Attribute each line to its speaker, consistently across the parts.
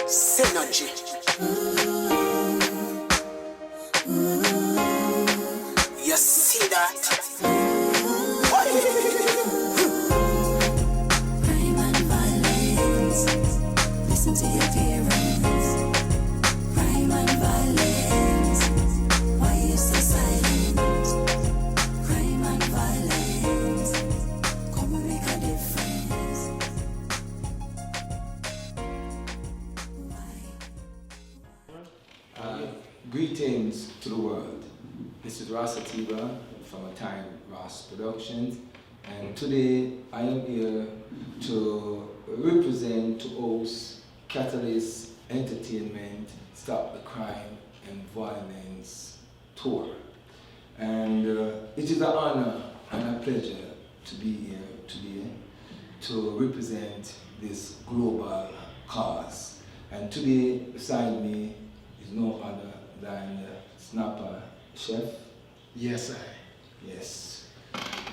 Speaker 1: Synergy. You see that?
Speaker 2: Crime and violence. Listen to your parents. Crime and violence. Why you so silent? Crime and violence. Come and make a difference.
Speaker 3: Greetings to the world. This is Ross Atiba from A Time Ross Productions, and today I am here to represent, to host Catalyst Entertainment Stop the Crime and Violence Tour. And it is an honor and a pleasure to be here today to represent this global cause. And today beside me is no other than Snapper Chef.
Speaker 4: Yes, sir.
Speaker 3: Yes.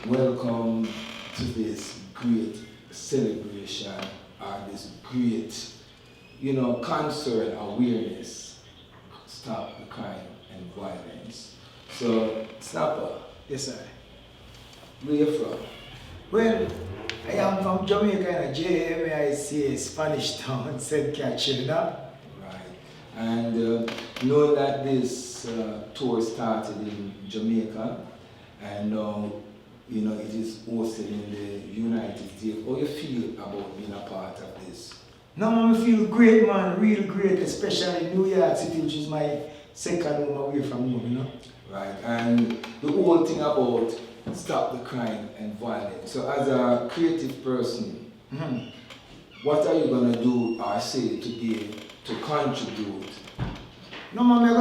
Speaker 3: Welcome to this great celebration, or this great, concern, awareness, stop the crime and violence. So, Snapper,
Speaker 4: Yes, sir.
Speaker 3: where you from?
Speaker 4: Well, I am from Jamaica, in a JMAIC, Spanish town, St. Catherine.
Speaker 3: Right. And know that this tour started in Jamaica, and now, it is hosted in the United States. How you feel about being a part of this?
Speaker 4: Now I feel great, man, real great, especially New York City, which is my second home away from home,
Speaker 3: Right, and the whole thing about stop the crime and violence. So as a creative person, what are you going to do or say today to contribute?
Speaker 4: No, man, I'm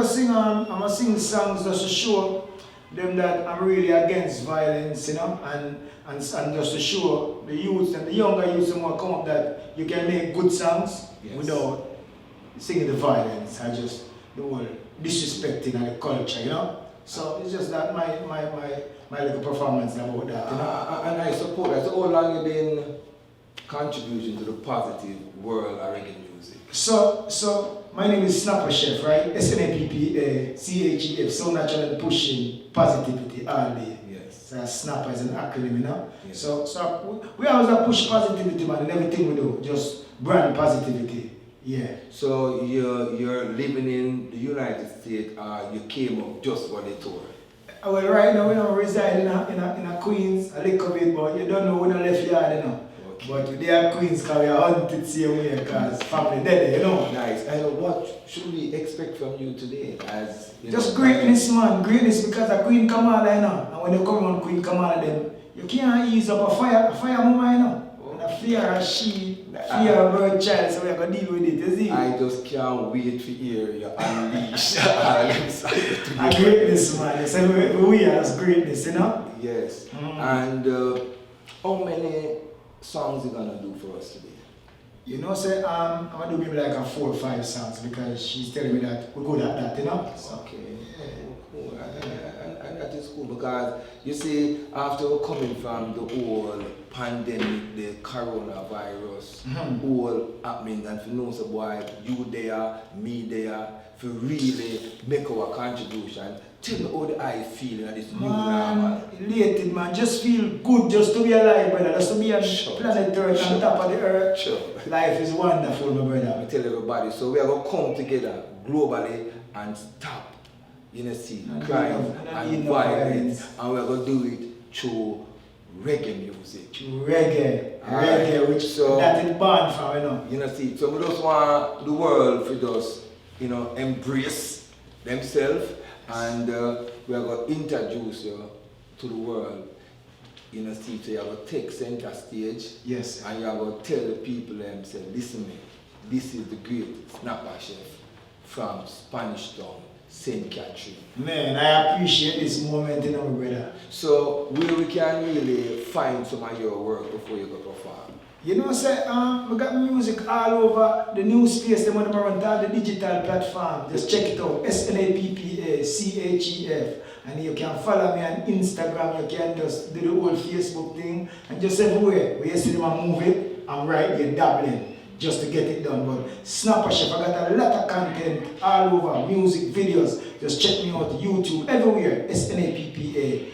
Speaker 4: gonna sing songs just to show them that I'm really against violence, and just to show the youth and the younger youth who come up that you can make good songs without singing the violence and just the whole disrespecting and the culture, So it's just that my little performance about that,
Speaker 3: And I support that. So how long have you been contributing to the positive world of reggae music?
Speaker 4: So my name is Snapper Chef, right? SNAPPA-CHEF, so natural and pushing positivity all day.
Speaker 3: Yes.
Speaker 4: So Snapper is an acronym,
Speaker 3: Yes.
Speaker 4: So we always push positivity, man, in everything we do, just brand positivity. Yeah.
Speaker 3: So you're living in the United States, you came up just for the tour?
Speaker 4: Well, right now we don't reside in a Queens, a little bit, but you don't know we don't left yard,
Speaker 3: Okay.
Speaker 4: But they are Queens because we are hunted same way because family dead,
Speaker 3: Nice. And what should we expect from you today? As
Speaker 4: Just greatness, man. Greatness because of Queen Kamala, And when you come on Queen Kamala, then you can't ease up a fire mama, And a fear of sheep, fear of bird child, so we are going to deal with it, you see?
Speaker 3: I just can't wait to hear you unleash all inside
Speaker 4: A greatness, man. So we are as greatness,
Speaker 3: Yes. And how many songs you gonna do for us today?
Speaker 4: I'm going to do maybe like a 4 or 5 songs because she's telling me that we're good at that, So,
Speaker 3: Okay. Cool. And that is cool because you see, after coming from the whole pandemic, the coronavirus, whole happening, and for know so boy, you there, me there, for really make our contribution. Tell me how the eye feel in this new normal.
Speaker 4: Elated, man. Just feel good just to be alive, brother. Just to be on planet Earth, on top of the earth.
Speaker 3: Sure.
Speaker 4: Life is wonderful, my brother.
Speaker 3: I tell everybody, so we are going to come together globally and stop, crime and violence, and we are going to do it through reggae music.
Speaker 4: Reggae, which that is born from,
Speaker 3: So we just want the world to just, embrace themselves, and we are going to introduce you to the world. So you are going to take center stage.
Speaker 4: Yes.
Speaker 3: And you are going to tell the people themselves, listen me, this is the great Snapper Chef from Spanish Town, St. Catherine.
Speaker 4: Man, I appreciate this moment, my brother.
Speaker 3: So where we can really find some of your work before you go perform?
Speaker 4: We got music all over the new space, the money around all the digital platform. Just check it out, SNAPPA-CHEF. And you can follow me on Instagram, you can just do the whole Facebook thing, and just everywhere where you see them moving, I'm right there dabbling. just to get it done. But Snapper Chef, I got a lot of content all over, music, videos. Just check me out, YouTube, everywhere. SNAPPA,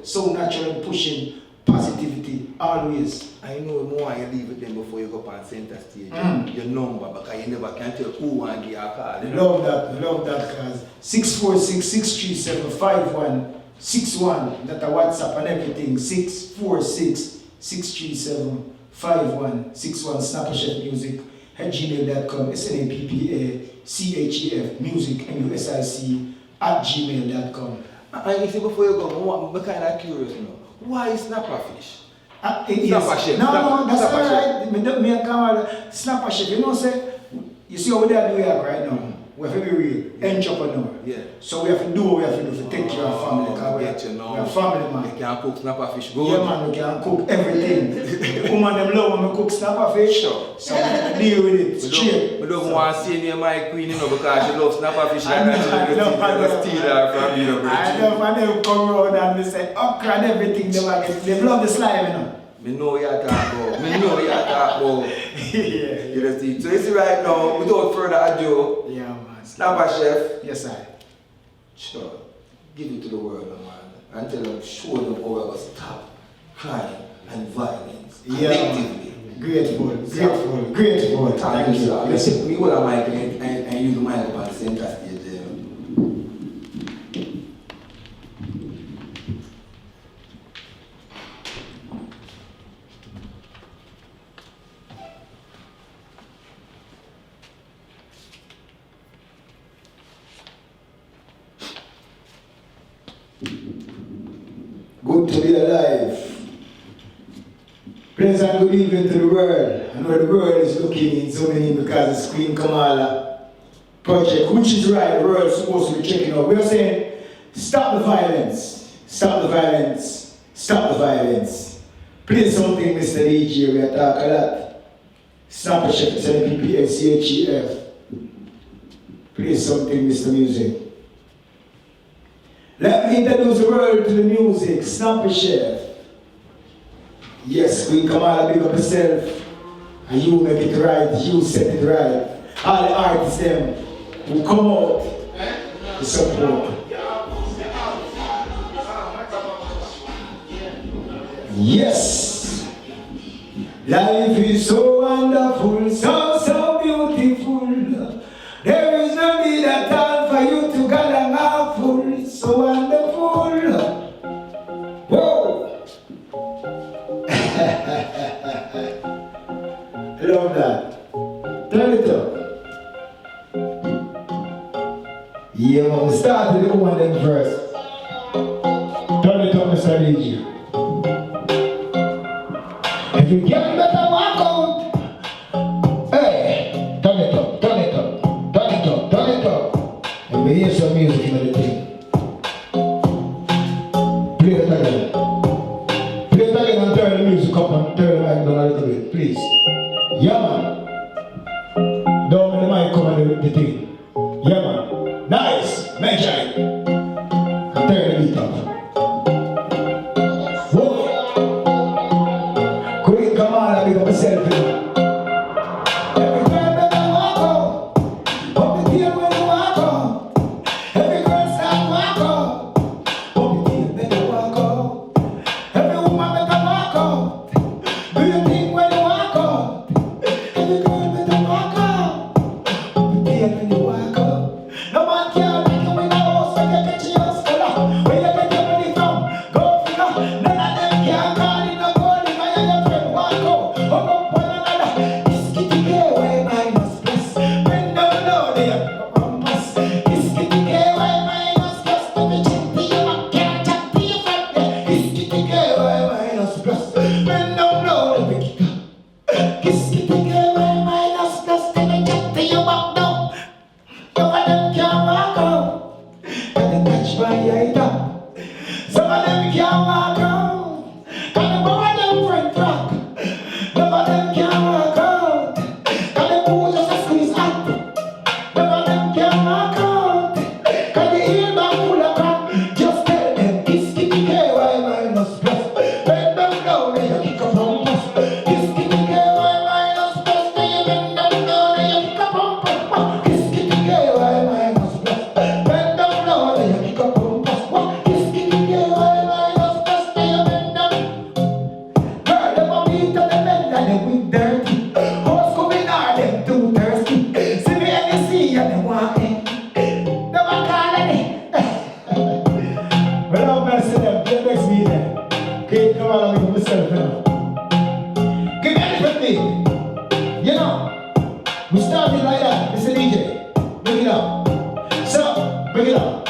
Speaker 4: so natural and pushing positivity always.
Speaker 3: I know more you leave with them before you go up on center stage. Your number, because you never can tell who want to give you a call. You know?
Speaker 4: Love that, cause 646-637-5161. That's a WhatsApp and everything. 646-637-5161. Snapper Chef Music at gmail.com. SNAPPA music MUSIC at gmail.com.
Speaker 3: And you see, before you go, I'm kind of curious now. Why is Snapper Fish?
Speaker 4: Snapper
Speaker 3: Chef.
Speaker 4: No, that's
Speaker 3: Snapper
Speaker 4: alright. Me and Kamal, Snapper Chef, you know, say, you see how we are in New York right now? We have to be real, entrepreneur.
Speaker 3: Yeah.
Speaker 4: So we have to do what we have to do to take care of family. Because we are family, man.
Speaker 3: You can cook Snapper Fish good.
Speaker 4: Yeah, man, we can cook everything. Woman, them love when we cook Snapper Fish.
Speaker 3: Sure.
Speaker 4: So we have to deal with it straight.
Speaker 3: We don't want to see near my queen, you know, because she loves Snapper Fish.
Speaker 4: I love
Speaker 3: steal her from you.
Speaker 4: I love when they come around and they say, okra and everything. They love the slime, you know.
Speaker 3: Me know you talk about.
Speaker 4: Yeah.
Speaker 3: You know, see. So you see right now, without further ado,
Speaker 4: Yeah, man.
Speaker 3: Snapper Chef.
Speaker 4: Yes, I.
Speaker 3: Sure. Give it to the world, man. And tell them, show them how we're going to stop crime and violence.
Speaker 4: Yeah.
Speaker 3: Collectively.
Speaker 4: Grateful.
Speaker 3: Thank you, sir. Listen, we hold a mic and use the mic up on the center stage there.
Speaker 4: Good to be alive. Pleasant good evening to the world. I know the world is looking in so many because of Queen Kamala project, which is right, the world is supposed to be checking out. We're saying, stop the violence, stop the violence, stop the violence. Play something, Mr. DJ, we talk a lot. Snapper Chef, SNAPPA. Play something, Mr. Music. Let me introduce the world to the music, Snapper Chef. Yes, Queen Kamala, big up yourself. And you make it right, you set it right. All the artists them who come out to support. Yes! Life is so wonderful, so beautiful. There is no need at all for you to gather now full. It's so wonderful. Whoa! I love that. Turn it up. Yeah, man, we start with the one then first. Turn it up, Mr. DJ. If you get better, walk out. Hey, turn it up, turn it up, turn it up, turn it up. And we hear some music in the thing. Play it again. Play it again and turn the music up and turn the mic down a little bit, please. Yeah, man. Down with the mic, come on the thing. Yeah, man. Nice. Major. And turn the beat up. Whoa. Queen Kamala, big up yourself, you know. Every girl better walk out. Up the tail when you walk out. Every girl start walk out. Up the tail better walk out. Every woman better walk out. Do you think when you walk out? Every girl better walk out. Up the tail when you walk out. We started like that, Mr. DJ. Bring it up. So, bring it up.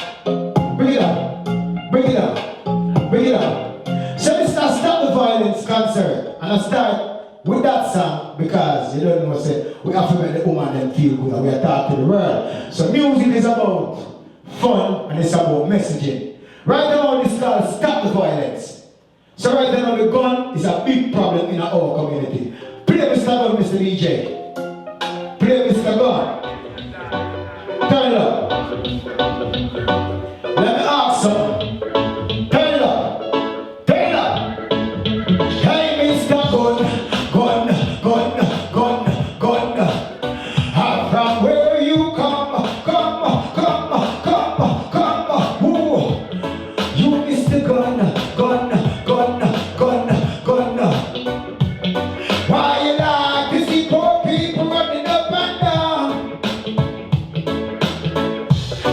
Speaker 4: Bring it up. Bring it up. Bring it up. So let's start the violence concert. And I start with that song because you don't know, say, we have to make the woman them feel good and we are talking to the world. So music is about fun and it's about messaging. Right now this is called Stop the Violence. So right now the gun is a big problem in our community. Play Mr. Gun, Mr. DJ. Play Mr. Gun. Turn it up. Let me ask some. Turn it up. Turn it up. Hey Mr. Gun, from where you come. Ooh. You Mr. Gun. Why you like to see poor people running up and down?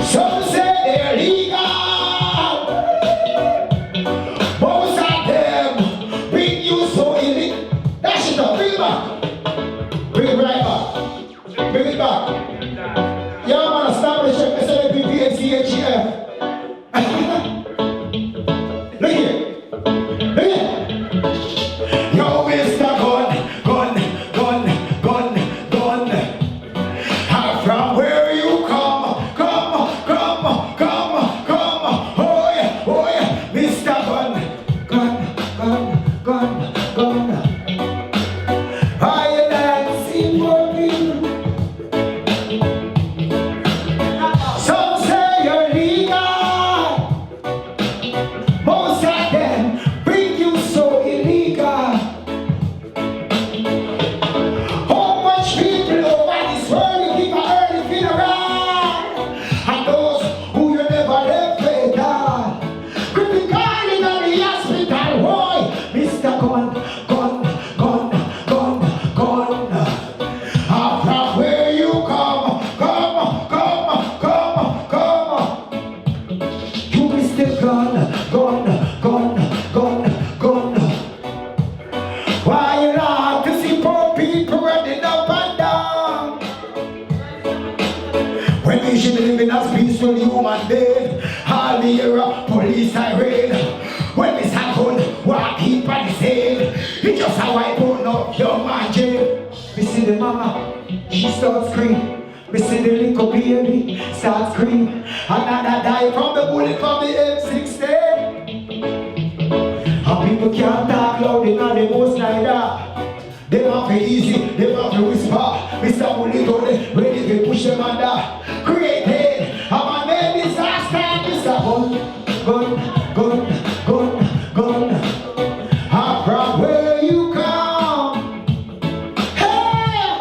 Speaker 4: Some say they're legal. Most of them bring you so illegal. Dash it up, bring it back. Bring it right back. Bring it back. Yeah, man, establish SLPP and CHF. Look here. Look here. Yo, Mr. Gun. From where you come. Oh yeah, Mr. Gun. I like to see more people. Some say you're legal. Most of them bring you so illegal. How much people over this world you give a early funeral, and those who you never left later. Critical in the hospital, boy, Mr. Gun. From where you come. You Mr. Gun. Why you like to see poor people running up and down? When we should be living as peaceful human beings, all the era police siren. When we start gun, walk keep on the same. It's just how I don't know your man jail. We see the mama, she starts scream. We see the little baby start scream. Another die from the bullet from the M16. And people can't talk loud, they know the most like that. They want to easy, they want to whisper. Mr. Bullet go there, ready to push them under. Created, I'm a man disaster. Mr. Gun. I'm from where you come. Hey,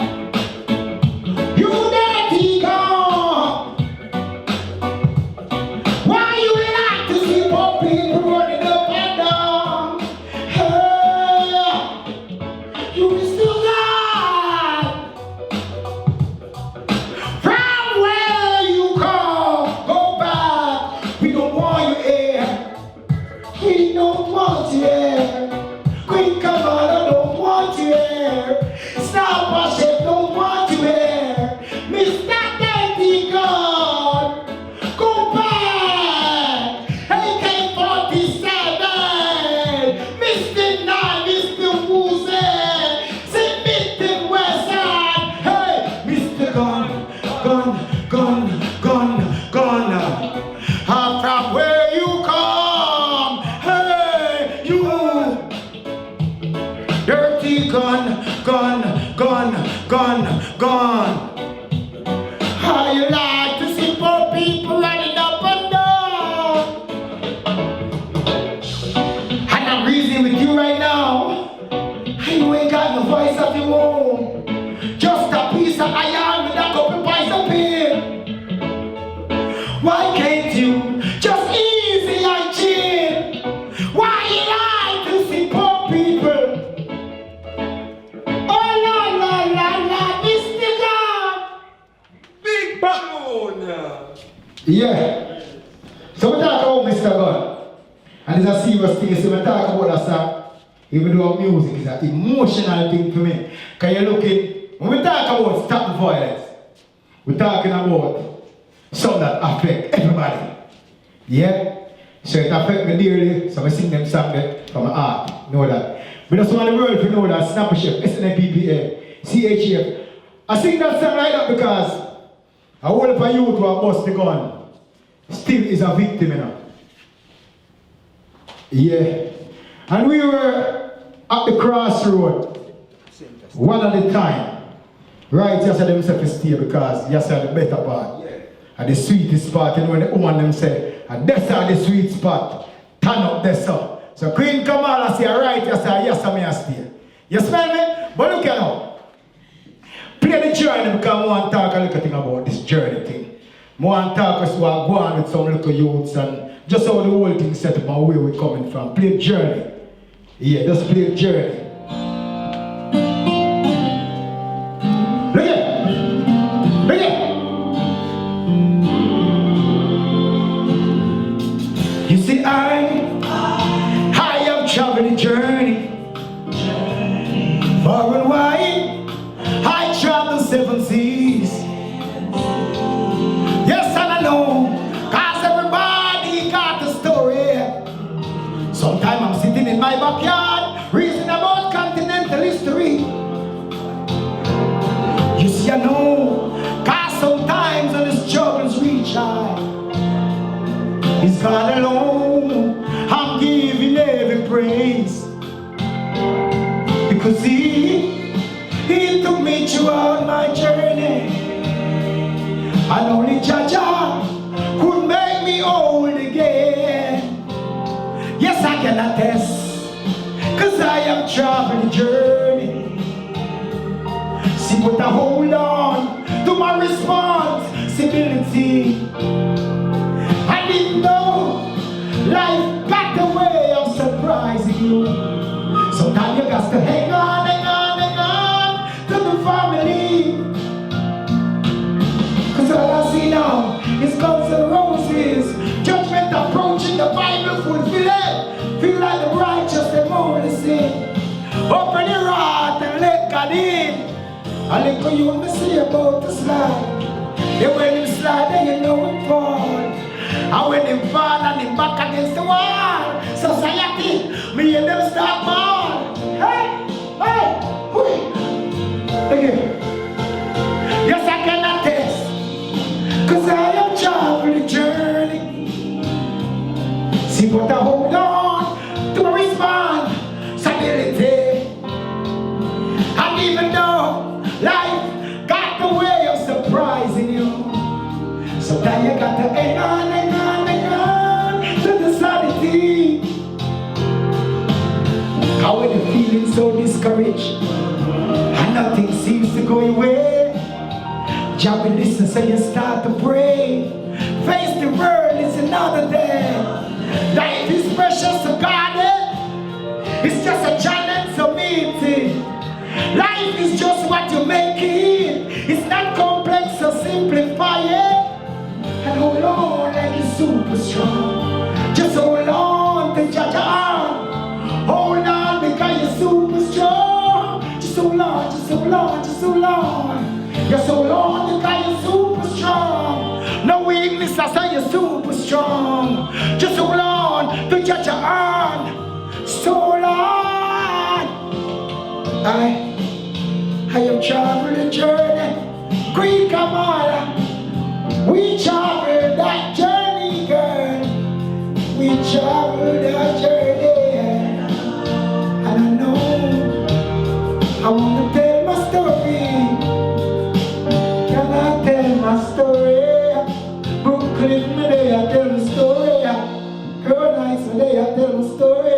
Speaker 4: you dirty gun. Why you like to see poor people running up and down? Hey, you still got. From where you come, go back. We don't want you here. We don't want you here. Queen Kamala don't want you here. Snapper Chef don't want you here. Mr. Dirty God, go back. AK-47, Mr. Nine, Mr. Woozy, Mr. Westside. Hey, Mr. Gun. I'm from where you come. Hey, you dirty gun. How you like to see poor people running up and down? And I'm reasoning with you right now. You ain't got no voice of your own. Just a piece of iron with a couple pies of pain. Why can't you just easy and chill? Why you like to see poor people? Oh la, Mr. God.
Speaker 3: Big tune.
Speaker 4: Yeah. So we talk about Mr. God. And it's a serious thing. So we talk about that song. Even though music is an emotional thing for me. Because you're looking when we talk about stop the violence, we're talking about something that affect everybody. Yeah? So it affect me dearly, so I sing them songs from my heart. Know that. But just want the world to know that Snapper Chef, SNAPPA, CHF. I sing that song like that because a whole of a youth who have bust the gun still is a victim, you know. Yeah. And we were at the crossroad one at a time. Right, yes, them say to stay because yes, the better part. Yeah. And the sweetest part, and when the woman them say, and that's the sweet spot, turn up there, so. So Queen Kamala say, right, yes, I may stay. You smell me? But look at now. Play the journey because I want to talk a little thing about this journey thing. I want to talk as well, go on with some little youths and just how the whole thing set up and where we're coming from. Play the journey. Yeah, just play the journey. Look here. Look here. You see, I have traveled the journey far and wide. I traveled 7 seas. Yes, and I know, cause everybody got a story. Sometimes I'm sitting in my backyard, reasoning about continental history. You see, I know, cause sometimes when the struggles reach high, it's God alone, I'm giving every praise. Because He took me throughout my journey. And only Jaja could make me old again. Yes, I can attest, cause I have traveled the journey. See, but I hold on to my responsibility. I didn't know life got a way of surprising you. Sometimes you got to hang on to the family. Cause all I see now is guns and roses, judgment approaching, the Bible fulfilling. Feel like the righteous and only sin. Open your heart and let God in. I look for you and see about to slide. They when him slide then you know him fall. And when him fall and him back against the wall, society, me and them start ball. Hey, hey, wait. Again. Yes, I can attest, cause I have traveled the journey. See, but I hold on to my responsibility. And even though life got the way of surprising you, sometimes you got to hang on to the sanity. How when you're feeling so discouraged and nothing seems to go your way, Jah will listen, so you start to pray. Face the world, it's another day. Life is precious to God. It's just a challenge to meeting. Life is just what you make it. It's not complex, so simplify it. And hold on like you're super strong. Just hold on to Judge arm. Hold on because you're super strong. Just hold on, just hold on, just hold on. You're so long because you're super strong. No weakness, I say you're super strong. Just hold on to Judge arm. So long. I have traveled a journey. Queen Kamala, we traveled that journey, girl. We traveled that journey. And I know I want to tell my story. Can I tell my story? Brooklyn, me there, I tell the story. Girl, nice, me there, I tell the story.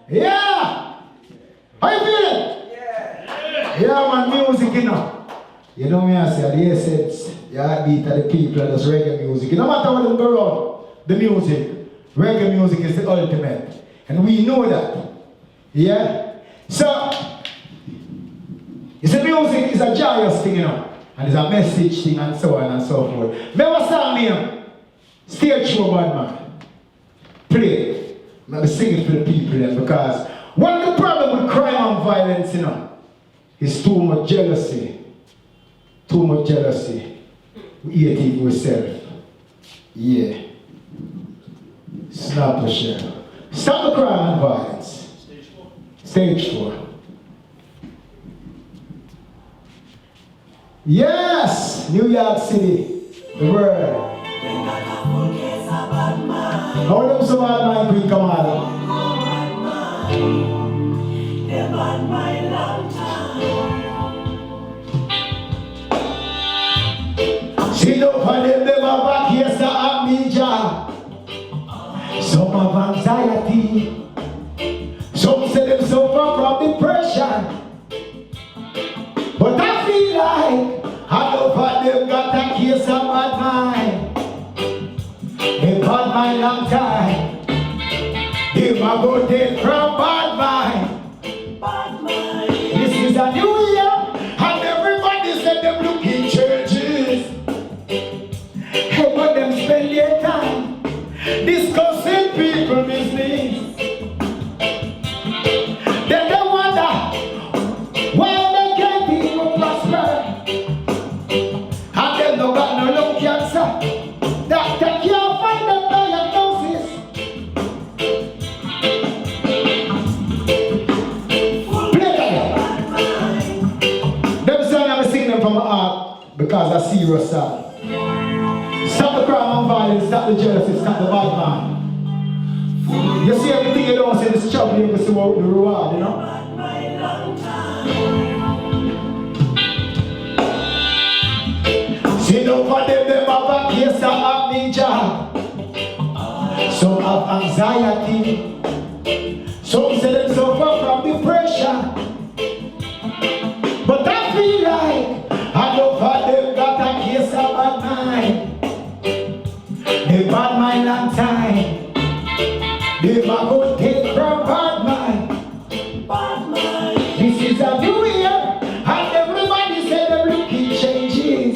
Speaker 4: Yeah! How you feeling? Yeah, man, music, you know. You know me, I say, the essence, the heartbeat of the people, and just reggae music. No matter what them go around, the music, reggae music is the ultimate. And we know that. Yeah? So, you see, music is a joyous thing, you know. And it's a message thing, and so on and so forth. Remember song name? Stage show, bad man. Play it. Maybe sing it for the people then, because one of the problems with crime and violence, you know, is too much jealousy. too much jealousy. We hate even ourselves. Yeah. Snap the share. Stop the crime and violence. Stage 4. Yes! New York City. The world. How them so bad mind, Queen Kamala? She don't find them back here, so amnesia. Some of anxiety. Some say them suffer from depression. But I feel like I know for them got a case of bad mind. They bad mind long time. They might go dead from bad mind. Bad mind. This is a new year, and everybody said them look in churches. Hey, but them spend their time discussing people business. Then they wonder why they can't even prosper. And them no got no lung cancer. Doctor can't find them diagnosis. Play that. Them song I'm singing them from my heart because I see your song. Stop the crime and violence, stop the jealousy, stop the bad man. You see everything you don't say, this trouble, you can see what the reward, you know? See, no for them have a case of amnesia. Some have anxiety. Some say them suffer from depression. But I feel like I know for them got a case of bad mind. They bad mind long time. They might go take from bad mind. Bad mind. This is a new year, and everybody say them looking changes.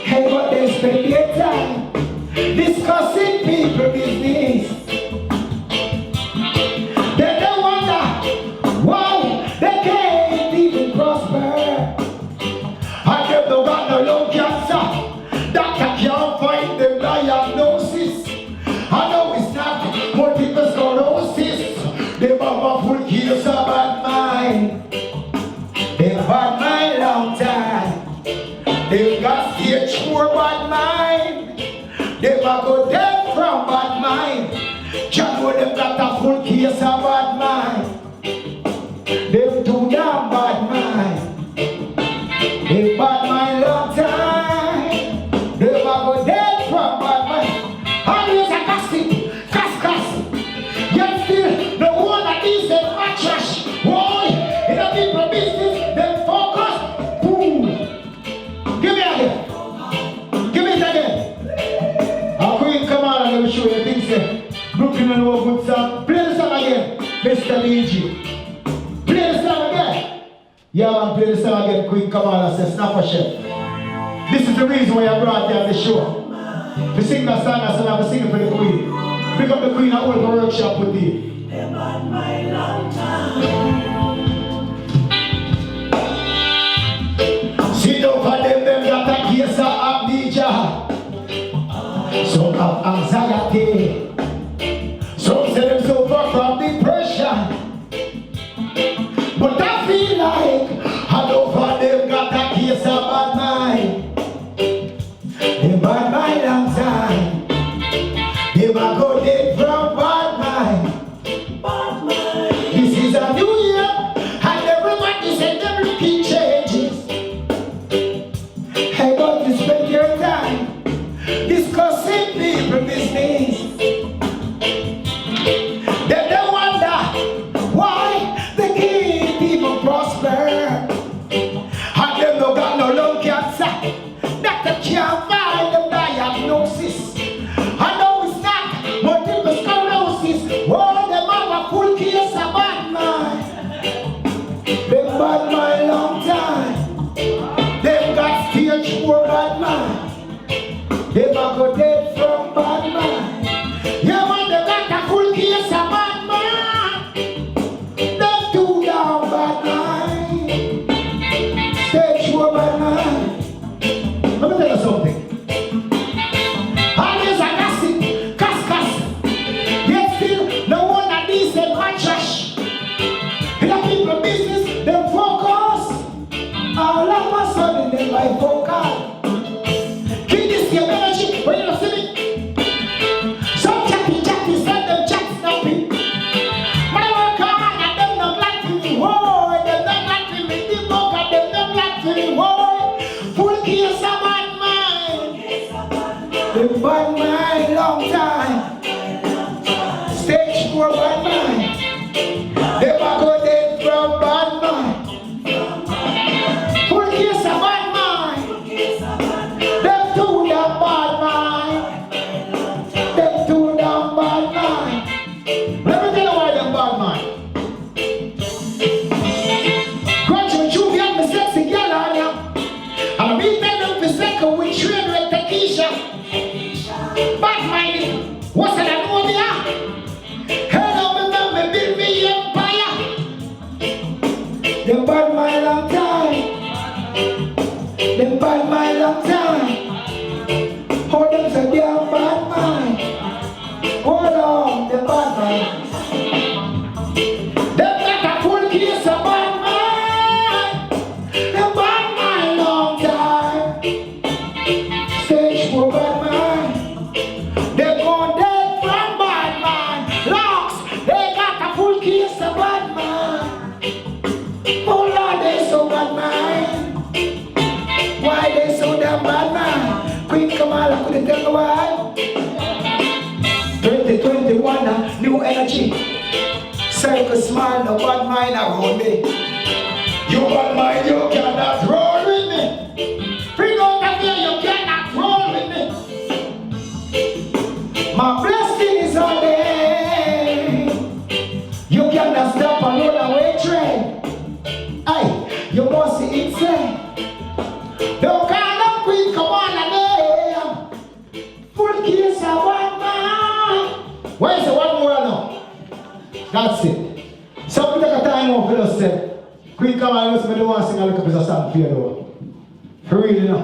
Speaker 4: Hey, but they spend their time discussing people business. Then they wonder why they can't even prosper. And them don't got no lung cancer. Doctor can't find them diagnosis. I know it's not multiple sclerosis. They have a full case of bad mind. They bad mind long time. They got stage 4 bad mind. They might go dead from bad mind. John know them got a full case of bad mind. Them too damn bad mind. They bad mind long time. They might go dead from bad mind. Always a gossip, gossip. Yet still the one that is the mattress. Boy, in a people business, them focus. Boom. Give me again. Give me it again. I'll Queen come on and let me show you things there. Brooklyn and no good song. Play the song again, Mr. BG. Play the song again. Yeah, man, play the song again. Queen come on and say, Snapper Chef. This is the reason why I brought you on the show. To sing that song, I said I'm singing for the Queen. Pick up the Queen and hold the workshop with you. See down for them got a case of amnesia. Some have anxiety. Some say them suffer from depression. But I feel like I know for them got a case of bad mind. They bad mind long time. They might go dead from bad mind. Bad mind. This is a new year, bifocal. Keep this your energy when you see me. Some chatty send them chat snappy. But I work hard and them not like to me. Whoa, them not like to me. The book and them not like to me. Whoa, full case of bad mind. The bad mind long time. Stage 4 bad mind. They might go dead from bad mind. Full case of bad mind. Them two damn bad mind. Them two damn bad mind. Let me tell you why them bad mind. Graduate Juvian, me sexy girl on ya. And me tell them for second we train with Takisha. Bad mind. What's that I know me ah? Hello, me build me empire. Them bad mind long time. Them bad mind long time. Hold them so damn bad mind. Hold on, them bad mind. Them got a full case of bad mind. Them bad mind long time. Stage 4 bad mind. They gone dead from bad mind. Locks, they got a full case of bad mind. Oh Lord, they so bad mind. Why they so damn bad mind? Queen Kamala couldn't tell me why. 2021 new energy. Circle smile, no bad mind around me. You bad mind, you cannot roll with me. Bring out of here, you cannot roll with me. My blessing is on there. You cannot stop and roll away train. Aye, you must see it say. Don't call up Queen Kamala name. Full case of one man. Where's the one more now? That's it. So we take a time off for us say. Queen Kamala must be the one sing a little piece of song for you though. For real, you know.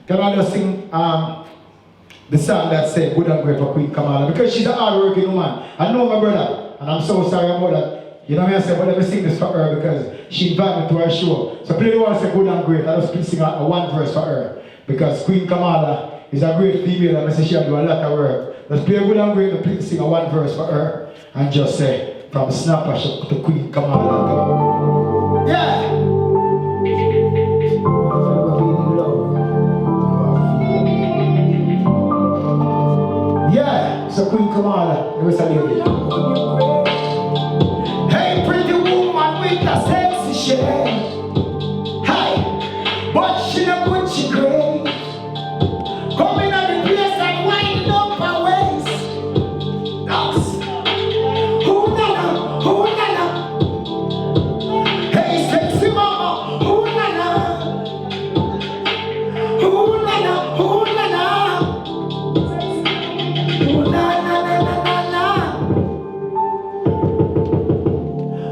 Speaker 4: Can I just sing the song that said good and great for Queen Kamala because she's a hard-working woman. I know my brother, and I'm so sorry about that. You know what I said, but let me sing this for her because she invited me to her show. So play the one say good and great. I just sing a one verse for her because Queen Kamala is a great female and I say she'll do a lot of work. Let's play good and great and please sing a one verse for her and just say from Snapper to Queen Kamala. Yeah. Yeah, so Queen Kamala, there was a lady. Hey, pretty woman with a sexy shape. Hi, but she not good, she great. Coming on the place and wind up her waist. That's who nana, who nana. Hey, sexy mama, who nana, who nana, who nana.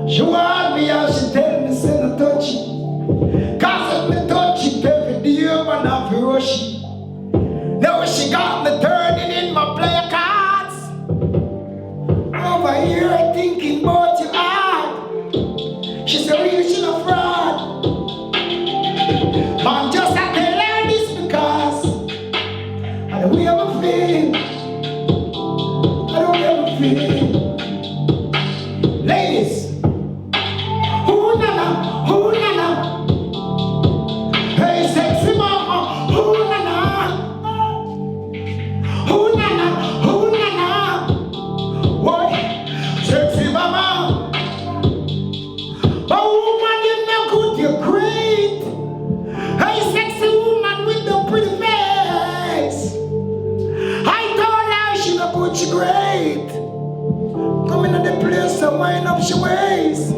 Speaker 4: She want me out, she tell me say no touch it. Cause if me touch it, every day man have to rush it. Now she got me turning in my player cards. Over here thinking about your heart. She said really she no fraud. Man just I tell her this because I don't ever feel. I don't ever feel. Ladies, who nana, who nana? Hey, sexy mama, who nana? Who nana, who nana? What? Sexy mama. A woman, you're not good, you're great. Hey, sexy woman with the pretty face. I told her she not good, she great. Coming to the place and wind up she waist.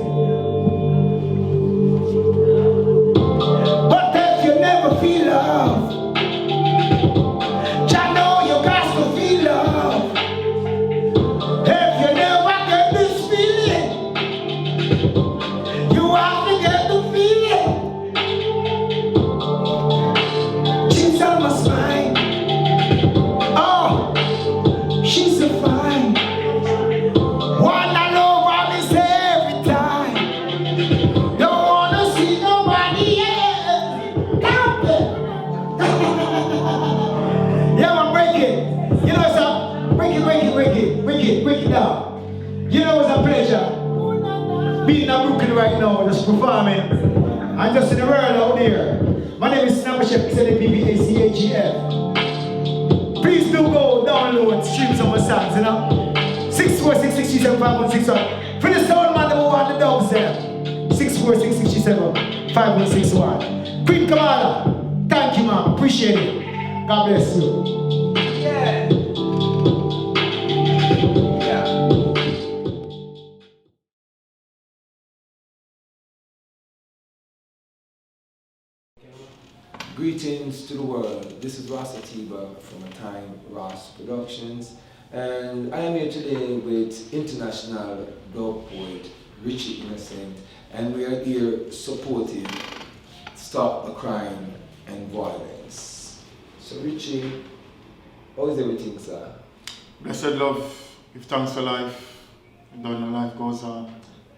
Speaker 4: But if you never feel love, just know you got to feel love. If you never get this feeling, you have to get the feeling. She's on my spine. Oh, she's so fine. One I love her is every time. Don't wanna see nobody else. Stop it. break it down. You know, it's a pleasure being in Brooklyn right now, just performing. And just in the world out there. My name is Snapper Chef, XNAPPACHF. Please do go download, stream some of my songs, you know. 646-637-5161. For the sound man, number one, the dubs there. 646-637-5161. Queen Kamala, thank you, man. Appreciate it. God bless you. Yeah.
Speaker 3: Greetings to the world. This is Rasta Tiba from A Time Ross Productions, and I am here today with international dub poet Richie Innocent, and we are here supporting Stop the Crime and Violence. So Richie, how is everything, sir?
Speaker 5: Blessed love, give thanks for life, and then life goes on.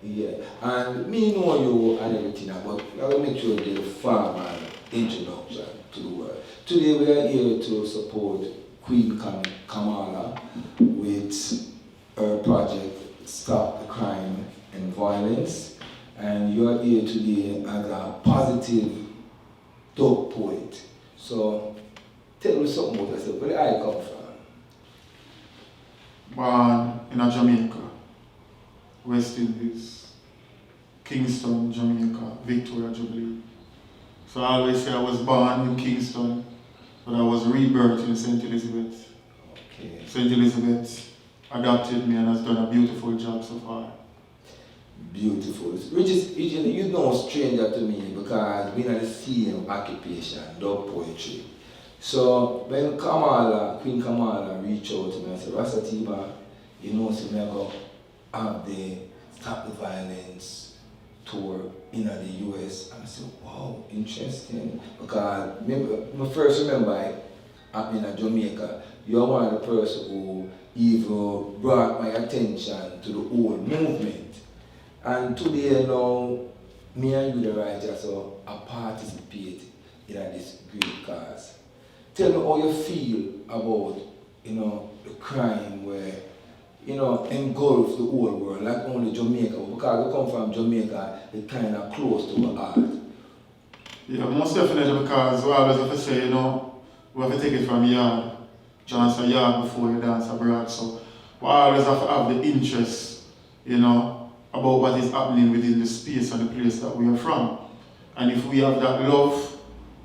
Speaker 3: Yeah, and me know you and everything, but I will make sure the formal introduction to the world. Today we are here to support Queen Kamala with her project Stop the Crime and Violence, and you are here today as a positive dub poet. So tell me something about yourself. Where do I come from?
Speaker 5: Born in Jamaica, West Indies, Kingston, Jamaica, Victoria, Jubilee. So I always say I was born in Kingston, but I was rebirthed in St. Elizabeth.
Speaker 3: Okay.
Speaker 5: St. Elizabeth adopted me and has done a beautiful job so far.
Speaker 3: Beautiful. Richie, you're no stranger to me because we are the same occupation, dub poetry. So when Queen Kamala reached out to me and said, Rasta Tiba, you know, so me go have the Stop the Violence tour in the US, and I said, wow, interesting. Because I first remember I'm in Jamaica, you're one of the person who even brought my attention to the whole movement. And today now, me and you the writers so I participate in this great cause. Tell me how you feel about, the crime where engulf the whole world, like only Jamaica, because we come from Jamaica, it's kind of close to our heart.
Speaker 5: Yeah, most definitely, because we always have to say, we have to take it from yard. Dance a yard before you dance abroad. So we always have to have the interest, about what is happening within the space and the place that we are from. And if we have that love,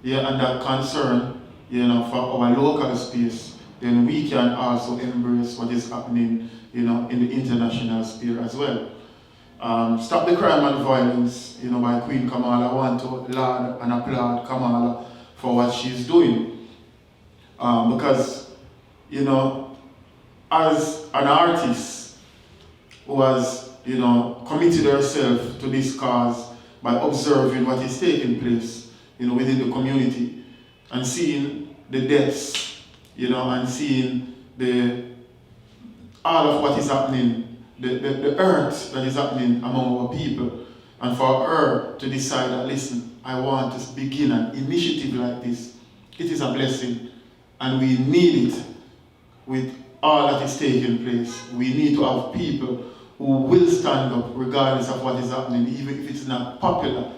Speaker 5: and that concern, for our local space, then we can also embrace what is happening, in the international sphere as well. Stop the Crime and Violence, by Queen Kamala. I want to laud and applaud Kamala for what she's doing. Because, as an artist who has, committed herself to this cause by observing what is taking place, within the community and seeing the deaths, and seeing all of what is happening, the hurt that is happening among our people, and for her to decide that, listen, I want to begin an initiative like this. It is a blessing, and we need it with all that is taking place. We need to have people who will stand up regardless of what is happening, even if it's not popular,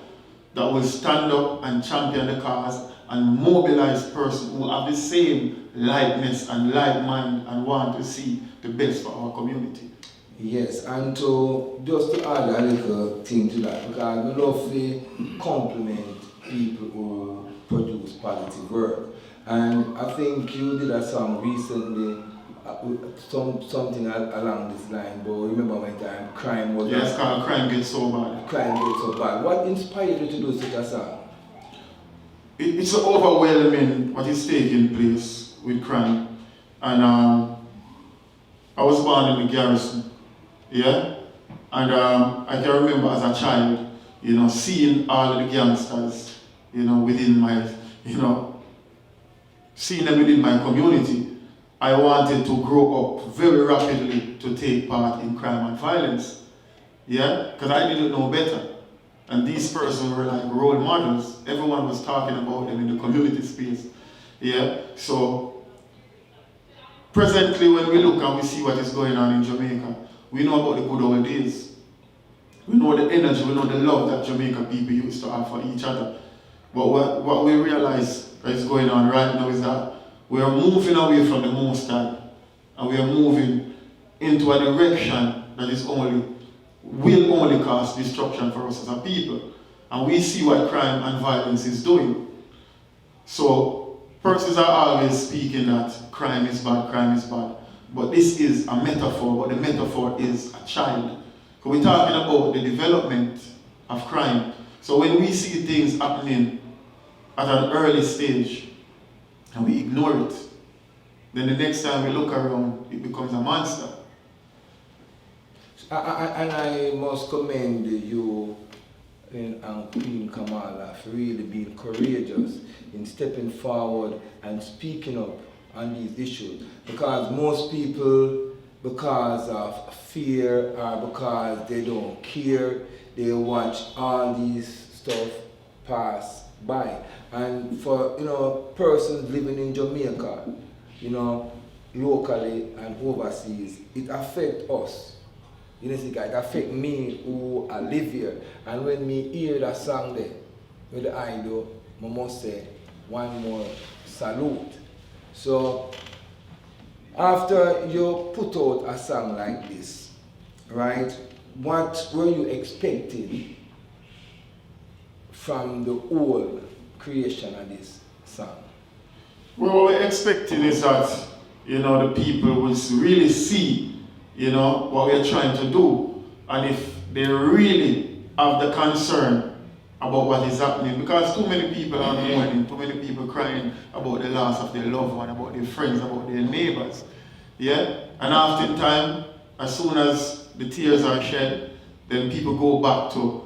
Speaker 5: that will stand up and champion the cause and mobilize persons who have the same likeness and like mind and want to see the best for our community.
Speaker 3: Yes, and just to add a little thing to that, because we love to compliment people who produce positive work. And I think you did a song recently, something along this line, but remember my time, crime was...
Speaker 5: Yes, Crime Gets So Bad.
Speaker 3: Crime Gets So Bad. What inspired you to do such a song?
Speaker 5: It's overwhelming what is taking place with crime. And I was born in the garrison, and I can remember as a child, seeing all of the gangsters, within my, seeing them within my community. I wanted to grow up very rapidly to take part in crime and violence, because I didn't know better. And these persons were like role models. Everyone was talking about them in the community space, So presently when we look and we see what is going on in Jamaica, we know about the good old days. We know the energy, we know the love that Jamaican people used to have for each other. But what we realize is going on right now is that we are moving away from the Most High, and we are moving into a direction that will only cause destruction for us as a people. And we see what crime and violence is doing. So persons are always speaking that crime is bad. But this is a metaphor, but the metaphor is a child. So we're talking about the development of crime. So when we see things happening at an early stage and we ignore it, then the next time we look around, it becomes a monster.
Speaker 3: And I must commend you and Queen Kamala for really being courageous in stepping forward and speaking up on these issues. Because most people, because of fear or because they don't care, they watch all these stuff pass by. And for persons living in Jamaica, locally and overseas, it affects us. It affects me who I live here. And when me hear that song there, with the idol, I must say one more salute. So after you put out a song like this, right, what were you expecting from the whole creation of this song?
Speaker 5: Well, what we're expecting is that, the people will really see, what we're trying to do. And if they really have the concern about what is happening, because too many people are mourning, too many people crying about the loss of their loved one, about their friends, about their neighbors. Yeah? And oftentimes, as soon as the tears are shed, then people go back to,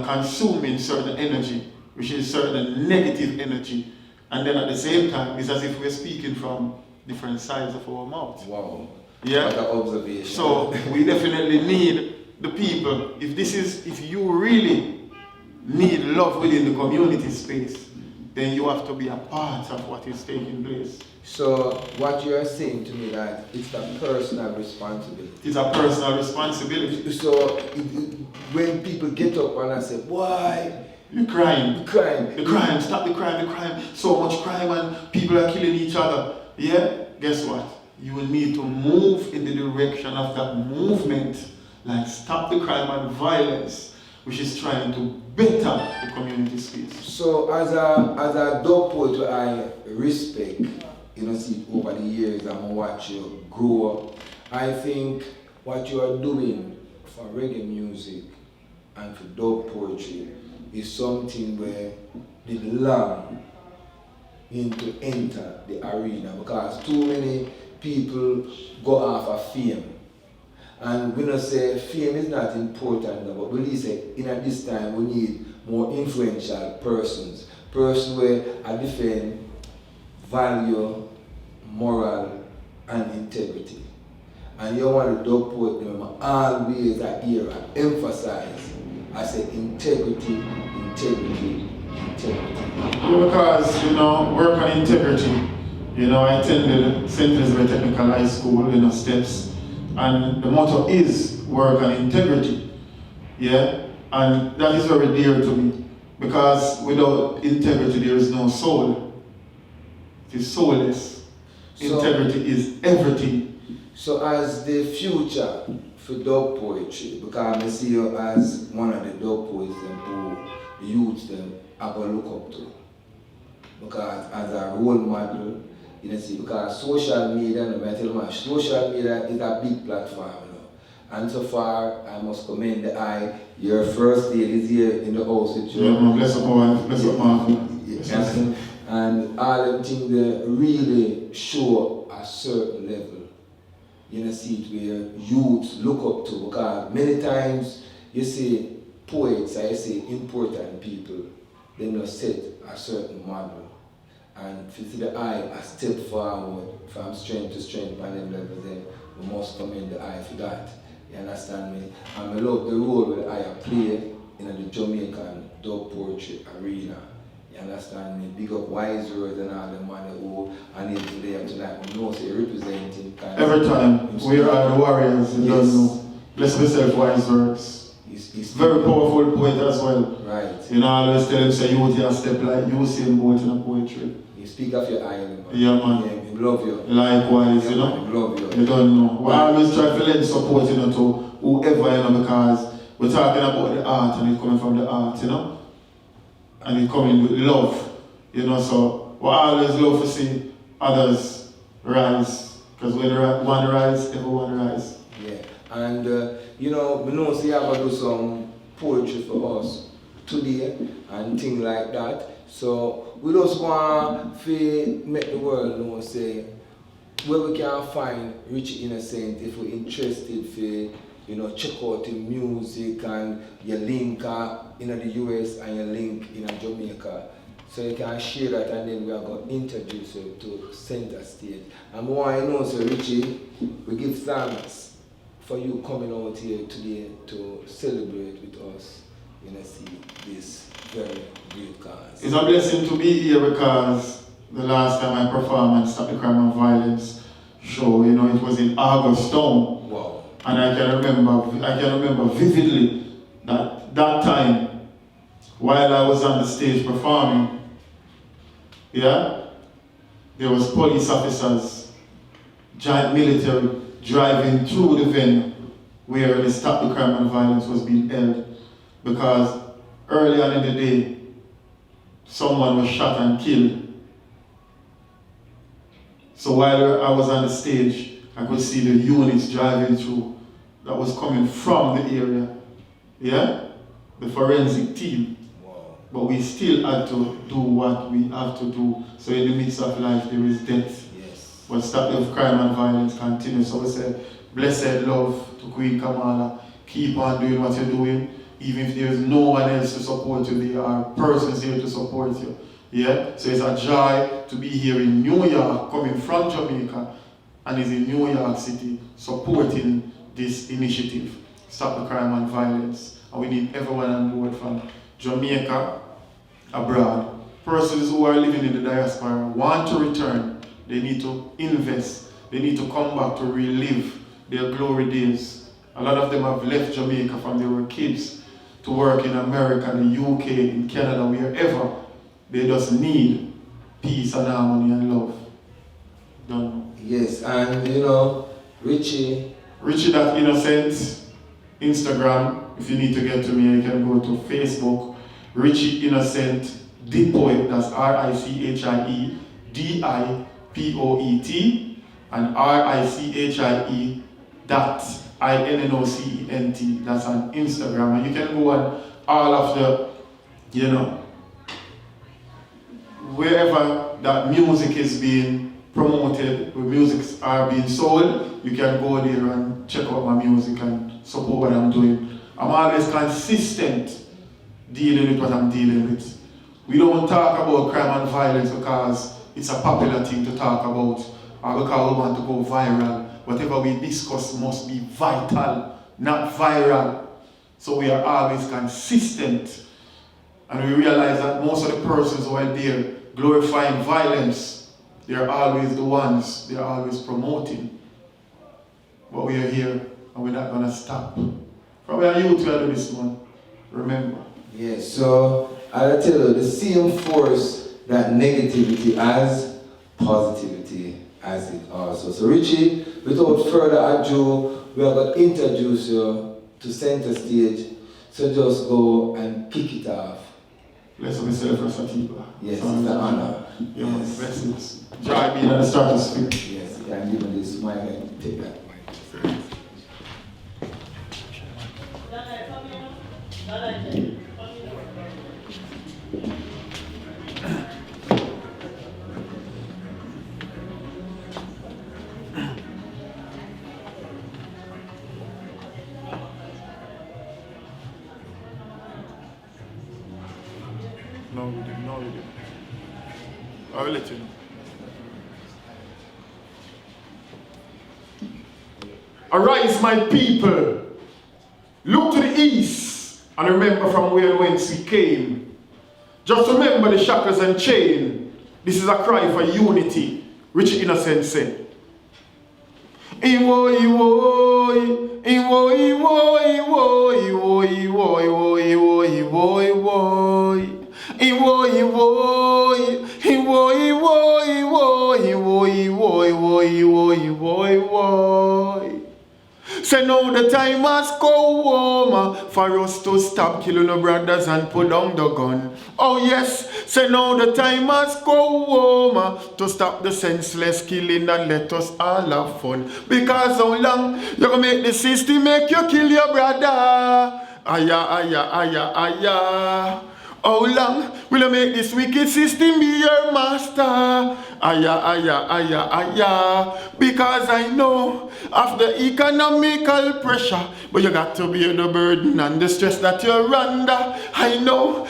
Speaker 5: consuming certain energy, which is certain negative energy. And then at the same time, it's as if we're speaking from different sides of our mouth.
Speaker 3: Wow.
Speaker 5: Yeah?
Speaker 3: What an observation.
Speaker 5: So we definitely need the people. If you really need love within the community space, then you have to be a part of what is taking place.
Speaker 3: So what you are saying to me that it's a personal responsibility.
Speaker 5: It's a personal responsibility.
Speaker 3: So when people get up and I say, why?
Speaker 5: You're crying.
Speaker 3: The crime.
Speaker 5: Stop the crime. So much crime and people are killing each other. Yeah? Guess what? You will need to move in the direction of that movement, like stop the crime and violence, which is trying to better the community space.
Speaker 3: So as a dog poet I respect, see over the years and watch you grow up, I think what you are doing for reggae music and for dog poetry is something where they long to enter the arena, because too many people go off of fame. And we don't say fame is not important, but we say in this time we need more influential persons where I defend value, moral, and integrity. And you want to dog poet them always that era emphasize, I say integrity.
Speaker 5: Because, work on integrity. I attended St. Elizabeth Technical High School, steps, and the motto is work on integrity. Yeah? And that is very dear to me, because without integrity there is no soul. It is soulless. Integrity is everything.
Speaker 3: So as the future for dog poetry, because I see you as one of the dog poets who the youths are going to look up to. Because as a role model, because social media, social media is a big platform. And so far, I must commend your first day this year in the house with you.
Speaker 5: Yeah, bless up,
Speaker 3: and all them things that really show a certain level. Where youths look up to, because many times you see poets, I say important people, they must set a certain model. And if you see the a step forward from strength to strength on them levels, then we must commend the for that. You understand me? And I love the role that I play in the Jamaican dog poetry arena. You understand me? Big up Wise Words and all the money who and he's there tonight. We know so he representing kind
Speaker 5: Every time we are the warriors, you don't know. Bless yourself, wise works.
Speaker 3: He's
Speaker 5: Very powerful poet as well.
Speaker 3: Right.
Speaker 5: You know, I always tell him, say, you take a step like you see him poet in a poetry.
Speaker 3: You speak of your island, man.
Speaker 5: Yeah, man.
Speaker 3: Yeah, we love you.
Speaker 5: Likewise,
Speaker 3: Yeah,
Speaker 5: you know.
Speaker 3: man, we love you.
Speaker 5: You don't know. We always try to lend support, you know, to whoever, you know, because we're talking about the art and it's coming from the art, you know. And it's coming with love, you know, so we always love to see others rise. Because when one rise, everyone rise.
Speaker 3: Yeah, and you know, we know so you have to do some poetry for us today and things like that. So we just want to make the world know, say, where we can find Richie Innocent if we're interested for, you know, check out the music and your link in the US and your link in Jamaica. So you can share that and then we are going to introduce you to center stage. And we want to know, so Richie, we give thanks for you coming out here today to celebrate with us, you know, see this very great cause.
Speaker 5: It's a blessing to be here because the last time I performed and Stop the Crime and Violence show, you know, it was in August town.
Speaker 3: Wow.
Speaker 5: And I can remember vividly that time while I was on the stage performing, yeah, there was police officers, giant military driving through the venue where the Stop the Crime and Violence was being held, because early on in the day, someone was shot and killed. So while I was on the stage, I could see the units driving through that was coming from the area, yeah, the forensic team. But we still had to do what we have to do. So in the midst of life, there is death.
Speaker 3: Yes.
Speaker 5: But Stop the Crime and Violence continues. So we say, blessed love to Queen Kamala. Keep on doing what you're doing. Even if there's no one else to support you, there are persons here to support you. Yeah? So it's a joy to be here in New York, coming from Jamaica, and is in New York City, supporting this initiative, Stop the Crime and Violence. And we need everyone on board from Jamaica, abroad. Persons who are living in the diaspora want to return. They need to invest. They need to come back to relive their glory days. A lot of them have left Jamaica from they were kids to work in America, the UK, in Canada, wherever. They just need peace and harmony and love. Don't know.
Speaker 3: Yes, and you know, Richie.
Speaker 5: Richie.Innocent, Instagram. If you need to get to me, you can go to Facebook. Richie Innocent, the poet, that's RICHIEDIPOET, and RICHIE.INNOCENT, that's on Instagram. And you can go on all of the, you know, wherever that music is being promoted, where music are being sold, you can go there and check out my music and support what I'm doing. I'm always consistent dealing with what I'm dealing with. We don't talk about crime and violence because it's a popular thing to talk about, or because we want to go viral. Whatever we discuss must be vital, not viral. So we are always consistent. And we realize that most of the persons who are there glorifying violence, they are always the ones, they are always promoting. But we are here and we're not going to stop. From where you to do this one, remember.
Speaker 3: Yes, so I'll tell you, the same force that negativity has, positivity has it also. So Richie, without further ado, we are going to introduce you to center stage. So just go and kick it off.
Speaker 5: Bless myself for Satiba.
Speaker 3: Yes, it's an honor.
Speaker 5: Yeah,
Speaker 3: Yes.
Speaker 5: blessings. Joy being at the stratosphere.
Speaker 3: Yes, you can give me this mic and take that mic.
Speaker 5: No, we didn't. I will let you know. Arise, my people. Look to the east and remember from whence we came. Just remember the shackles and chain. This is a cry for unity. Rich Innocent said, Iwo, Iwo, Iwo, Iwo, Iwo, Iwo, Iwo, Iwo, Iwo, Iwo, Iwo, Iwo, Iwo, Iwo, Iwo, Iwo, Iwo, Iwo, Iwo. Say now the time has come for us to stop killing our brothers and put down the gun. Oh yes, say now the time has come to stop the senseless killing and let us all have fun. Because how long you gonna make the system make you kill your brother? Aya, aya, aya, aya. How long will you make this wicked system be your master? Aya, aya, aya, aya. Because I know of the economical pressure, but you got to bear the burden and the stress that you're under. I know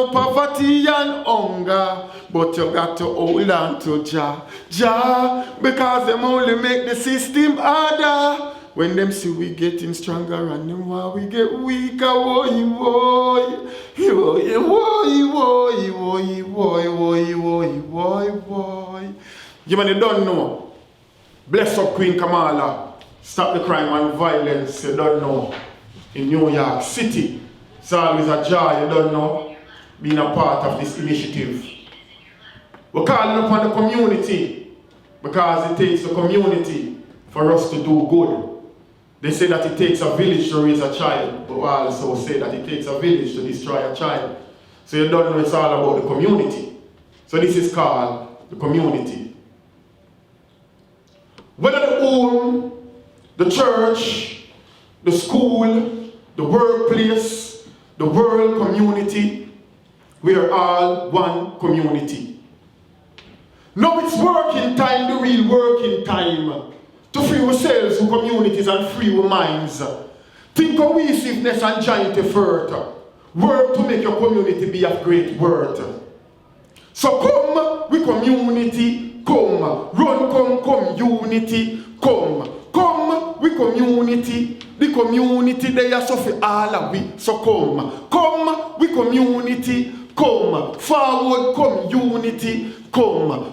Speaker 5: poverty and hunger, but you got to hold on to Jah, because them only make the system harder. When them see we getting stronger and them while we get weaker, woy, woy, woy, woy, woy, woy, woy, woy, woy, woy. You man, you don't know. Bless up Queen Kamala. Stop the crime and violence, you don't know. In New York City. It's always a joy, you don't know, being a part of this initiative. We're calling upon the community because it takes the community for us to do good. They say that it takes a village to raise a child, but we also say that it takes a village to destroy a child. So you don't know it's all about the community. So this is called the community. Whether the home, the church, the school, the workplace, the world community, we are all one community. Now it's working time, the real working time. To free ourselves from communities and free our minds. Think cohesiveness and joint effort. Work to make your community be of great worth. So come with community, come. Run, come, unity, come. Come with community. The community they are so for all of we. So come. Come with community, come. Forward, come, unity. Come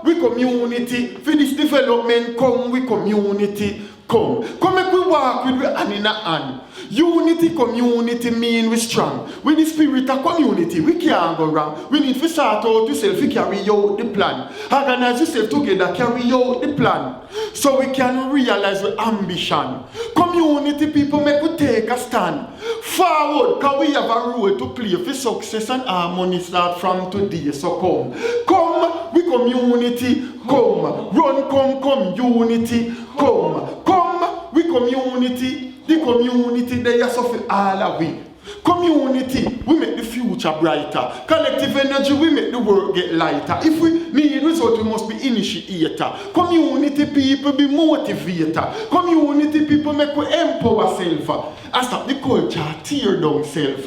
Speaker 5: with community. For this development, come with community. Come make we walk with we hand in a hand. Unity, community mean we strong. With the spirit of community, we can't go wrong. We need to sort out yourself to carry out the plan. Organize yourself together, carry out the plan. So we can realize the ambition. Community people make we take a stand. Forward, because we have a role to play for success and harmony start from today. So come with community, come. Run, come, unity, come with community. The community they are suffer all of we. Community, we make the future brighter. Collective energy, we make the world get lighter. If we need result, we must be initiator. Community people be motivator. Community people make we empower self. And stop the culture, tear down self.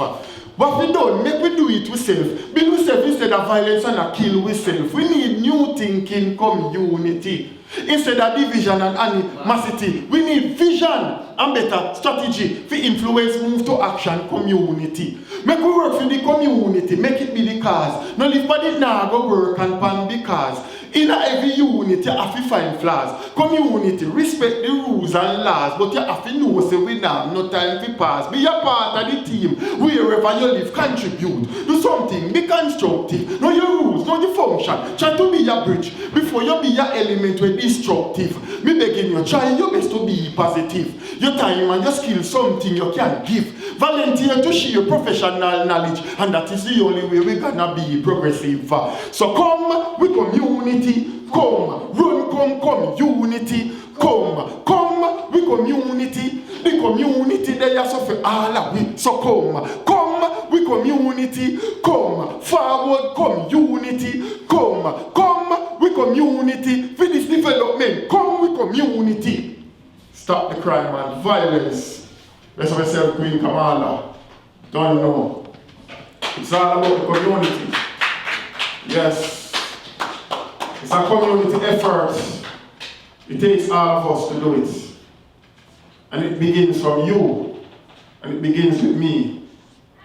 Speaker 5: What we done, make we do it ourselves. Build ourselves instead of violence and kill ourselves. We need new thinking, community. Instead of division and animosity, we need vision and better strategy to influence, move to action, community. Make we work for the community, make it be the cause. No live for the now go work and pan because. In every unit, you have to find flaws. Community, respect the rules and laws, but you have to know say we now no time to pass. Be a part of the team. Wherever you live, contribute. Do something, be constructive. Know your rules, know the function. Try to be a bridge before you be an element with destructive. Me begging you, try your best to be positive. Your time and your skill, something you can give. Volunteer to share professional knowledge, and that is the only way we're gonna be progressive. So come with community. Come, run, come, unity, come with community. The community they are suffer all of we. So come with community, come forward, come unity, come with community. For this development, come with community. Stop the crime and violence. Let's myself Queen Kamala. Don't know. It's all about the community. Yes. It's a community effort. It takes all of us to do it. And it begins from you. And it begins with me.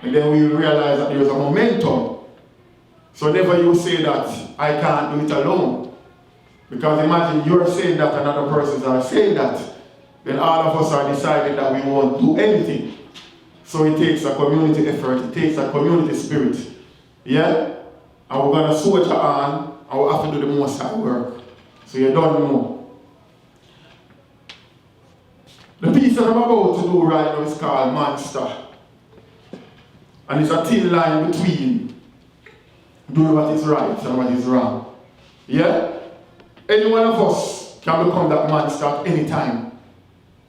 Speaker 5: And then we realize that there is a momentum. So never you say that I can't do it alone. Because imagine you're saying that and other persons are saying that. Then all of us are deciding that we won't do anything. So it takes a community effort, it takes a community spirit. Yeah? And we're going to soldier on, and we'll have to do the most hard work. So you don't know. The piece that I'm about to do right now is called Monster. And it's a thin line between doing what is right and what is wrong. Yeah? Any one of us can become that monster at any time.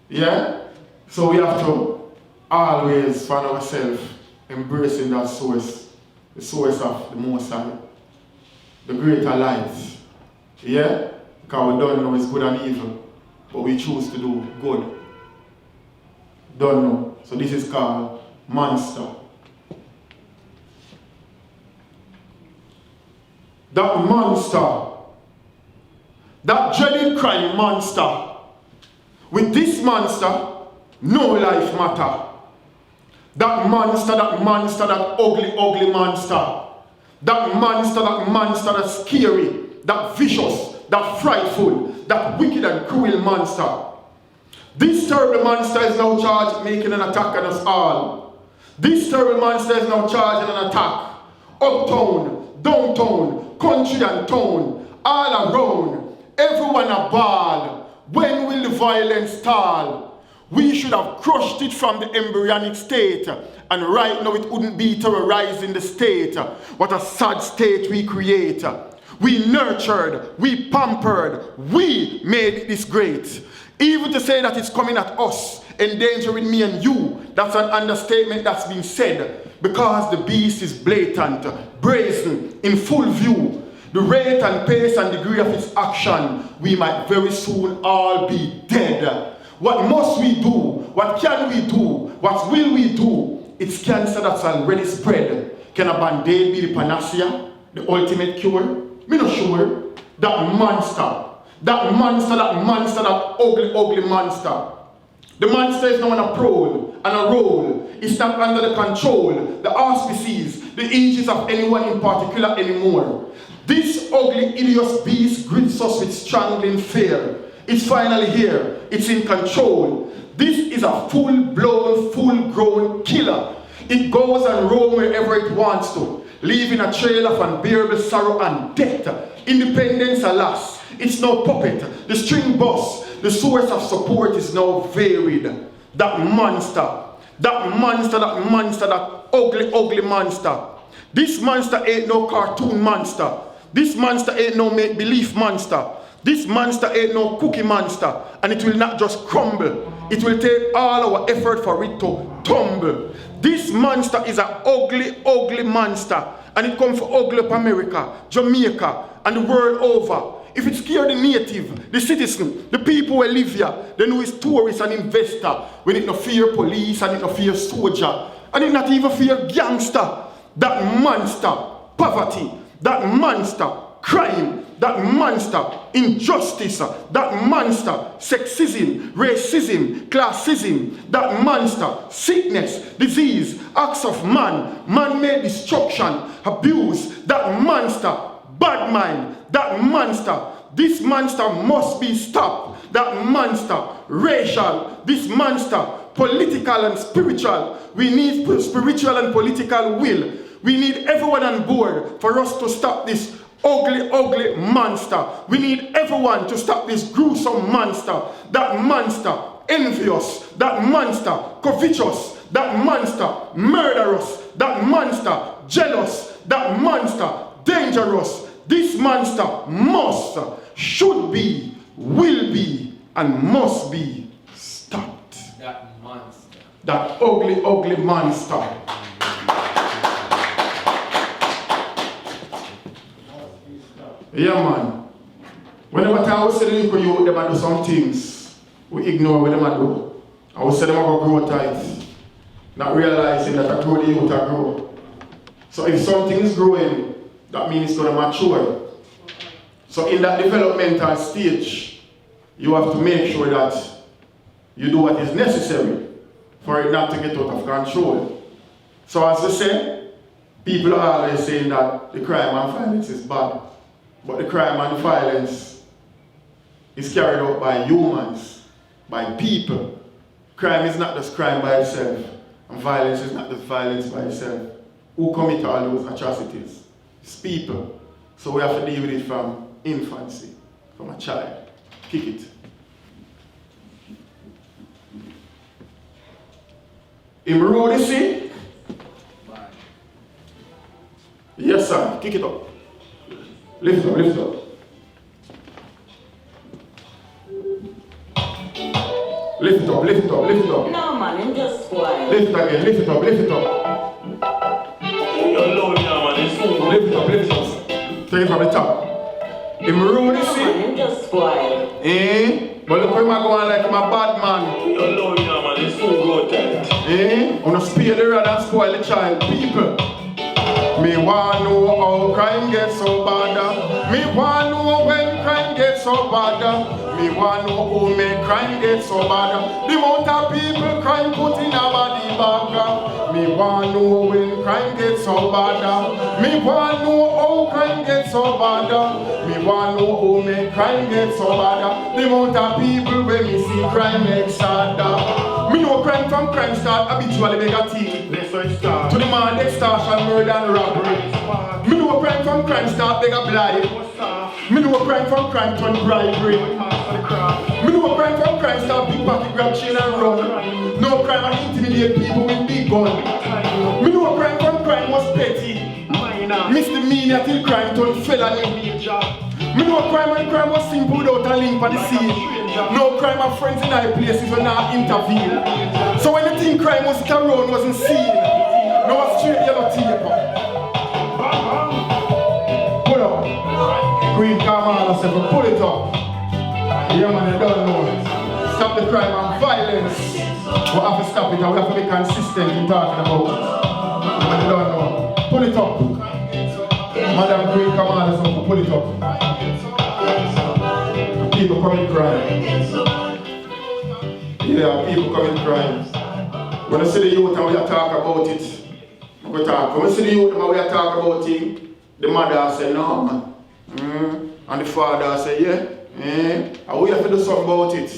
Speaker 5: Yeah? So we have to always find ourselves embracing that source, the source of the Most High, the greater light. Yeah? Because we don't know it's good and evil, but we choose to do good. Don't know. So this is called Monster. That monster, that dreaded crime monster, with this monster, no life matter. That monster, that ugly monster. That monster that's scary, that vicious, that frightful, that wicked and cruel monster. This terrible monster is now charged making an attack on us all. This terrible monster is now charging an attack. Uptown, downtown, country and town, all around, everyone a ball. When will the violence stall? We should have crushed it from the embryonic state, and right now it wouldn't be terrorizing the state. What a sad state we create. We nurtured, we pampered, we made this great. Even to say that it's coming at us, endangering me and you, that's an understatement that's been said, because the beast is blatant, brazen, in full view. The rate and pace and degree of its action, we might very soon all be dead. What must we do? What can we do? What will we do? It's cancer that's already spread. Can a band-aid be the panacea? The ultimate cure? Me not sure. That monster, that ugly monster. The monster is now on a prowl and a roll. It's not under the control, the auspices, the aegis of anyone in particular anymore. This ugly, hideous beast grips us with strangling fear. It's finally here. It's in control. This is a full-blown, full-grown killer. It goes and roams wherever it wants to, leaving a trail of unbearable sorrow and death. Independence, alas, it's no puppet. The string boss, the source of support is now varied. That monster, that ugly monster. This monster ain't no cartoon monster. This monster ain't no make-believe monster. This monster ain't no cookie monster. And it will not just crumble. It will take all our effort for it to tumble. This monster is an ugly monster. And it comes for ugly up America, Jamaica, and the world over. If it scares the native, the citizen, the people who live here, then who is tourist and investor, when it no fear police and it no fear soldier, and it not even fear gangster. That monster, poverty, that monster, crime, that monster, injustice, that monster, sexism, racism, classism, that monster, sickness, disease, acts of man-made destruction, abuse, that monster, bad mind, that monster. This monster must be stopped. That monster, racial, this monster, political and spiritual. We need spiritual and political will. We need everyone on board for us to stop this ugly monster. We need everyone to stop this gruesome monster. That monster, envious. That monster, covetous. That monster, murderous. That monster, jealous. That monster, dangerous. This monster must, should be, will be, and must be stopped.
Speaker 3: That monster.
Speaker 5: That ugly monster. Yeah, man. Whenever I was saying to you, them do some things, we ignore what them do. I will say them about grow tight, not realizing that I grow the youth I grow. So if something is growing, that means it's going to mature. So in that developmental stage, you have to make sure that you do what is necessary for it not to get out of control. So as I say, people are always saying that the crime and violence is bad. But the crime and violence is carried out by humans, by people. Crime is not just crime by itself, and violence is not just violence by itself. Who commit all those atrocities? It's people. So we have to deal with it from infancy, from a child. Kick it. In Rudy, see? Yes, sir. Kick it up. Lift it up, lift it up. Lift it up, lift it up, lift it up.
Speaker 6: No, man, I'm just quiet.
Speaker 5: Lift it again, lift it up, lift it up. Lift it up, lift it up. Take it from the top. In Rudy,
Speaker 6: No,
Speaker 5: see?
Speaker 6: man, I'm just quiet.
Speaker 5: But look where I'm going like my bad man. On a spear the rod and spoil the child. People. Me want know how crime gets so bad. Me want know when crime gets so bad. Me want know who make crime get so bad. The amount of people crime put in a body bag. Me want know when crime gets so bad. Me want know how crime gets so bad. Me want know who make crime get so bad. The amount of people when me see crime make sad. Me know crime from crime start habitually make a thing. To the man extortion, murder and robbery. Me know crime from crime start make a blind. Me know crime from crime turn bribery. Me know crime from crime start big pocket grab chain and run. No crime and intimidate people with big gun. Me know crime from crime was petty. Misdemeanor till crime turn felony. Me know crime and crime was simple without a link on the scene. No crime and friends in high places will not intervene. So when you think crime was around wasn't seen, no a straight yellow tape. Pull up. Green Kamala said, pull it up. Yeah man, you don't know. Stop the crime and violence. We have to stop it and we have to be consistent in talking about it. Yeah man, you don't know. Pull it up. Madam Green Kamala said, pull it up. People commit crime. Yeah, people commit crime. When I see the youth and we talk about it, we talk. When I see the youth and we talk about it, the mother say no man. And the father say yeah. And we have to do something about it.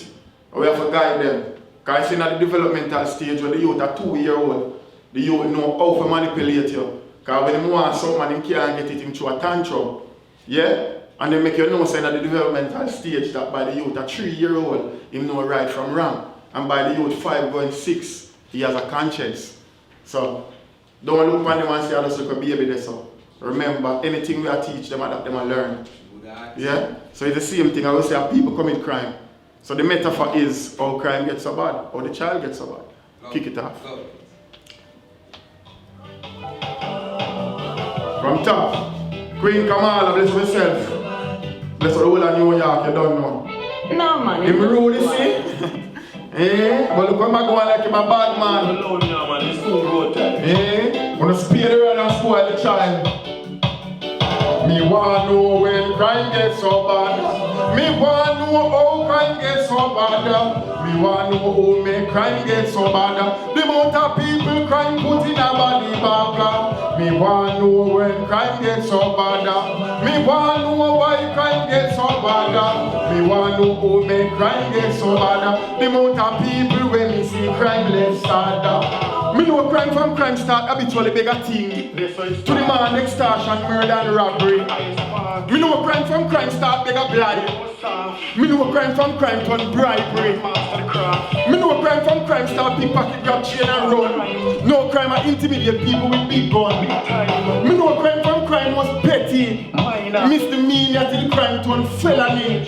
Speaker 5: And we have to guide them. Because it's in the developmental stage where the youth are 2-year-old. The youth know how to manipulate you. Because when they want something, they can't get it into a tantrum. Yeah? And they make you know saying at the developmental stage that by the youth, a 3-year-old, he know right from wrong. And by the youth 5 going 6, he has a conscience. So don't look on them and say, I just look a baby there. So remember, anything we teach them, adapt them and learn. Yeah? So it's the same thing. I will say people commit crime. So the metaphor is how crime gets so bad, or the child gets so bad. Kick it off. From top, Queen Kamala, bless myself. Bless the whole of New York, you don't know.
Speaker 6: No, man, I'm
Speaker 5: Him
Speaker 6: just
Speaker 5: rude, you
Speaker 6: quiet.
Speaker 5: see? But look, I'm going like him a bad man. When you spear the rod and spoil the child. Me want know when crime gets so bad. Me want know how crime gets so bad. Me want know who make crime get so bad. The amount of people crime put in a body bag. Me want know when crime gets so bad. Me want know why crime gets so bad. Me want know who make crime get so bad. The amount of people when me see crime left sad. Me know crime from crime start habitually beg a thing. To the man extortion, murder and robbery. Me know crime from crime start beg a blind. Me know crime from crime turn bribery. Me know crime from crime start big pocket grab chain and run. No crime and intimidate people with big gun. Me know crime from crime was petty. Misdemeanor till crime turn felony.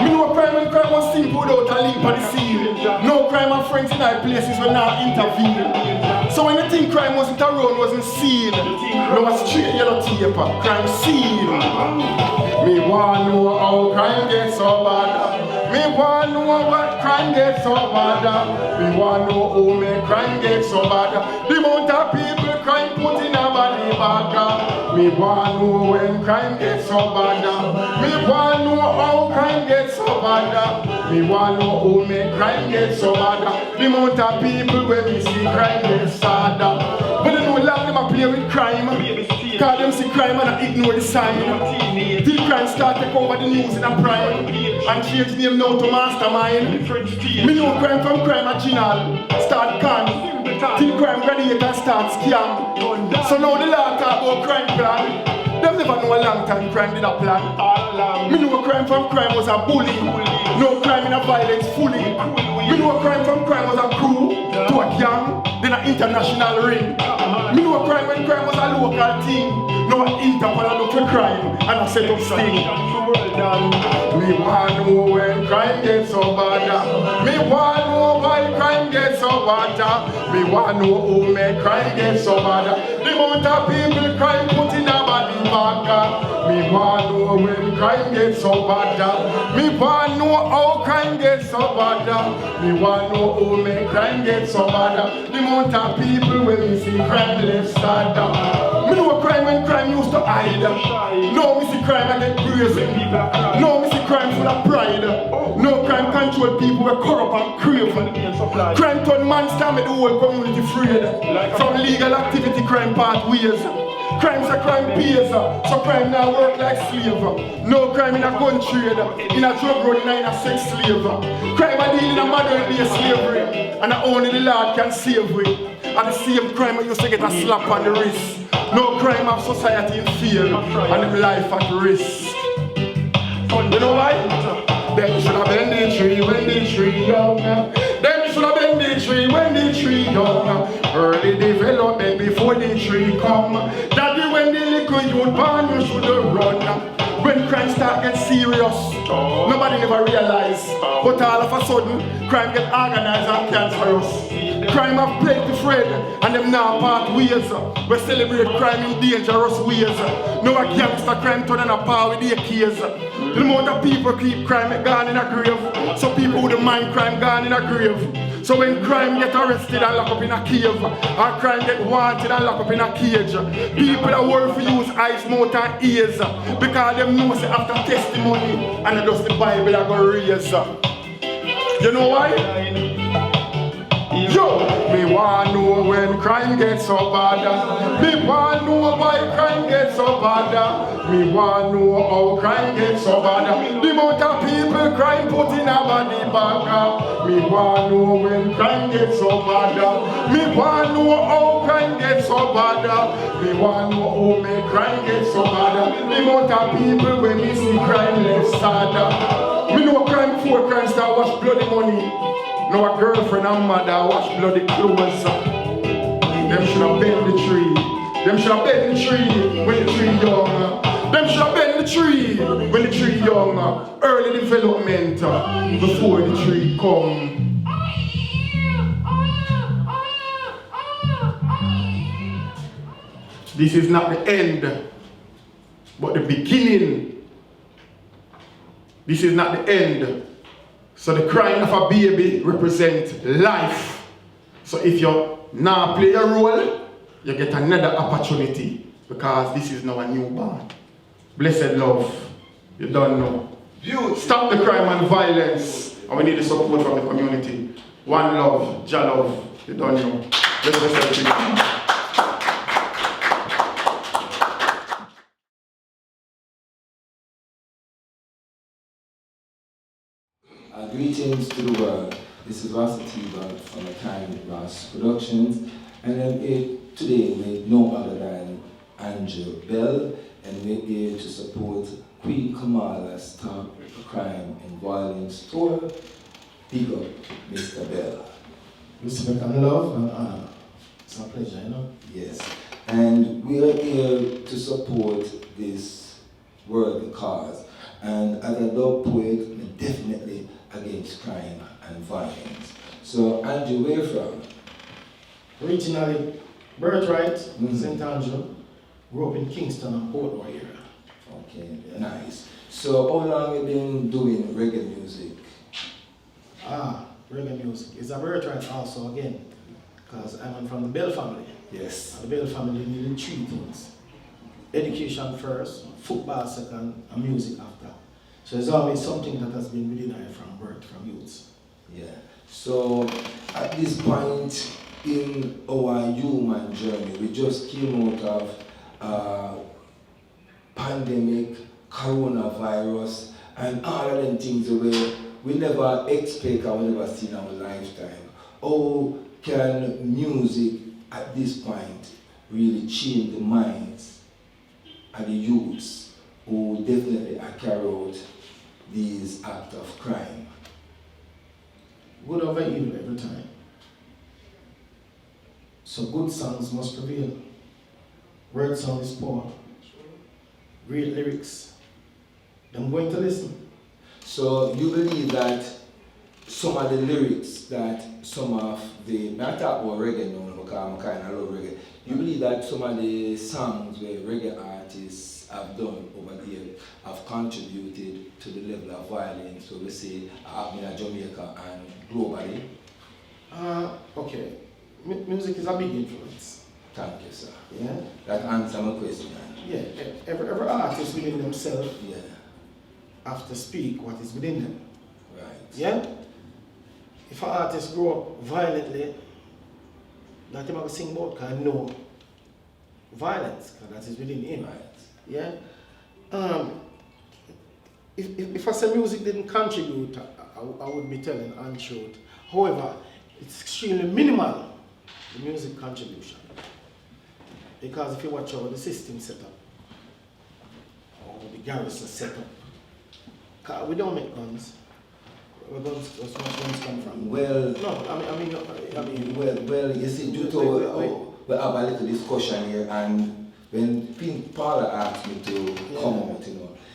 Speaker 5: Me know crime and crime was simple without a link on the scene. No crime and friends in high places will not intervene. So when you think crime wasn't around, wasn't seen, no a straight yellow tape, crime scene. Me want know how crime gets so bad. Me want know what crime gets so bad. Me want know who make crime get so bad. The amount of people crime put in a body bag. Me want know when crime gets so bad. Me want know how crime gets so bad. Me want know who make crime get so bad. The amount of people when we see crime get sadder. But you know long them a play with crime. Cause them see crime and I ignore the sign. Till crime start take over the news in a prime. And change name now to mastermind. Me know crime from crime original. Start con. Till crime graduate and start scam. So now the law talk about crime plan. Them never know a long time crime did a plan. Me know crime from crime was a bully. No crime in a violence fully. Me know crime from crime was a crew to a gang, then an international ring. Me know crime when crime was a local thing. No Interpol a look for crime and a set up sting. Me want know when crime gets so bad. Me want know why crime gets so bad. Me want know who make crime get so bad. The amount of people crime put in a body bag. Me want know when crime gets so bad. Me want know how crime gets so bad. Me want know who make crime get so bad. The amount of people when we see crime left sad. Me know crime when crime used to hide. No, me see crime and get crazy. No, me see crime full of pride. No, crime control people were corrupt and crave. Crime turn monster make the whole community afraid. From legal activity crime pathways. Crime's a crime pays, so crime now work like slave. No crime in a gun trade, in a drug running, in a sex slave. Crime a deal in a modern-day slavery, and only the Lord can save we. And the same crime I used to get a slap on the wrist. No crime of society in fear, and them life at risk. You know why? Them should have been the tree when the tree young. Them should have been the tree when the tree young. Early development before the tree come. Daddy, when the little youth born, you should run. When crime start get serious, nobody never realize. But all of a sudden, crime get organized and cancerous. Crime have plenty friend, and them now part ways. We celebrate crime in dangerous ways. No a gangster crime turn on a par with the case. The amount of people keep crime gone in a grave. So people who don't mind crime gone in a grave. So when crime get arrested and locked up in a cave, or crime get wanted and locked up in a cage, people are worried for use eyes, mouth and ears, because them know say after testimony and it does the Bible are going to raise. You know why? Yo, me want know when crime gets so bad. Me want know why crime gets so bad. Me want know how crime gets so bad. The amount of people crime put in a body bag. Me want know when crime gets so bad. Me want know how crime gets so bad. Me want know how make crime get so bad. The amount of people when me see crime left sad. Me know crime before crime start wash bloody money. No a girlfriend and mother wash bloody clothes. Them should have bent the tree. Them should have bent the tree when the tree young. Them should have bent the tree when the tree young. Early development before the tree come. This is not the end, but the beginning. This is not the end. So the crying of a baby represents life. So if you now play a role, you get another opportunity, because this is now a newborn. Blessed love, you don't know. Stop the crime and violence, and we need the support from the community. One love, Jah love, you don't know. Blessed
Speaker 3: Greetings to the world. This is Ross Atiba from the Time Ross Productions, and I'm here today with no other than Andrew Bell, and we're here to support Queen Kamala's Stop Crime and Violence tour. Big up, Mr. Bell.
Speaker 4: Respect and love and honor. It's a pleasure, you know?
Speaker 3: Yes, and we are here to support this worthy cause. And as a dog poet, I'm definitely against crime and violence. So, Andrew, where from?
Speaker 4: Originally, birthright, St. Andrew. Grew up in Kingston and Portmore area.
Speaker 3: Okay, nice. So, how long have you been doing reggae music?
Speaker 4: Reggae music. It's a birthright also again, because I'm from the Bell family.
Speaker 3: Yes.
Speaker 4: And the Bell family needed three things. Education first, football second, and music after. So it's always something that has been within I from birth, from youths.
Speaker 3: Yeah. So at this point in our human journey, we just came out of pandemic, coronavirus, and all of them things where we never expect or we never see in our lifetime. How can music at this point really change the minds of the youths who definitely are carry out these acts of crime?
Speaker 4: Good over evil every time. So good songs must prevail. Word sound is poor. Great lyrics. I'm going to listen.
Speaker 3: So you believe that some of the lyrics that some of the, not talk about reggae now because I'm kind of love reggae. You believe that some of the songs where reggae artists have done over the years have contributed to the level of violence, so we say, happening in Jamaica and globally?
Speaker 4: Okay. Music is a big influence.
Speaker 3: Thank you, sir.
Speaker 4: Yeah?
Speaker 3: That answers my question.
Speaker 4: Yeah. Every artist within themselves
Speaker 3: Yeah,
Speaker 4: have to speak what is within them.
Speaker 3: right.
Speaker 4: Yeah? If an artist grow up violently, that him have to sing about because know violence, because that is within him.
Speaker 3: Right.
Speaker 4: Yeah? If I say music didn't contribute, I would be telling untruth. However, it's extremely minimal, the music contribution. Because if you watch how the system set up, or the garrison set up, 'cause we don't make guns. Where guns come from?
Speaker 3: Well,
Speaker 4: No, I mean,
Speaker 3: well, you see, due to we have a little discussion here, and when Pink Paula asked me to come out,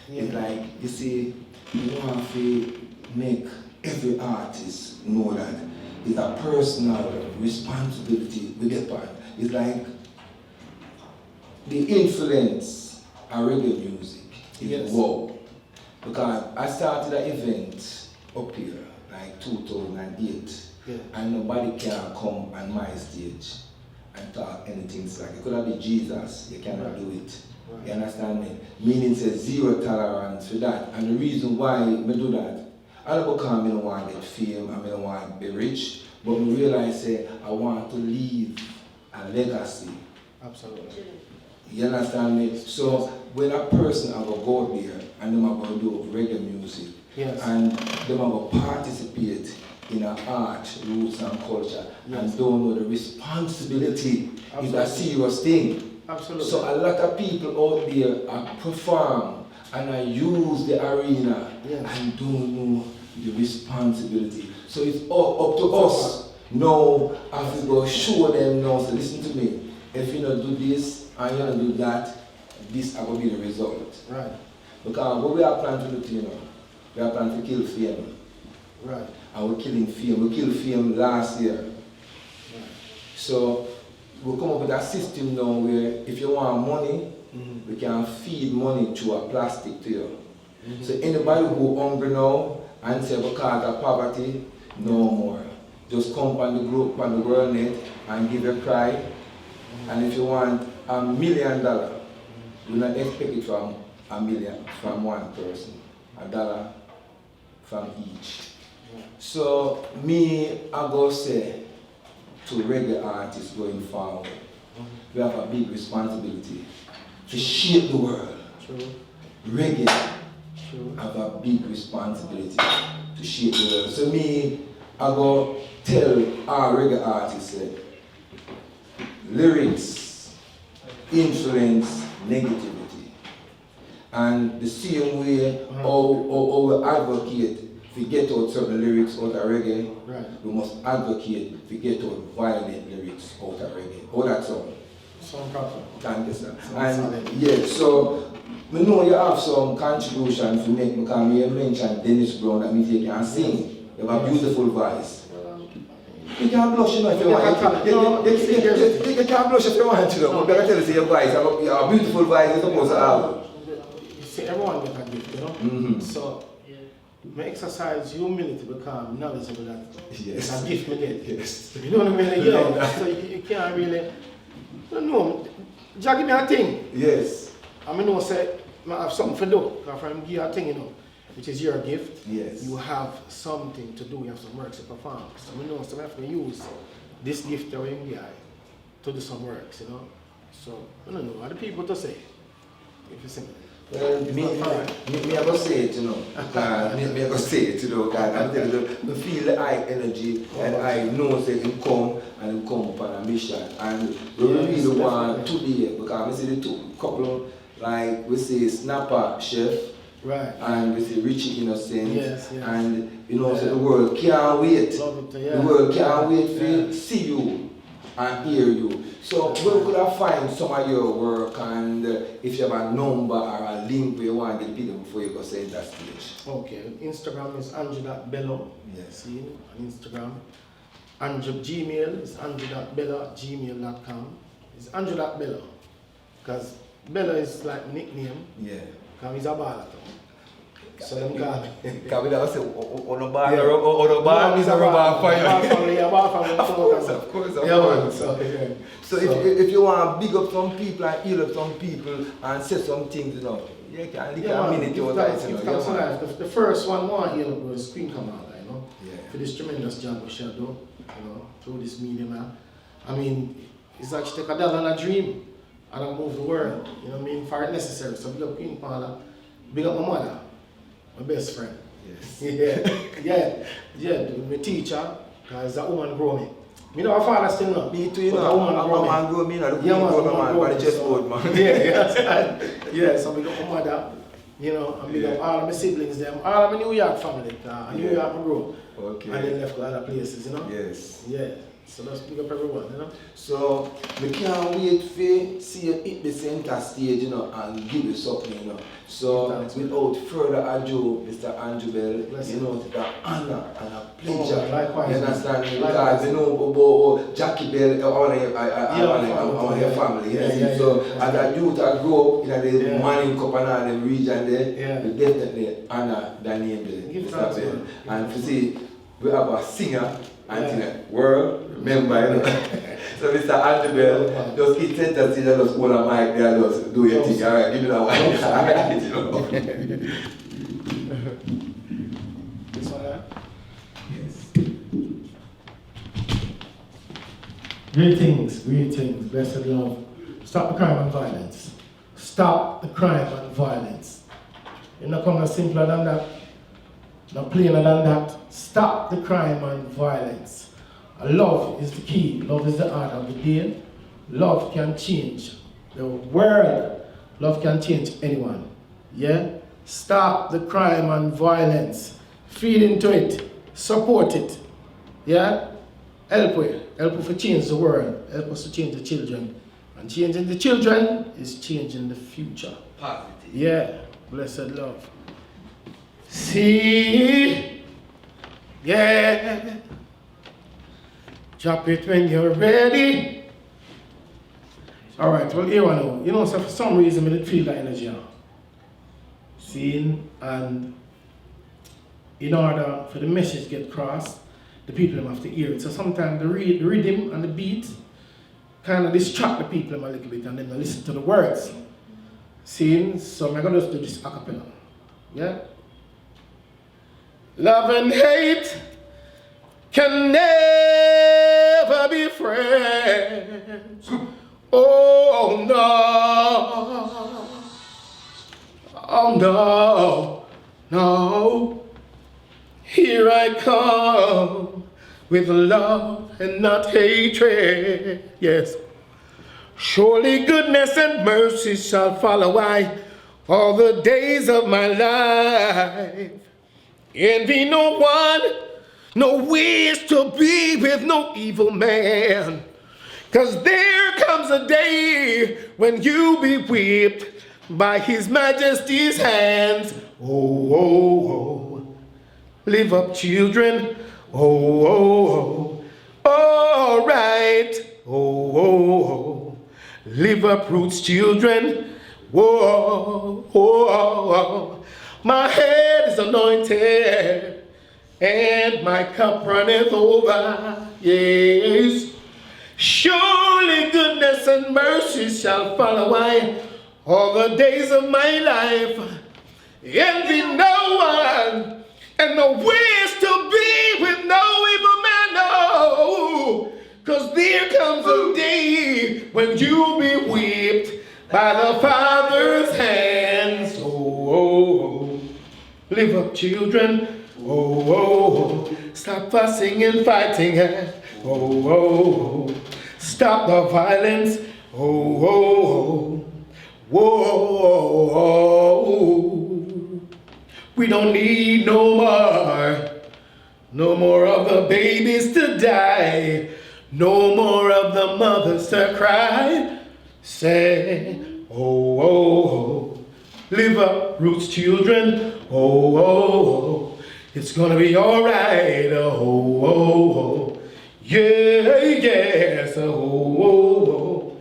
Speaker 3: it's like, you see, you have to make every artist know that it's a personal responsibility with the part. It's like the influence of reggae music is wow. Because I started an event up here, like 2008, and nobody can come on my stage and talk anything. It's like, it could have been Jesus, you cannot do it. You understand me? Meaning says zero tolerance for that. And the reason why I do that, I don't because I don't want to get fame, I don't want to be rich, but I realize I want to leave a legacy.
Speaker 4: Absolutely.
Speaker 3: You understand me? So when a person I go out there and them are going to do reggae music, and them are going to participate in our art, roots and culture, and don't know the responsibility is a serious thing.
Speaker 4: Absolutely.
Speaker 3: So a lot of people out there perform and I use the arena and don't know the responsibility. So it's up to us now, I have to go show them now, so listen to me, if you don't do this and you don't do that, this is going to be the result.
Speaker 4: Right.
Speaker 3: Because what we are planning to do, we are planning to kill fame.
Speaker 4: Right.
Speaker 3: And we're killing fame. We killed fame last year.
Speaker 4: Right.
Speaker 3: So we come up with a system now where if you want money, we can feed money through a plastic to you. So anybody who hungry now and say because of poverty, no more. Just come on the group, on the world net and give a cry. And if you want $1 million, do not expect it from $1 million, from one person. $1 from each. So me, I go say to reggae artists going forward, we have a big responsibility to shape the world.
Speaker 4: True.
Speaker 3: Reggae
Speaker 4: True.
Speaker 3: have a big responsibility to shape the world. So me, I go tell our reggae artists lyrics influence negativity. And the same way how we advocate to get out certain lyrics out of reggae, we must advocate to get out violent lyrics out of reggae. How that sound?
Speaker 4: Sound proper.
Speaker 3: Thank you, sir.
Speaker 4: Solid.
Speaker 3: And so we know you have some contribution to make because you mentioned Dennis Brown that means you can sing. You have a beautiful voice. You can blush, if you want. You can blush if you want to. But I tell you, your voice, your beautiful voice is supposed to have.
Speaker 4: You see, everyone get a gift, So, I exercise humility because I'm knowledgeable that it's a gift me get.
Speaker 3: Yes.
Speaker 4: You know what I mean? So you can't really, no, just give me a thing.
Speaker 3: Yes.
Speaker 4: I mean, say, I have something to do, because I'm give you a thing,
Speaker 7: which is your gift.
Speaker 3: Yes.
Speaker 7: You have something to do, you have some works to perform. So we know some have to use this gift or in the eye to do some works, you know. So I don't know, what the people to say? If you sing.
Speaker 3: Well, me I go say it, you know. Me I go say it, you know, because I'm telling you, I feel the high energy and I know they can come and come upon a mission. And we really want today, because we see the two couple, like we say Snapper Chef,
Speaker 7: right,
Speaker 3: and we say Richie Innocent,
Speaker 7: yes.
Speaker 3: And you know, so the world can't wait. The world can't wait to see you and hear you. So where could I find some of your work, and if you have a number or a link where you want to get people before you go center stage?
Speaker 7: Okay, Instagram is Andrew.bello.
Speaker 3: Yes.
Speaker 7: See on Instagram. Andrew Gmail is andrew.bello@gmail.com. It's Andrew.bello. Because Bello is like my nickname.
Speaker 3: Yeah.
Speaker 7: Because he's a baller. So them call me.
Speaker 3: Because we never say, on a bar, or a bar,
Speaker 7: He's a bar family.
Speaker 3: Of course. So if you want to big up some people and heal up some people and say some things, you know, you can a minute your time, you know.
Speaker 7: The first one I heal up was Queen Kamala, you know.
Speaker 3: Yeah.
Speaker 7: For this tremendous job we shall do, you know, through this medium, man. I mean, it's like she take a dollar and a dream and I move the world, you know what I mean, for it necessary. So big up Queen Kamala, big up my mother. My best friend.
Speaker 3: Yes.
Speaker 7: Yeah, my teacher, because that woman grow me. Me know her father still not.
Speaker 3: Me too, you know, a man grow me, you know, the
Speaker 7: man
Speaker 3: by the chessboard, man.
Speaker 7: Yeah, so we got my mother, you know, and we got all of my siblings, them, all of my New York family, New York I grew up.
Speaker 3: Okay.
Speaker 7: And then left to other places, you know?
Speaker 3: Yes.
Speaker 7: Yeah. So let's pick up everyone, you know?
Speaker 3: So, we can't wait to see you hit the center stage, you know, and give you something, you know. So, without further ado, Mr. Andrew Bell, you know, it's an honor and a pleasure.
Speaker 7: Likewise.
Speaker 3: You understand me? Because you know about Jackie Bell, our family, yes. So, as a youth, I grew up in the Manning Cup and all the region there, we definitely honor the name there, Mr. Bell. And to see, we have a singer, and world member, you know. So Mr. Andrew Bell, just hit center stage and just hold a mic there, just do your thing. Alright, give me that one. Alright, you know.
Speaker 7: This one, yeah?
Speaker 3: Yes.
Speaker 7: Greetings, blessed love. Stop the crime and violence. Stop the crime and violence. You're not coming simpler than that. Not plainer than that. Stop the crime and violence. Love is the key. Love is the art of the deal. Love can change the world. Love can change anyone. Yeah? Stop the crime and violence. Feed into it. Support it. Yeah? Help with. Help us to change the world. Help us to change the children. And changing the children is changing the future.
Speaker 3: Positive.
Speaker 7: Yeah. Blessed love. See, yeah, drop it when you're ready. All right, well, here I know. You know, so for some reason, I didn't feel that energy now. Seeing, and in order for the message to get across, the people have to hear it. So sometimes the rhythm and the beat kind of distract the people a little bit, and then they listen to the words. Seeing, so I'm going to just do this a cappella. Yeah? Love and hate can never be friends. Oh no. Oh no. No. Here I come with love and not hatred. Yes. Surely goodness and mercy shall follow I all the days of my life. Envy no one, no wish to be with no evil man. 'Cause there comes a day when you be whipped by his majesty's hands. Oh, oh, oh. Live up, children. Oh, oh, oh. All right. Oh, oh, oh. Live up, roots, children. Whoa, whoa, whoa. My head is anointed, and my cup runneth over. Yes. Surely goodness and mercy shall follow I all the days of my life. Envy no one. when you be whipped by the Father's hands. Oh, oh, oh. Live up, children. Oh, oh, oh. Stop fussing and fighting. Oh, oh, oh. Stop the violence. Oh, oh, oh. Whoa, oh. We don't need no more of the babies to die, no more of the mothers to cry. Say, oh, oh, oh. Live up, Roots children. Oh, oh, oh. It's gonna be all right. Oh, oh, oh. Yeah, yes. Oh, oh, oh.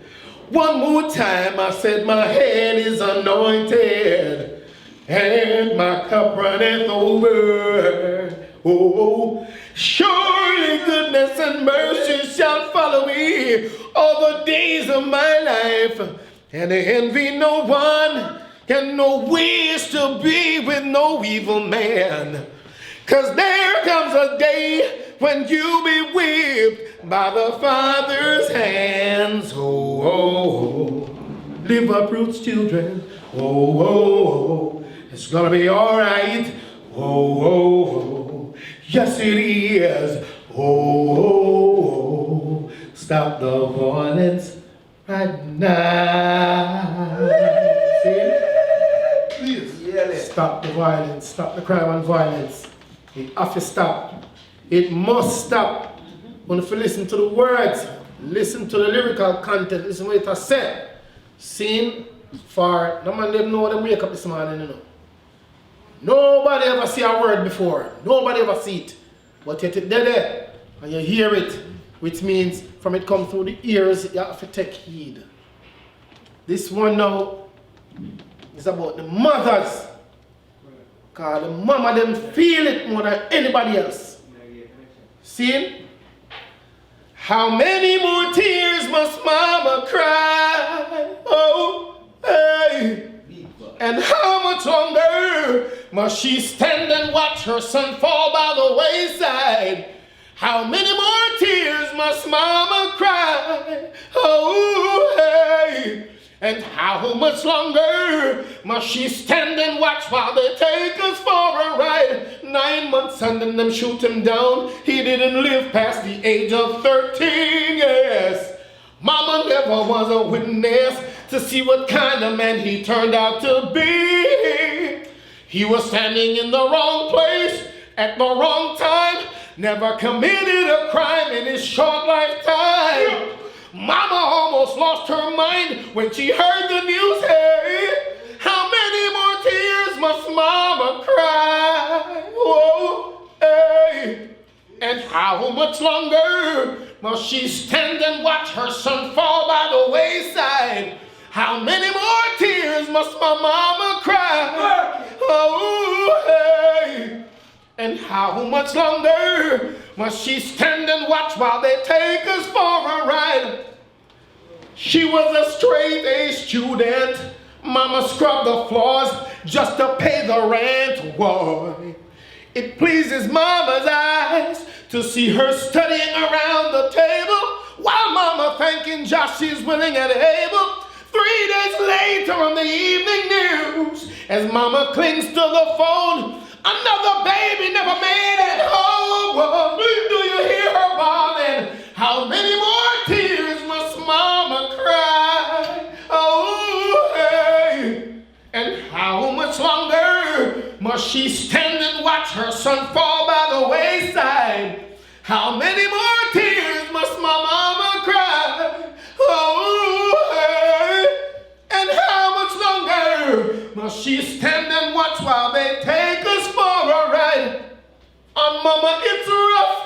Speaker 7: One more time, I said my head is anointed and my cup runneth over. Oh, surely goodness and mercy shall follow me all the days of my life, and I envy no one and no wish to be with no evil man. 'Cause there comes a day when you be whipped by the Father's hands. Oh, oh, oh. Live up, Roots children. Oh, oh, oh. It's gonna be all right. Oh, oh, oh. Yes, it is. Oh, oh, oh. Stop the violence right now. See it? Please. Stop the violence. Stop the crime and violence. It has to stop. It must stop. When if you listen to the words, listen to the lyrical content, listen what it has said. Seen for no man them know them wake up this morning, you know. Nobody ever see a word before. Nobody ever see it. But yet it's there and you hear it, which means from it come through the ears, you have to take heed. This one now is about the mothers. Because the mama them feel it more than anybody else. See? How many more tears must mama cry? Oh, hey. And how much longer must she stand and watch her son fall by the wayside? How many more tears must mama cry? Oh, hey. And how much longer must she stand and watch while they take us for a ride? 9 months and then them shoot him down. He didn't live past the age of 13, yes. Mama never was a witness to see what kind of man he turned out to be. He was standing in the wrong place at the wrong time. Never committed a crime in his short lifetime. Mama almost lost her mind when she heard the news. Hey, how many more tears must mama cry? Oh, hey. And how much longer must she stand and watch her son fall by the wayside? How many more tears must my mama cry? Oh, hey. And how much longer must she stand and watch while they take us for a ride? She was a straight-A student. Mama scrubbed the floors just to pay the rent. Why? It pleases mama's eyes to see her studying around the table while mama thanking Josh she's willing and able. 3 days later on the evening news, as mama clings to the phone, another baby never made it home. Oh, do you hear her bawling? How many more tears must mama cry? Oh, hey. And how much longer must she stand and watch her son fall by the wayside? How many more tears must my mama cry? Oh, hey. And how much longer must she stand and watch while they take us for a ride? Oh, mama, it's rough.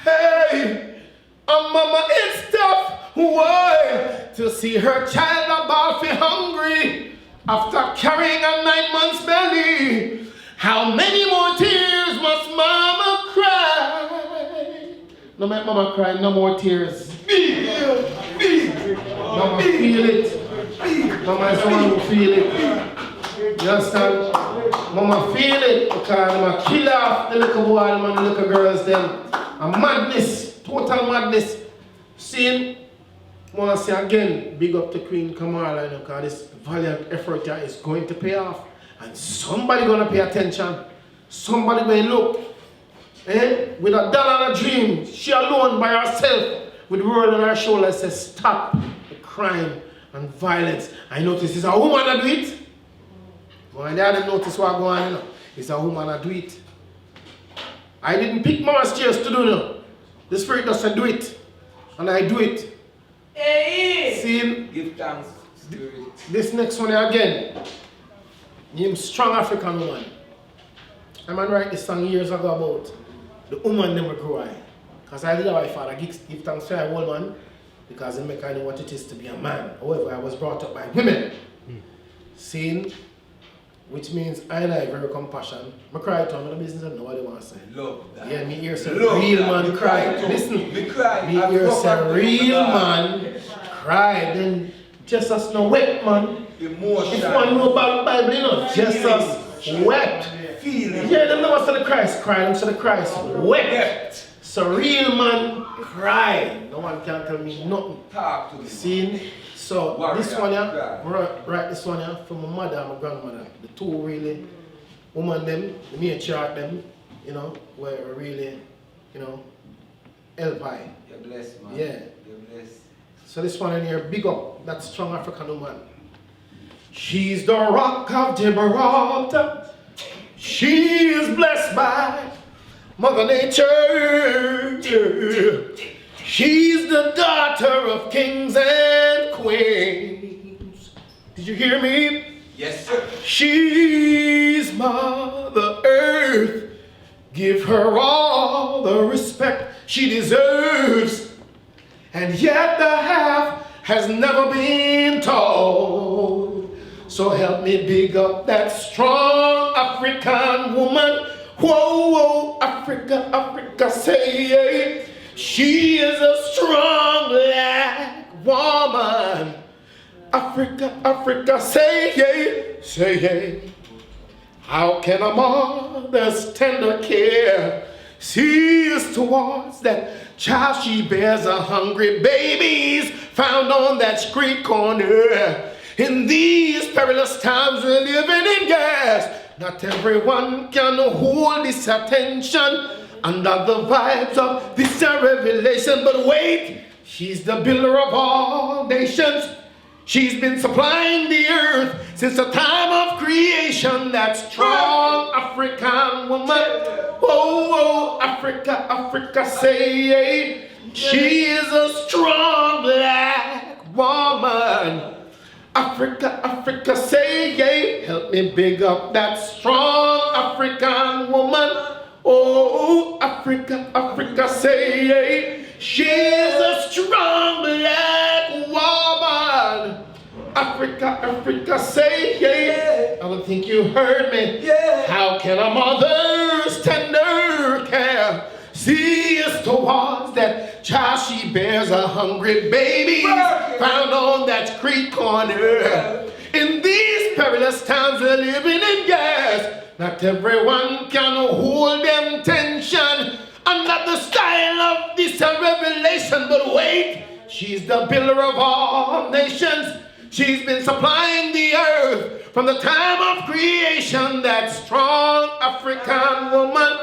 Speaker 7: Hey, oh, mama, it's tough. Why? To see her child about to be hungry after carrying a 9 months belly. How many more tears must mama cry? No make mama cry, no more tears. Mama feel it. Mama is the one who feel it. You understand? Mama feel it because Mama kill off the little boy and the little girls them. A madness, total madness. See, I want to say again, big up to Queen Kamala, you know, because this valiant effort here is going to pay off. And somebody going to pay attention. Somebody going to look. With $1 and a dream, she alone by herself, with the world on her shoulder, says, stop the crime and violence. I notice it's a woman that do it. When I didn't notice what's going on, you know. It's a woman that do it. I didn't pick my chairs to do it. The Spirit doesn't do it. And I do it. Hey. See,
Speaker 3: Give thanks, Spirit.
Speaker 7: This next one again. Name strong African woman. I man write this song years ago about the woman never grow high. Because I did my father give thanks to a woman because it make I know what it is to be a man. However, I was brought up by women. Seeing, which means I like very compassion. I cry to them in the business and nobody wants to say.
Speaker 3: Love that.
Speaker 7: Yeah, me hear say
Speaker 3: Love
Speaker 7: real
Speaker 3: that.
Speaker 7: man
Speaker 3: Me
Speaker 7: cry.
Speaker 3: cry too.
Speaker 7: Listen,
Speaker 3: Me cry.
Speaker 7: me
Speaker 3: I
Speaker 7: hear
Speaker 3: fuck
Speaker 7: say
Speaker 3: up
Speaker 7: real
Speaker 3: with
Speaker 7: man cry. Then just as no wet man.
Speaker 3: Emotion.
Speaker 7: If one know about the Bible, you know, just as wet.
Speaker 3: Feeling.
Speaker 7: Yeah, them never say the Christ cry, them say the Christ wet. So real man cry. No one can tell me nothing.
Speaker 3: Talk to me.
Speaker 7: See? So
Speaker 3: Warrior,
Speaker 7: this one here,
Speaker 3: cry.
Speaker 7: write this one here from my mother and my grandmother. The two really, woman them, the matriarch them, you know, were really, you know, help I.
Speaker 3: You're blessed, man.
Speaker 7: Yeah.
Speaker 3: You're blessed.
Speaker 7: So this one in here, big up, that strong African woman. She's the rock of Gibraltar. She is blessed by Mother Nature. She's the daughter of kings and queens. Did you hear me?
Speaker 3: Yes, sir.
Speaker 7: She's Mother Earth. Give her all the respect she deserves. And yet the half has never been told. So help me big up that strong African woman. Whoa, whoa, Africa, Africa, say it. She is a strong black woman. Africa, Africa, say it, say it. How can a mother's tender care sees towards that child she bears a hungry babies found on that street corner? In these perilous times we're living in gas, not everyone can hold this attention under the vibes of this revelation. But wait, she's the builder of all nations. She's been supplying the earth since the time of creation. That strong African woman. Whoa, whoa, Africa, Africa, say it. She is a strong black woman. Africa, Africa, say it. Help me big up that strong African woman. Oh, Africa, Africa, say it. She is a strong black woman. Africa, Africa, say it. I don't think you heard me. How can a mother's tender care see us towards that child she bears a hungry baby found on that street corner? In these perilous times we're living in gas, not everyone can hold them tension under the style of this revelation. But wait, she's the builder of all nations. She's been supplying the earth from the time of creation. That strong African woman.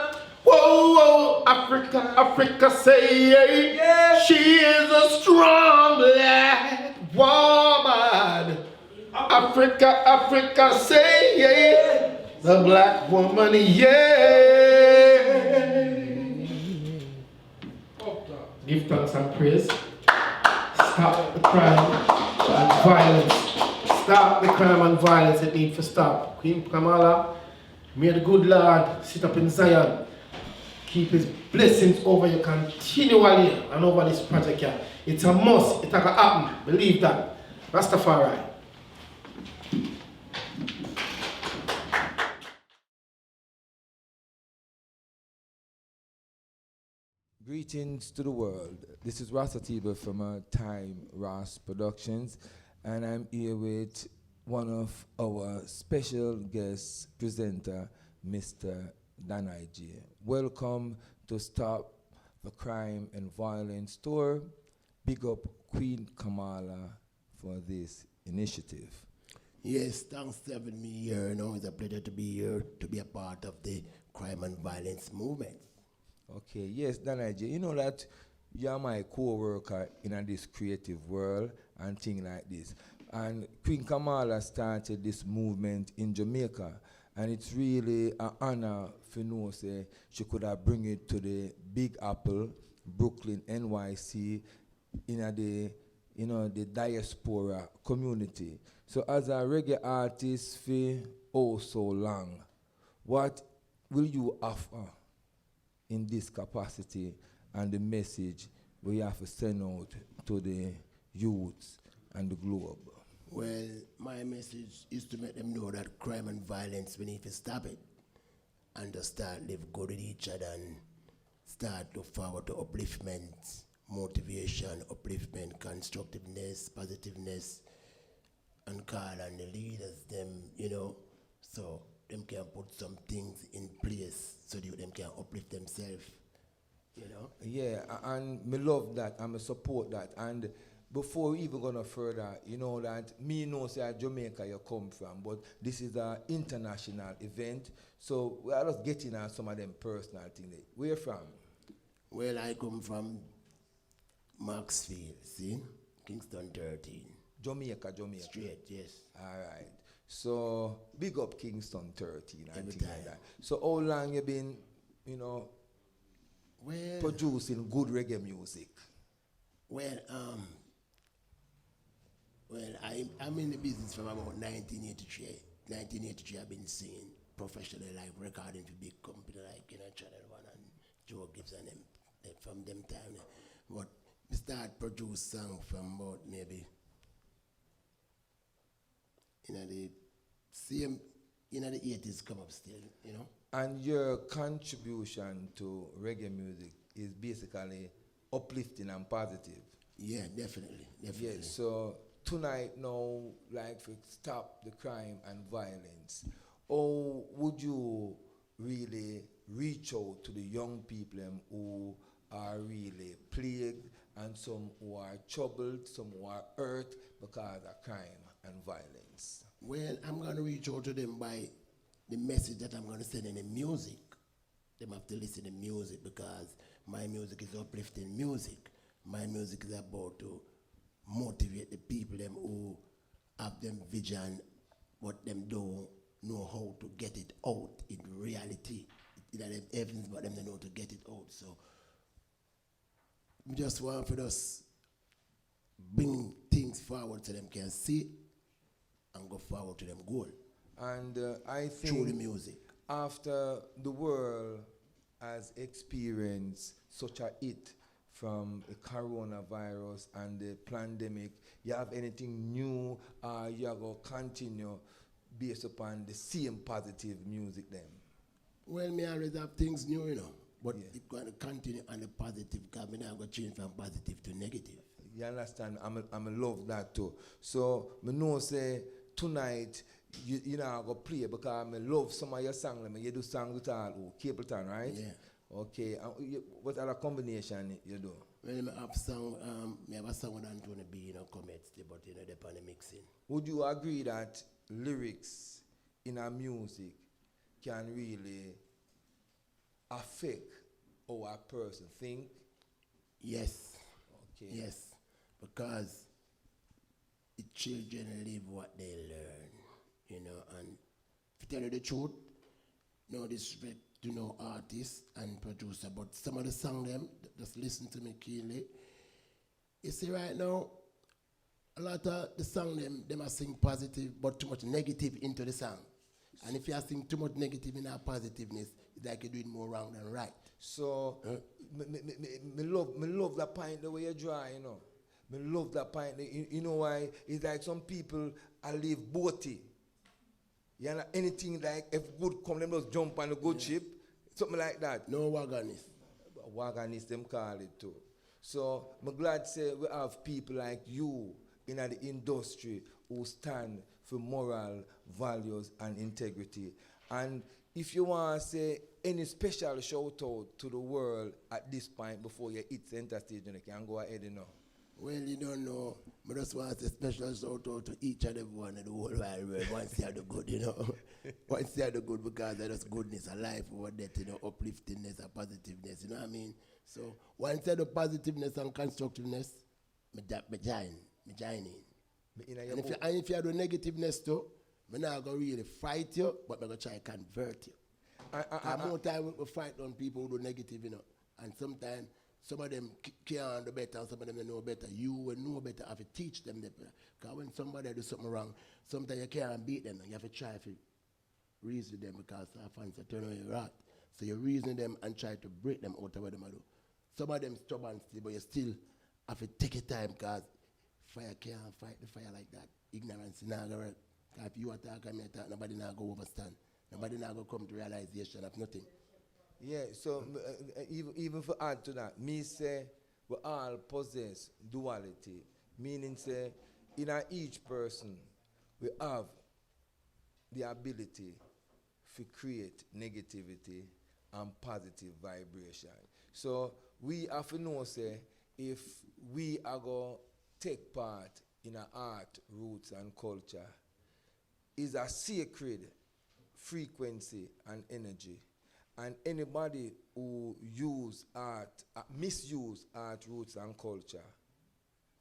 Speaker 7: Whoa, whoa, Africa, Africa, say it. She is a strong black woman. Africa, Africa, say it. The black woman, yeah. Give thanks and praise. Stop the crime and violence. Stop the crime and violence that need to stop. Queen Kamala, may the good Lord sit up in Zion. Keep his blessings over you continually and over this project here. It's a must. It's going to happen. Believe that. Rastafari.
Speaker 3: Greetings to the world. This is Rasta Tiba from Time Ras Productions, and I'm here with one of our special guest presenter, Mr. Danai J. Welcome to Stop the Crime and Violence Tour. big up Queen Kamala for this initiative.
Speaker 8: Yes, thanks for having me here. It's a pleasure to be here, to be a part of the crime and violence movement.
Speaker 3: Okay, yes, Danaji, you know that you're my co-worker in this creative world and things like this. And Queen Kamala started this movement in Jamaica, and it's really an honor for know say she could have bring it to the Big Apple, Brooklyn, NYC, in the diaspora community. So as a reggae artist for so long, what will you offer in this capacity and the message we have to send out to the youths and the globe?
Speaker 8: Well, my message is to make them know that crime and violence, we need to stop it and to start live good with each other and start look forward to upliftment, motivation, upliftment, constructiveness, positiveness, and call on the leaders, them, so them can put some things in place so that them can uplift themselves,
Speaker 3: Yeah, and me love that and me support that. And before we even go no further, you know that me know say Jamaica you come from, but this is an international event, so we are just getting at some of them personal things. Where you from?
Speaker 8: Well, I come from Maxfield, see? Kingston 13.
Speaker 3: Jamaica.
Speaker 8: Straight, yes.
Speaker 3: All right. So big up Kingston 13 and
Speaker 8: Every
Speaker 3: things like
Speaker 8: time.
Speaker 3: that. So how long you been,
Speaker 8: Well,
Speaker 3: producing good reggae music?
Speaker 8: well, I'm in the business from about 1983. 1983, I've been singing professionally, like recording for big company like Channel One and Joe Gibbs and them from them time. But we start produce song from about maybe the same the 80s come up still,
Speaker 3: And your contribution to reggae music is basically uplifting and positive.
Speaker 8: Yeah, definitely.
Speaker 3: Yeah, so tonight now, like to stop the crime and violence, how would you really reach out to the young people who are really plagued and some who are troubled, some who are hurt because of crime and violence?
Speaker 8: Well, I'm going to reach out to them by the message that I'm going to send in the music. They have to listen to music because my music is uplifting music. My music is about to motivate the people them who have them vision, but them don't know how to get it out in reality. Everything but them they know how to get it out. So we just want for us bring things forward so them can see and go forward to them goal.
Speaker 3: And I think
Speaker 8: Through the music.
Speaker 3: after the world has experienced such a hit from the coronavirus and the pandemic, you have anything new you are going to continue based upon the same positive music then?
Speaker 8: Well, me always have things new, but
Speaker 3: Yeah.
Speaker 8: it's going to continue on the positive because me not going to change from positive to negative.
Speaker 3: You understand? I'm a love that too. So me know say tonight you know go play because I love some of your songs. You do songs with all Capleton, right?
Speaker 8: Yeah.
Speaker 3: Okay. What other combination you do?
Speaker 8: Well, me have song, me have a song with Anthony B, Comets, but they're on the mixing.
Speaker 3: Would you agree that lyrics in our music can really affect how a person think?
Speaker 8: Yes.
Speaker 3: Okay.
Speaker 8: Yes. Because the children live what they learn, and to tell you the truth, no disrespect to no artist and producer, but some of the songs them, just listen to me keenly. You see right now, a lot of the song them are sing positive, but too much negative into the song. And if you are sing too much negative in our positiveness, it's like you're doing more wrong than right.
Speaker 3: So, me love that point the way you draw, Me love that point. You know why? It's like some people I live boaty. You know, anything like if good come, them just jump on a good ship, something like that.
Speaker 8: No wagonist.
Speaker 3: Wagonist, them call it too. So, I'm glad to say we have people like you in the industry who stand for moral values and integrity. And if you want to say any special shout out to the world at this point before you hit center stage, you can go ahead,
Speaker 8: Well, you don't know. I just want a special shout out to each and every one in the whole wide world. Once they are the good, you know. Once they are the good because there's goodness, a life over death, you know, upliftingness and positiveness, you know what I mean? So, once they the positiveness and constructiveness, me join in. And if you have the negativeness too, I'm not going to really fight you, but I'm going to try to convert you. More time we fight on people who do negative, you know. And sometimes some of them can't do better, and some of them know better. You will know better. You have to teach them that. Because when somebody do something wrong, sometimes you can't beat them. And you have to try to reason them because our fans are turning your wrath. So you reason them and try to break them out of what they do. Some of them stubborn still, but you still have to take your time because fire can't fight the fire like that. Ignorance is not going to work. If you attack and me attack, nobody not go overstand. Nobody not go come to realization of nothing.
Speaker 3: Yeah, so even for add to that, me say we all possess duality, meaning say in each person we have the ability to create negativity and positive vibration. So we have to know say if we are going to take part in art, roots and culture, is a sacred frequency and energy. And anybody who misuse art, roots and culture,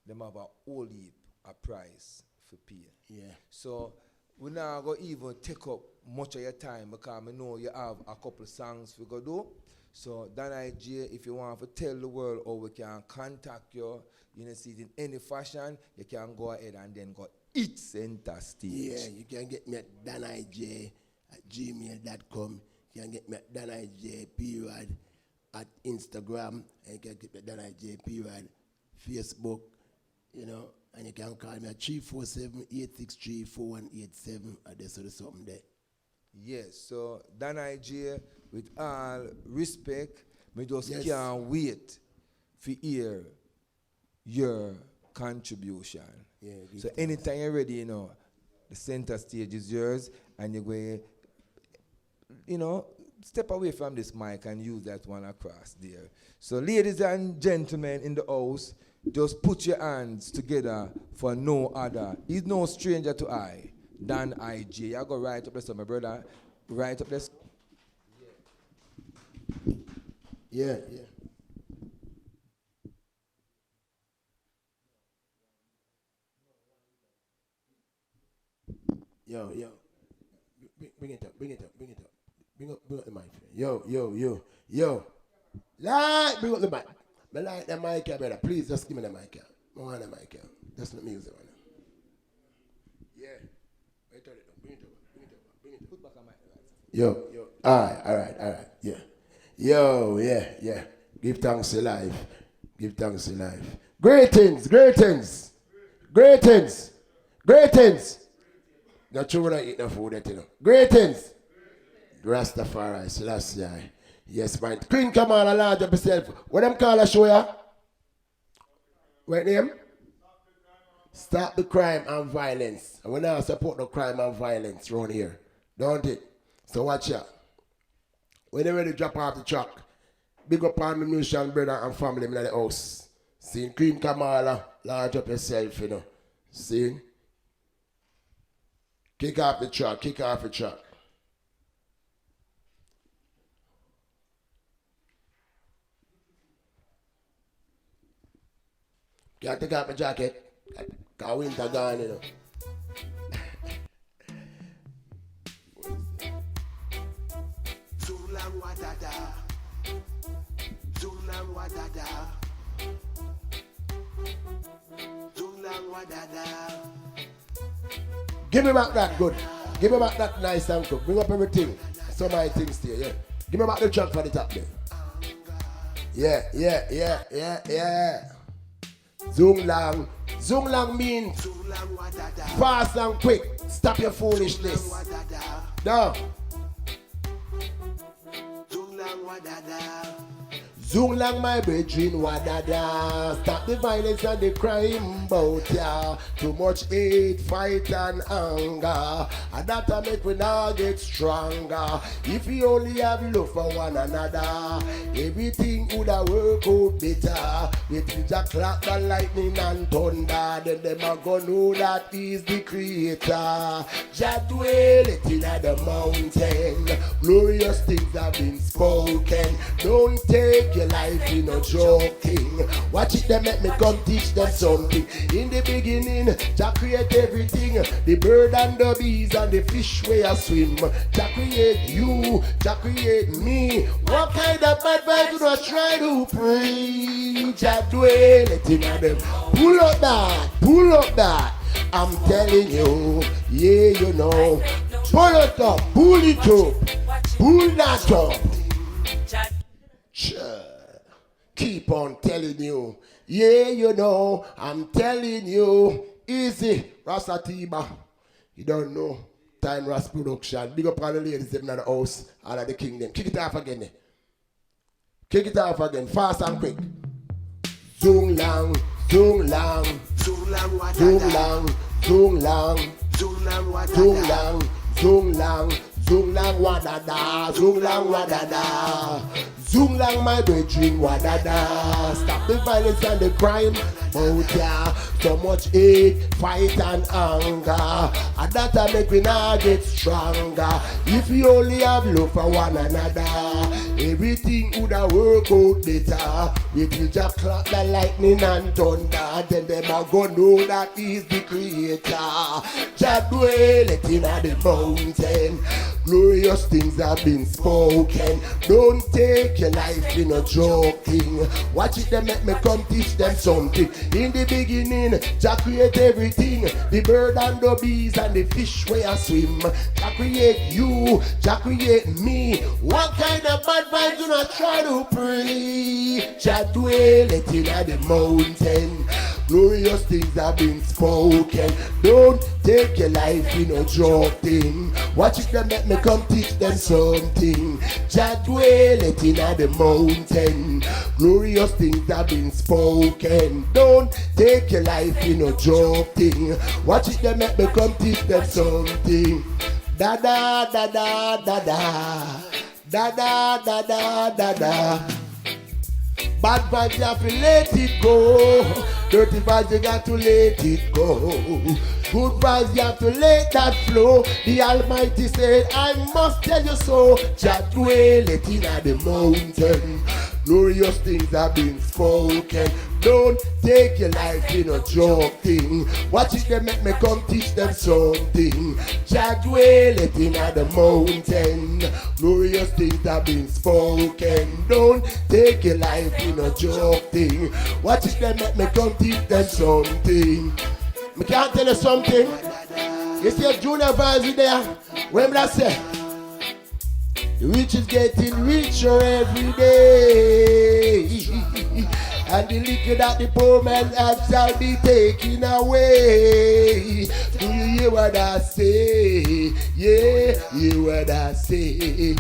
Speaker 3: them have a whole heap a price for pay.
Speaker 8: Yeah.
Speaker 3: So we're not going to even take up much of your time because I know you have a couple of songs we go do. So Dan IJ, if you want to tell the world how we can contact you, you know, see it in any fashion, you can go ahead and then go hit center stage.
Speaker 8: Yeah, you can get me at danij@gmail.com. You can get me at danij period at Instagram, and you can get me at danij period Facebook, you know, and you can call me at 347-863-4187. There's something there.
Speaker 3: Yes, so Dan IJ, with all respect, me just
Speaker 8: Yes.
Speaker 3: can't wait to hear your contribution.
Speaker 8: Yeah,
Speaker 3: So anytime you're ready, you know, the center stage is yours, and you're going, you know, step away from this mic and use that one across there. So ladies and gentlemen in the house, just put your hands together for no other. He's no stranger to I, Dan IJ. I go right up there, so my brother, right up there.
Speaker 8: Yeah. Yo. Bring it up. Bring up the mic. Yo. Light, bring up the mic. Me like the mic here, brother. Please just give me the mic here. I want the mic here. That's not music, man. Yeah. Wait, turn it up. Bring it up.
Speaker 3: Put back a mic.
Speaker 8: Yo. All right. Yeah. Yo, yeah. Give thanks to life. Greetings. Not sure when I eat no food that, you know. Greetings. Rastafari, Selassie. Yes, man. Queen Kamala, large up yourself. What them call a show ya? What name? Stop the crime and violence. And we now support the crime and violence around here. Don't it? So watch out. When they ready to drop off the truck, big up on the musician brother and family in the house. See, Queen Kamala, large up yourself, you know. See? Kick off the truck. Can't take off my jacket. Cause winter gone, you know.
Speaker 1: Zulang wadada.
Speaker 8: Give me back that good. Give me back that nice and cook. Bring up everything. Some of my things there, yeah. Give me back the truck for the top there. Yeah. Zunglang means fast and quick. Stop your foolishness. No. Zoom long my brethren, wadada. Stop the violence and the crime bout ya. Too much hate, fight and anger. And that'll make we now get stronger. If we only have love for one another, everything would have work out better. With the clap, the lightning and thunder, then them a go know that he's the creator. Jah dwell it in the mountain. Glorious things have been spoken. Don't take your life in a joking. Watch it, they make me come teach them something. In the beginning, Jah create everything. The bird and the bees and the fish where I swim. Jah create you, Jah create me. What kind of bad vibes do I try to pray? Jah dwell it in them. Pull up that. I'm telling you, yeah, you know. Pull it up, pull it up, pull that up. Keep on telling you, yeah, you know. I'm telling you, easy. Rasta Tiba, you don't know. Time Ras Production. Big up all the ladies in the house, all of the kingdom. Kick it off again. Kick it off again, fast and quick. Zoom long, zoom long,
Speaker 1: Zoom long, what
Speaker 8: zoom long, zoom long,
Speaker 1: Zoom long, what
Speaker 8: zoom long, zoom long, zoom long, wadada, zoom long, wadada. Zoom long, my brethren, wadada. Stop the violence and the crime. Oh yeah, so much hate, fight and anger. And that'll make we now get stronger. If we only have love for one another, everything would have work out better. We will just clap the lightning and thunder. Then them are gonna know that he's the creator. Jah dwell it in the mountain. Glorious things have been spoken. Don't take your life in a joking. Watch it, they make me come teach them something. In the beginning, Jah create everything. The bird and the bees and the fish where I swim. Jah create you, Jah create me. What kind of bad vibes do not try to pray? Jah dwell it in the mountain. Glorious things have been spoken. Don't take your life in a joking. Watch it, they make me come teach them something. Jah dwell it in the mountain. Glorious things have been spoken. Don't take your life in a joking. Watch it, they make me come teach them something. Da da da da da da. Da da da da da da. Bad vibes, you have to let it go. Dirty vibes, you got to let it go. Good vibes, you have to let that flow. The Almighty said, I must tell you so. Jah dwell it in the mountain. Glorious things have been spoken. Don't take your life in a joking. Watch it, they make me come teach them something. Jah dwell it in the mountain. Glorious things have been spoken. Don't take your life in a joking. Watch it, they make me come teach them something. I can't tell you something. You see a junior vibes there. When I say, the rich is getting richer every day. And the liquor that the poor man has shall be taken away. Do you hear what I say? Yeah, hear what I say.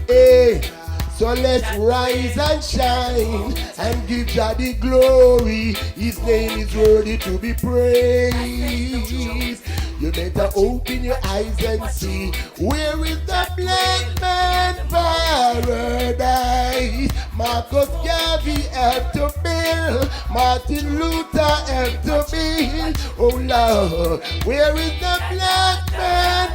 Speaker 8: Hey, so let's rise and shine and give Jah the glory. His name is worthy to be praised. You better open your eyes and see, where is the black man paradise? Marcus Garvey had to build, Martin Luther had to build. Oh Lord, where is the black man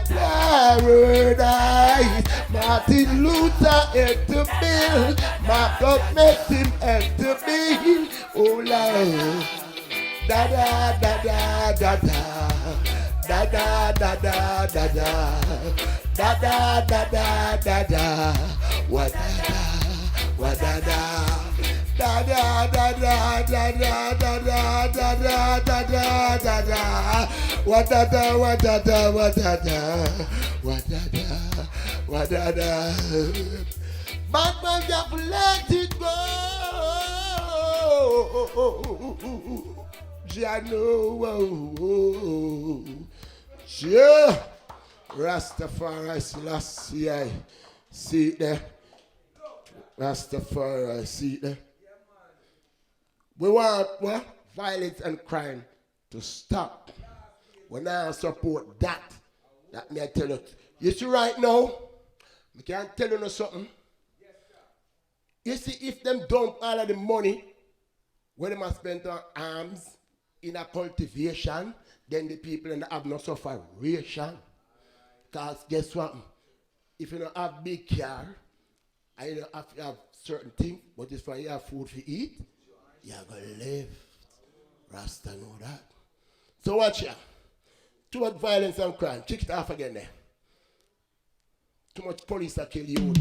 Speaker 8: paradise? Martin Luther had to build, Marcus Mason had to build. Oh Lord, da da da da da da. Da da da da da da, da da da da da da, wa da da, wa da da, da da da da da da da da da da da da da, wa da da wa da da wa da da, wa da da, wa da da. Bad man, just let it go. Jah know. Yeah, Rastafari Selassie, see it there. Rastafari, see it there? We want what? Violence and crime to stop. We now support that. That me I tell you. You see right now, I can't tell you no something. You see, if them dump all of the money when they must spend on arms in a cultivation, then the people in the have no suffer ration. Because guess what? If you don't have big car, and you don't have to have certain things, but if you have food to eat, you're going to live. Rasta know that. So watch ya. Too much violence and crime. Kick it off again there. Too much police that kill you.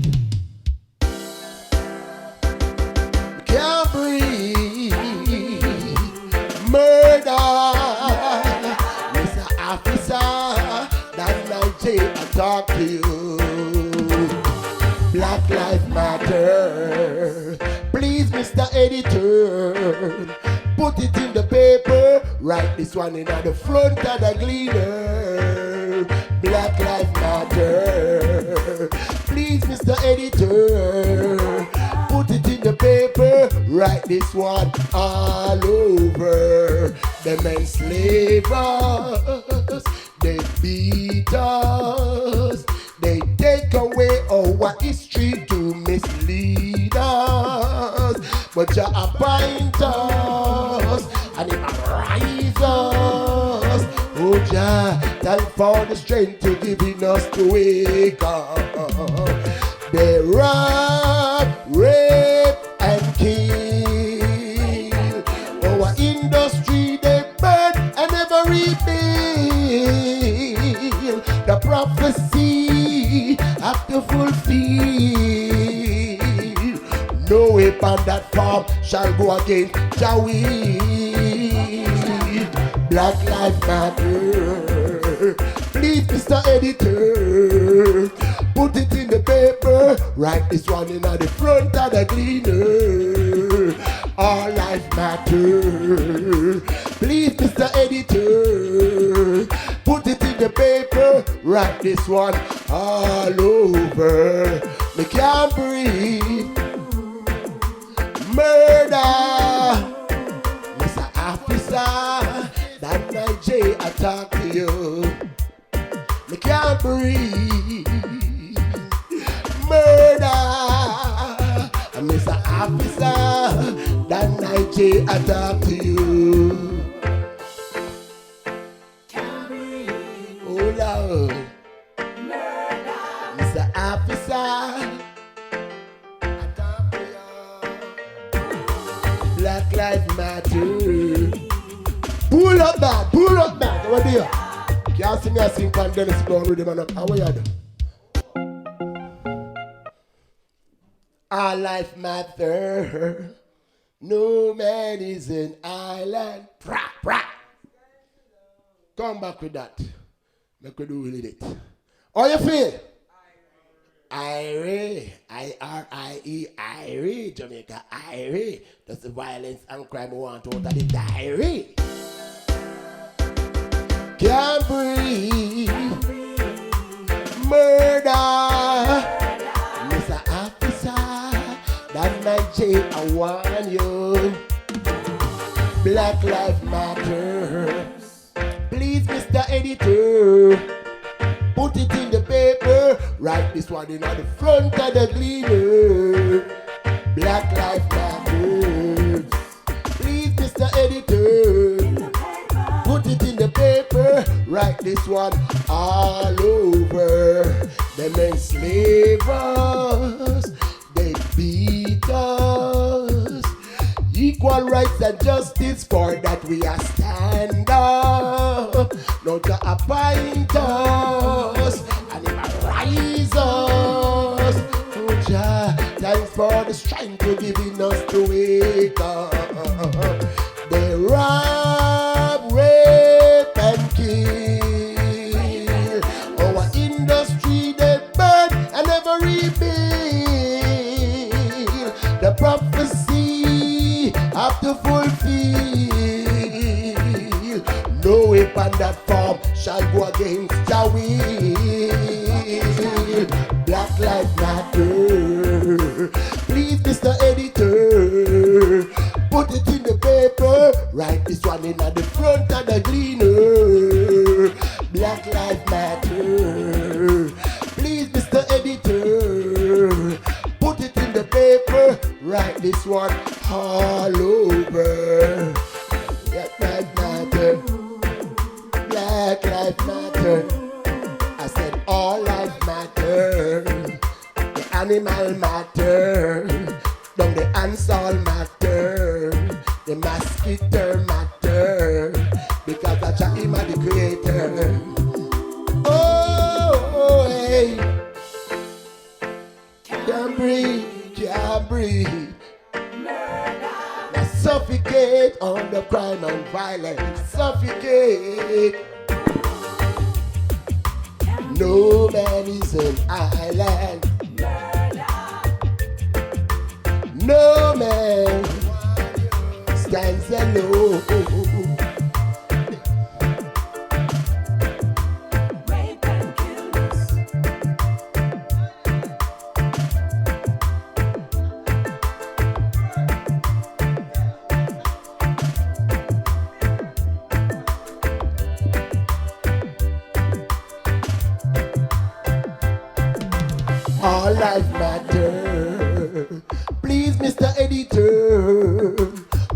Speaker 8: Can't breathe. Murder. Mr. Officer, that night I talk to you. Black Lives Matter. Please, Mr. Editor, put it in the paper. Write this one in the front of the Gleaner. Black Lives Matter. Please, Mr. Editor, put it in the paper. Write this one all over. Them enslave us. They beat us. They take away our history to mislead us. But you appoint us and it rise us. Oh, Jah, thank for the strength to giving us to wake up. They rob, rape, and kill. Our industry they burn and never rebuild. The prophecy have to fulfill. No weapon that form shall go against Jah will. Black Lives Matter. Please, Mr. Editor, put it in the paper. Write this one in the front of the Gleaner. All life matter. Please, Mr. Editor, put it in the paper. Write this one all over. Me can't breathe. Murder. Mr. Officer, that night Jay I talk to you. Me can't breathe. Murder. Mr. Officer, that night Jay I talk to you. Oh Lord. Mr. Officer, I talk to you. Black Lives Matter. Pull up that, what do you? Can't see me a sing and Dennis Brown with him and how are you doing? Our life matter. No man is an island. Come back with that. Make we do with it. How you feel? IRE, I-R-I-E, IRE, Jamaica, IRE. That's the violence and crime we want out of the diary. Can't breathe. Murder. Mr. Officer, that night Jay, I warn you. Black Lives Matter. Please, Mr. Editor, put it in the paper. Write this one in the front of the Gleaner. Black Lives Matter. Please, Mr. Editor, put it in the paper. Write this one all over. Them enslave us. They beat us. Equal rights and justice, for that we are stand up. Not to appoint us and it rise us. Oh Jah, thanks for the strength to giving us to wake up. They rob, rape, and kill. Our industry they burn and never rebuild. The prophecy have to fulfill. No weapon that form shall go against Jah will. Black Lives Matter. Please, this one in at the front of the gleaner. Black Lives Matter. Please, Mr. Editor, put it in the paper. Write this one all over. Black Lives Matter. Black Lives Matter. I said all lives matter. The animal matter. Don't the ants all matter. The mosquito matter. Because I chat him at the creator. Oh, hey. Can't breathe, can't breathe. I suffocate on the crime and violence. Suffocate. No man is an island. No man stands alone. All life matter. Please, Mr. Editor,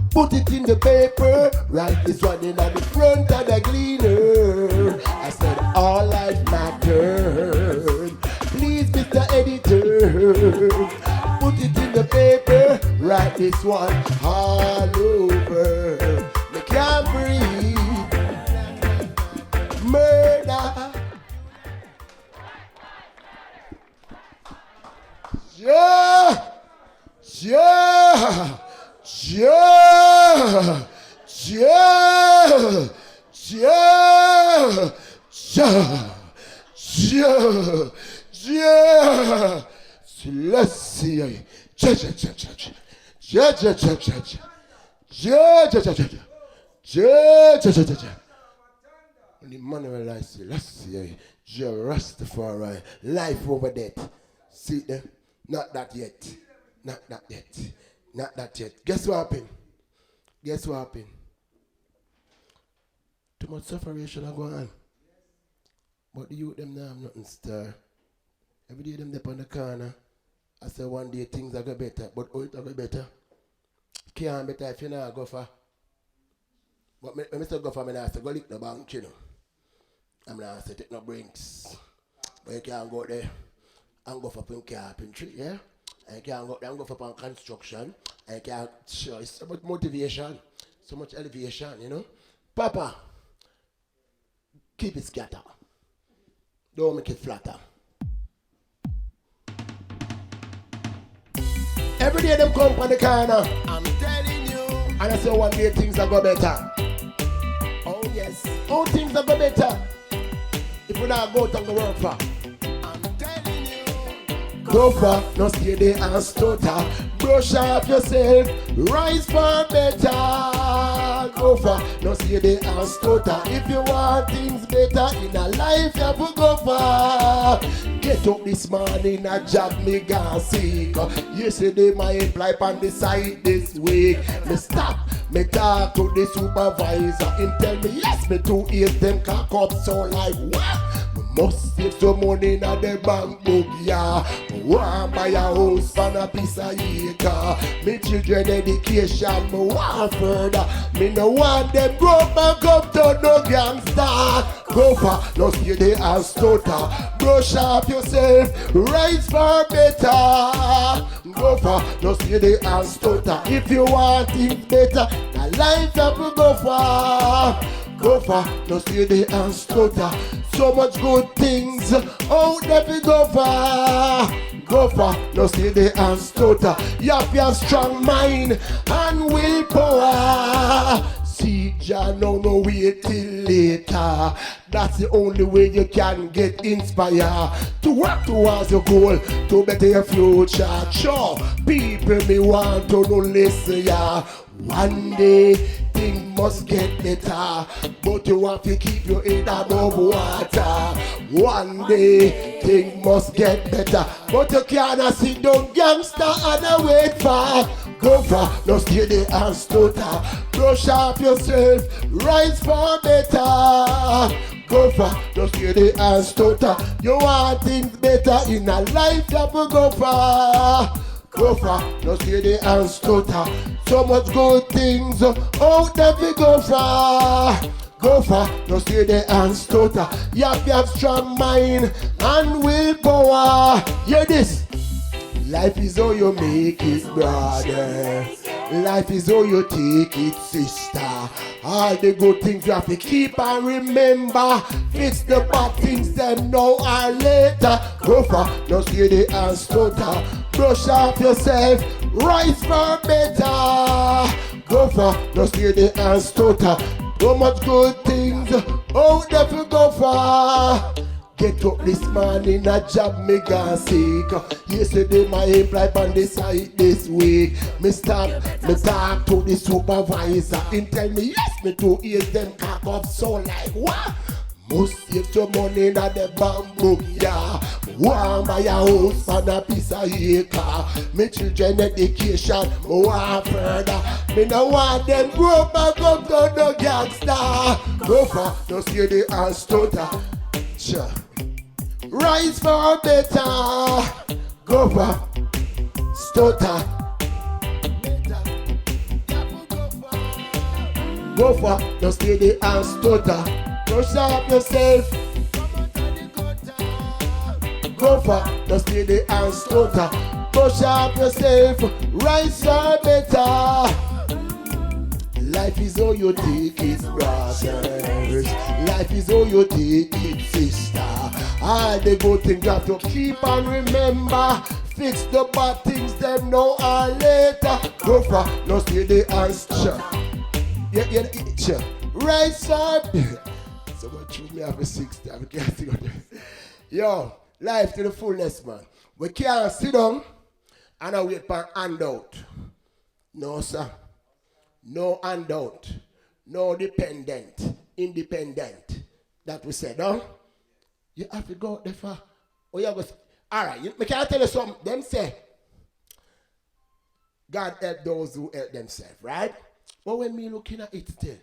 Speaker 8: put it in the paper. Write this one in at the front of the gleaner. I said all life matter. Please, Mr. Editor, put it in the paper. Write this one all over. Me can't breathe. Murder. Yeah, yeah, yeah, yeah, yeah, yeah, yeah, yeah. Celestia, ja, ja, ja, ja, ja, ja, ja, ja, ja, ja, ja, ja, ja, ja, ja. When Emmanuel I say, let's see, Jah Rastafari, life over death. See them? Not that yet. Not that yet. Not that yet. Guess what happened? Guess what happened? Too much separation are going on. But the youth them now have nothing stir. Every day them up on the corner. I say one day things are go better. But how it go better? Can't better if you not go for. But when I say go for, I say go lick the bank, you know. I'm not say take no drinks. But you can't go there and go for carpentry, yeah? And you can't go there and go for construction. And you can't show so much motivation, so much elevation, you know? Papa, keep it scatter. Don't make it flatter. Every day them come on the corner. I'm telling you. And I say one day things are go better. Oh yes. Oh, things are go better. If we not go to the work for. I'm telling you. Go for, no stay there and stutter. Brush off yourself, rise for better. Go for, no stay there and stutter. If you want things better in a life, you have to go for. Get up this morning and job me gon' sick. Yesterday my employee on the side this week. Me stop, me talk to the supervisor. Him tell me yes, me too eat them cock up so like what? Must save some money in the bank book, yeah. Want buy a house for a piece of acre. Me children education, me want further. Me no want them grow back up to no gangster. Go for, no stay there and stutter. Brush up yourself, rise for better. Go for, no stay there and stutter. If you want things better, the life you have to go for. Go for, no stay there and stutter. So much good things out there we go for. Go for, no stay there and stutter. You have your strong mind and willpower. See Jah, no wait till later. That's the only way you can get inspired to work towards your goal, to better your future. Sure, people me want to know listen, yeah. One day things must get better, but you have to keep your head above water. One day, things must get better, but you cannot sit down gangster and wait for. Go for, no stay there and stutter. Brush up yourself, rise for better. Go for, no stay there and stutter. You want things better in a life, you have to go for. Go for, no stay there and stutter. So much good things out there we go for. Go for, no stay there and stutter. You have to have strong mind and willpower. Hear this. Life is how you make it, brother. Life is how you take it, sister. All the good things you have to keep and remember. Fix the bad things, them now or later. Go for, no stay there and stutter. Brush off yourself, rise for better. Go for, no stay there and stutter. So much good things out there to go for. Get up this morning, a job me gone sick. Yesterday my employee on the site this week. Me stop, me talk to the supervisor. He tell me yes, me to eat them cock up. So like what? Must save your money in the bamboo, yeah. Want buy a house and a piece of acre. Me children education, me want further. Me no want them grow back up to no gangster. Go for, no see the and stutter. Sure. Rise for better. Go for, stutter. Go for, no stay there and stutter. Brush up yourself. Go for, no stay there and stutter. Brush up yourself. Rise for better. Life is how you take it, brothers. Life is how you take it, sister. All the good things you have to keep and remember. Fix the bad things, them now or later. Go for, no stay there and stutter. Yeah, sure. Rise up. Someone choose me after 60. I can't think of this. Yo, life to the fullness, man. We can't sit down and I wait for a handout. No, sir. No handout. No dependent. Independent. That we said, huh? You have to go out there for. Oh, you go. All right, I can tell you something. Them say, God help those who help themselves, right? But when me looking at it still,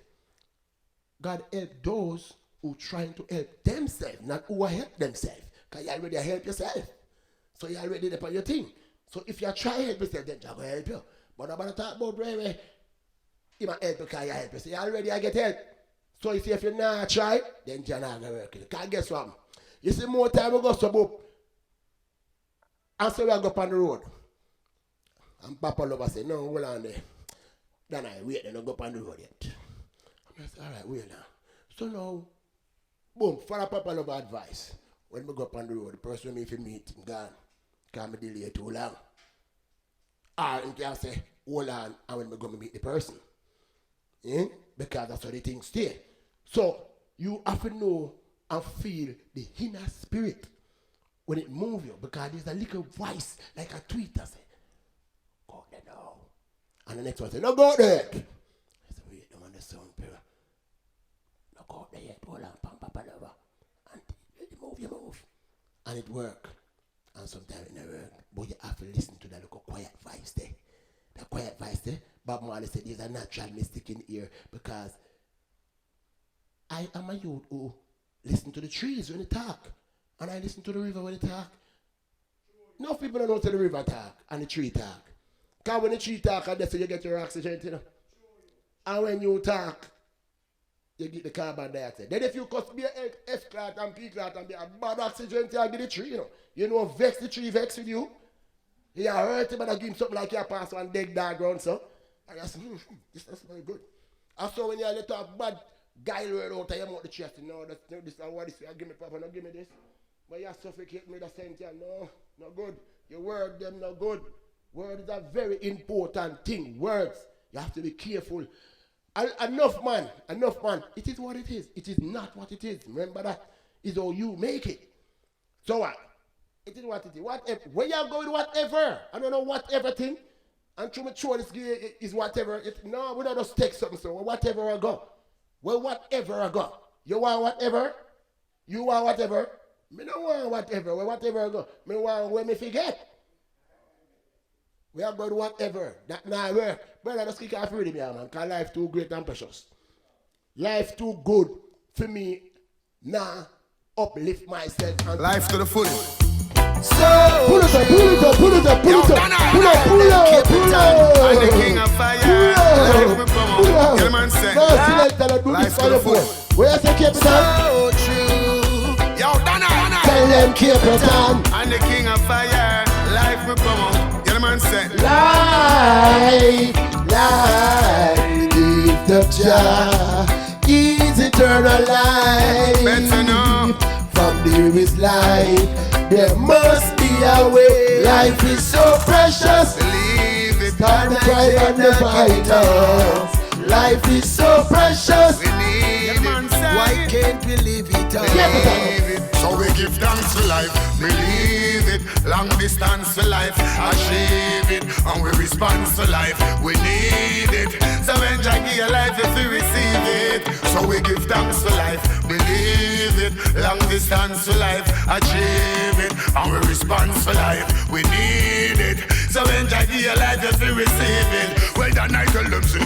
Speaker 8: God help those who trying to help themselves, not who help themselves. Because you already help yourself. So you already there for your thing. So if you try to help yourself, then God will help you. But I'm going to talk about where you might help because you help yourself. You already get help. So you see if you not try, then you're not going to work. Because guess what? You see more time we go suburb. And so we go up on the road. And Papa Lover say, no, hold on there. Then I wait, then I go up on the road yet. I say, all right, wait now. So now, boom, follow Papa Lover advice. When we go up on the road, the person me if you meet him gone. Can't be delayed too long. Or you can say, hold on, and when we go meet the person. Because that's how the things stay. So you have to know and feel the inner spirit when it moves you. Because there's a little voice like a tweeter say, go there now. And the next one say, no, go there. I say, wait, I'm on the sound pair. No, go there yet. Hold on, Papa Lover. And you move. And it work. And sometimes it never work. But you have to listen to that little quiet voice there. That quiet voice there. Bob Marley said there's a natural mystic in here because I am a youth who listen to the trees when they talk. And I listen to the river when they talk. No people don't know to the river talk and the tree talk. Because when the tree talk, that's how you get your oxygen, you know. And when you talk, you get the carbon dioxide. Then if you could be an F-class and P-class and be a bad oxygen, you get the tree, you know. You know, vex the tree, vex with you. You hurt him and I give him something like you pass one dead dog around, so. And I said, this is very good. And so when you let talk bad guy word out of your mouth the chest, no, this is what this is. Give me Papa, no give me this. But you suffocate me the sentence. No good. Your word them no good. Word is a very important thing. Words. You have to be careful. Enough man. It is what it is. It is not what it is. Remember that. It's how you make it. So what? It is what it is. Whatever. Where you going, whatever. I don't know whatever thing. And through my throat is whatever. No, we don't just take something, so whatever I go. Well, whatever I go. You want whatever? You want whatever? Me don't want whatever. Well, whatever I go. Me want when me forget. We are going whatever. That now work. Brother, just kick off reading me, man. Because life too great and precious. Life too good for me. Nah, uplift myself. And
Speaker 1: Life to the fullest.
Speaker 8: so pull it up, pull it up, pull it up, pull it up, pull up, pull up, pull up.
Speaker 1: I'm the king of fire. Life we promote. Get a man say.
Speaker 8: No, select that I do this
Speaker 1: Life
Speaker 8: for
Speaker 1: to
Speaker 8: the
Speaker 1: the
Speaker 8: foot.
Speaker 1: fullest.
Speaker 8: Where you say keep it on?
Speaker 1: So true. Yo, Donna.
Speaker 8: Tell them keep it on.
Speaker 1: I'm the king of fire. Life we promote. Get a man say.
Speaker 8: Life, life, gift of Jah is eternal life.
Speaker 1: Better know.
Speaker 8: From there is life, there must be a way. Life is so precious.
Speaker 1: Believe it.
Speaker 8: Start the pride and the vitals. Life is so precious.
Speaker 1: We need it.
Speaker 8: Why can't we live it up?
Speaker 1: Believe it. So we give thanks for life. Believe it. Long distance for life. Achieve it. And we respond to life. We need it. So enjoy your life if you receive it. So we give thanks for life. Believe it. Long distance for life. Achieve it. And we respond to life. We need it. So enjoy your life if you receive it. Well done, I tell them so.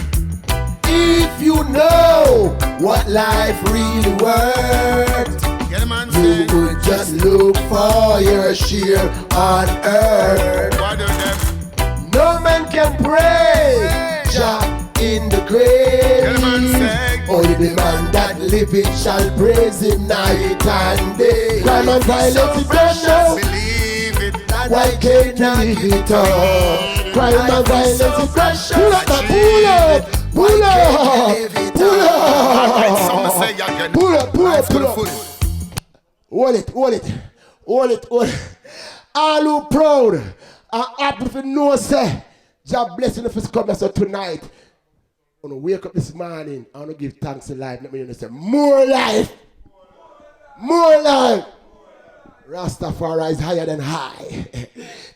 Speaker 8: If you know what life really worth,
Speaker 1: Yeah, man,
Speaker 8: you
Speaker 1: say.
Speaker 8: would just look for your share on earth.
Speaker 1: What do them?
Speaker 8: No man can praise Jah in the
Speaker 1: Yeah, man,
Speaker 8: grave.
Speaker 1: say.
Speaker 8: Only the man that liveth shall praise him night and day. Crime and violence is precious.
Speaker 1: Believe it.
Speaker 8: Why can't you live it up? Crime and violence is precious. Pull up, pull up, pull up, pull
Speaker 1: Alright, some
Speaker 8: up.
Speaker 1: say again.
Speaker 8: Pull up, pull
Speaker 1: Life
Speaker 8: up,
Speaker 1: to
Speaker 8: pull
Speaker 1: the
Speaker 8: up.
Speaker 1: fullest.
Speaker 8: Hold it, hold it, hold it, hold it. All who proud and happy for no say, Jah blessing if it's coming so tonight. I want to wake up this morning, I want to give thanks to life. Let me understand. More life. More life. Rastafari is higher than high.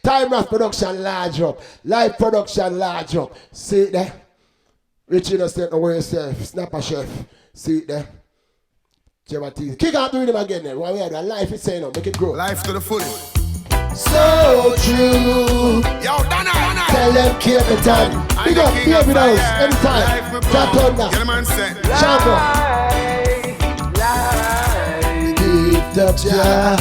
Speaker 8: Time Ras production large up. Live production large up. See it there? Rich innocent, know where yourself. Snapper chef. See it there? Kick out the rhythm again then. What we have done. Life is saying, make it grow.
Speaker 1: Life to the fullest.
Speaker 8: So true.
Speaker 1: Yo, Donna.
Speaker 8: Tell them keep it on. Big up, baby house. Anytime. Jack Thunder.
Speaker 1: Get a man say.
Speaker 8: Shango. Gift of Jah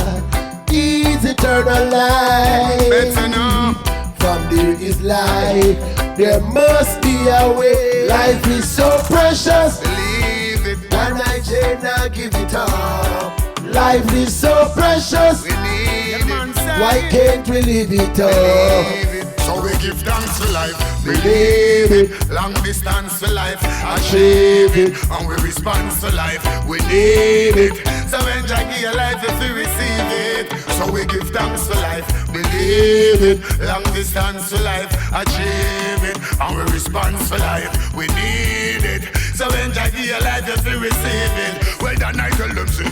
Speaker 8: is eternal life.
Speaker 1: Better know.
Speaker 8: From there is life. There must be a way. Life is so precious.
Speaker 1: Believe it.
Speaker 8: And I dare not give it up. Life is so precious.
Speaker 1: We need it.
Speaker 8: Why can't we live it up?
Speaker 1: Believe it. So we give thanks for life. Believe it. Long distance for life. Achieve it. And we respond to life. We need it. So enjoy your life if you receive it. So we give thanks for life. Believe it. Long distance for life. Achieve it. And we respond to life. We need it. So enjoy your life if you receive it. Well done, I tell them so.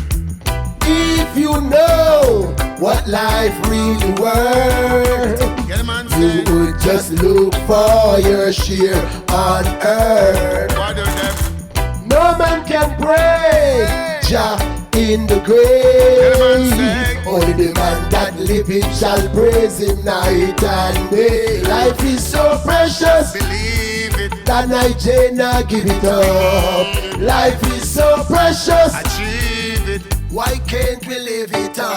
Speaker 8: If you know what life really worth,
Speaker 1: Get a man
Speaker 8: you
Speaker 1: say.
Speaker 8: would just look for your share on earth.
Speaker 1: What do them?
Speaker 8: No man can praise Jah in the
Speaker 1: Get a man
Speaker 8: grave.
Speaker 1: say.
Speaker 8: Only the man that liveth shall praise him night and day. Life is so precious
Speaker 1: Believe it.
Speaker 8: that I dare not give it up. Life is so precious.
Speaker 1: Achieve it.
Speaker 8: Why can't we live it up?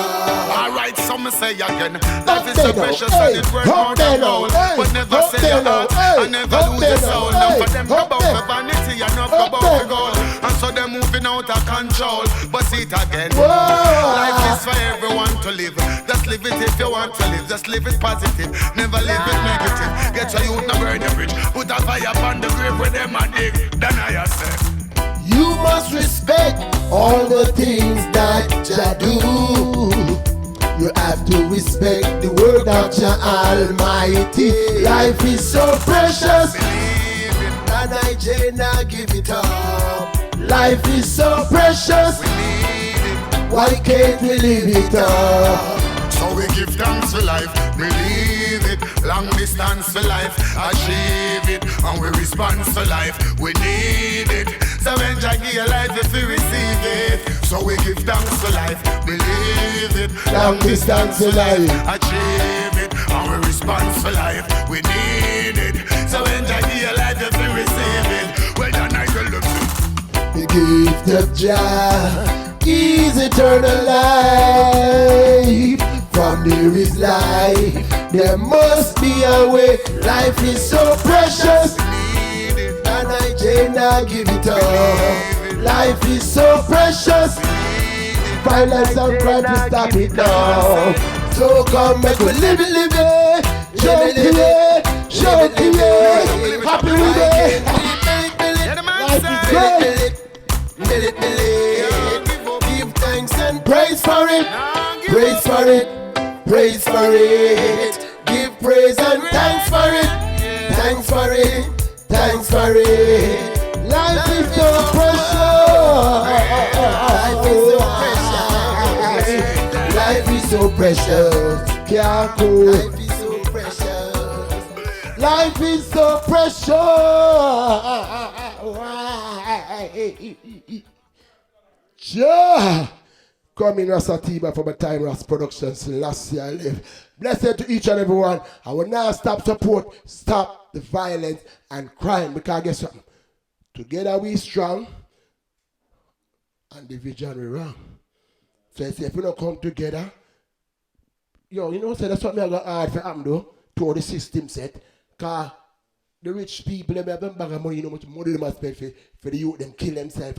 Speaker 1: Alright, some say again. Life is so
Speaker 8: there now,
Speaker 1: precious
Speaker 8: hey,
Speaker 1: and it's worth
Speaker 8: up
Speaker 1: more
Speaker 8: there
Speaker 1: than
Speaker 8: now,
Speaker 1: gold.
Speaker 8: hey,
Speaker 1: But never
Speaker 8: up
Speaker 1: sell
Speaker 8: there
Speaker 1: your
Speaker 8: now,
Speaker 1: heart
Speaker 8: hey,
Speaker 1: and never
Speaker 8: up
Speaker 1: lose
Speaker 8: there
Speaker 1: your
Speaker 8: now,
Speaker 1: soul.
Speaker 8: hey,
Speaker 1: Now for them go
Speaker 8: up
Speaker 1: about
Speaker 8: there.
Speaker 1: for vanity and not go
Speaker 8: Up
Speaker 1: about
Speaker 8: there.
Speaker 1: for gold. And so they're moving out of control. But see it again.
Speaker 8: Whoa.
Speaker 1: Life is for everyone to live. Just live it if you want to live. Just live it positive. Never live it negative. Get your youth, no burn your bridge. Put a fire upon the grave where them a dig. Then I say.
Speaker 8: You must respect all the things that Jah do. You have to respect the word of Jah Almighty. Life is so precious,
Speaker 1: Believe it.
Speaker 8: and I dare not give it up. Life is so precious,
Speaker 1: We need it.
Speaker 8: why can't we live it up?
Speaker 1: So we give thanks for life, believe it. Long distance for life, achieve it. And we respond for life, we need it. So enjoy your life if you receive it. So we give thanks for life, believe it.
Speaker 8: Long distance for life,
Speaker 1: achieve it. And we respond for life, we need it. So enjoy your life if you receive it. Well done, I will look.
Speaker 8: the gift of Jah is eternal life. From there is life, there must be a way. Life is so precious, and I cannot give it up. Life is so precious, violence and crime to stop it now. So come make we live it, show it, happy with it. Life is great. Give thanks and praise for it. Praise for it. Praise for it. Give praise and thanks for it. Thanks for it. Thanks for it. Life is so precious. Life is so precious. Life is so precious. Can't go. Life is so precious. Life is so precious. Yeah. Coming Rasatiba from a time Ras Productions last year I live. Blessed to each and everyone. I will now stop support, stop the violence and crime, because guess what? Together we strong and division we wrong. So I say if we don't come together, you know, so that's what me I got hard for them though, to the system set. Cause the rich people, they have them bag of money, you know, much money they must spend for the youth, them kill themselves.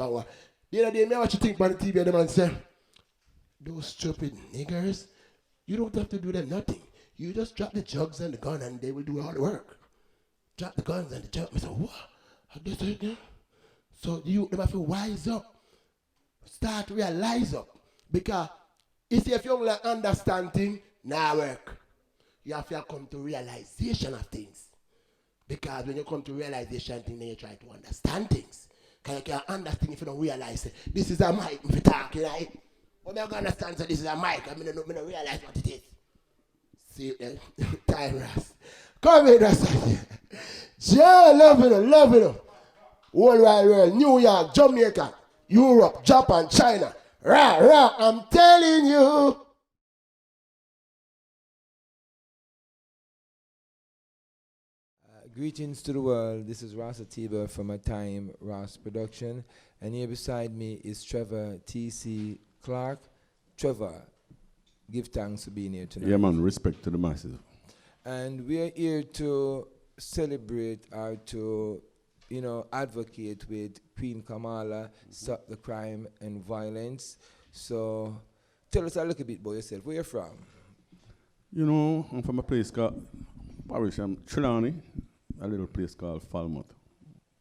Speaker 8: The other day, me watch you think about the TV and the man say, those stupid niggers, you don't have to do them nothing. You just drop the jugs and the gun and they will do all the work. Drop the guns and the jugs. I said, what? How this again? So you have to wise up. Start realize up. Because you see, if you only understand things, now work. You have to come to realization of things. Because when you come to realization thing, then you try to understand things. Because you can't understand if you don't realize it. This is a mic if you talking, right? But I'm going to understand that this is a mic. I mean, I don't realize what it is. See it time, Ras. Come in, Ras. Yeah, love it. World wide world, New York, Jamaica, Europe, Japan, China. Rah, I'm telling you.
Speaker 3: Greetings to the world. This is Ras Atiba from a time Ras Production, and here beside me is Trevor T.C. Clark. Trevor, give thanks for being here tonight.
Speaker 9: Yeah, man, respect to the masses.
Speaker 3: And we are here to celebrate or to, advocate with Queen Kamala, stop the crime and violence. So tell us a little bit about yourself. Where you from?
Speaker 9: You know, I'm from a place called Parish, Trelawney, a little place called Falmouth.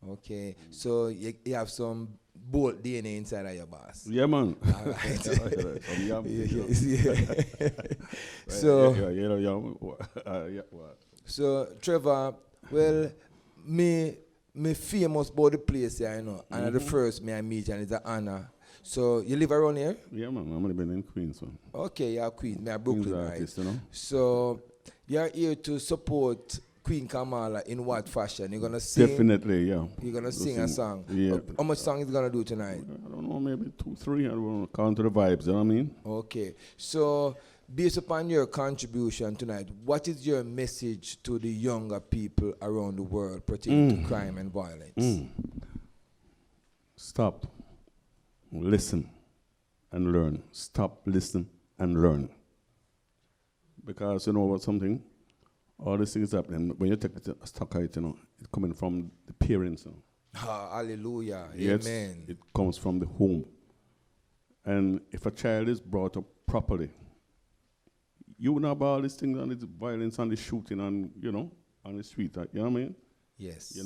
Speaker 3: Okay, so you have some bold DNA inside of your boss.
Speaker 9: Yeah, man.
Speaker 3: All right. So, Trevor, well, me famous about the place here, and the first me I meet, and it's an honor. So, you live around here?
Speaker 9: Yeah, man. I'm living in Queens, man.
Speaker 3: Okay, you're Queens. Me a Brooklyn,
Speaker 9: Queens
Speaker 3: right?
Speaker 9: artist,
Speaker 3: So, you're here to support Queen Kamala in what fashion? You're gonna sing?
Speaker 9: Definitely, yeah.
Speaker 3: You're gonna sing a song?
Speaker 9: Yeah.
Speaker 3: How much song is gonna do tonight?
Speaker 9: I don't know, maybe 2, 3. I don't know, count to the vibes, you know what I mean?
Speaker 3: Okay. So, based upon your contribution tonight, what is your message to the younger people around the world pertaining to crime and violence?
Speaker 9: Stop, listen, and learn. Stop, listen, and learn. Because you know what something? All these things happening. When you take a stock out, it's coming from the parents.
Speaker 3: Hallelujah.
Speaker 9: Yes,
Speaker 3: Amen.
Speaker 9: it comes from the home. And if a child is brought up properly, you know about all these things and the violence and the shooting and, on the street. You know what I mean?
Speaker 3: Yes.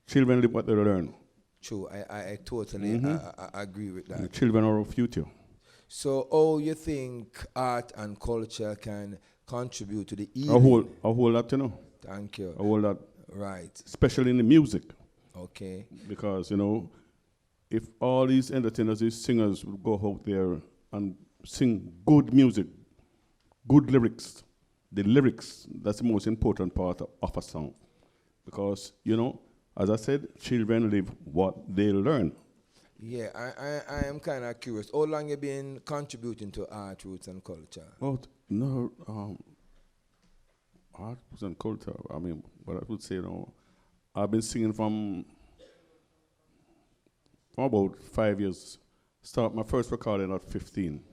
Speaker 9: Children live what they learn.
Speaker 3: True. I totally I agree with that.
Speaker 9: And the children are our future.
Speaker 3: So, you think art and culture can contribute to the healing?
Speaker 9: A whole lot,
Speaker 3: Thank you.
Speaker 9: A whole lot.
Speaker 3: Right.
Speaker 9: Especially in the music.
Speaker 3: Okay.
Speaker 9: Because, if all these entertainers, these singers would go out there and sing good music, good lyrics. The lyrics, that's the most important part of a song. Because, you know, as I said, children live what they learn.
Speaker 3: Yeah, I am kind of curious. How long you been contributing to art, roots, and culture?
Speaker 9: Oh, no, art, roots, and culture. I mean, what I would say, you know, I've been singing from about 5 years. Start my first recording at 15.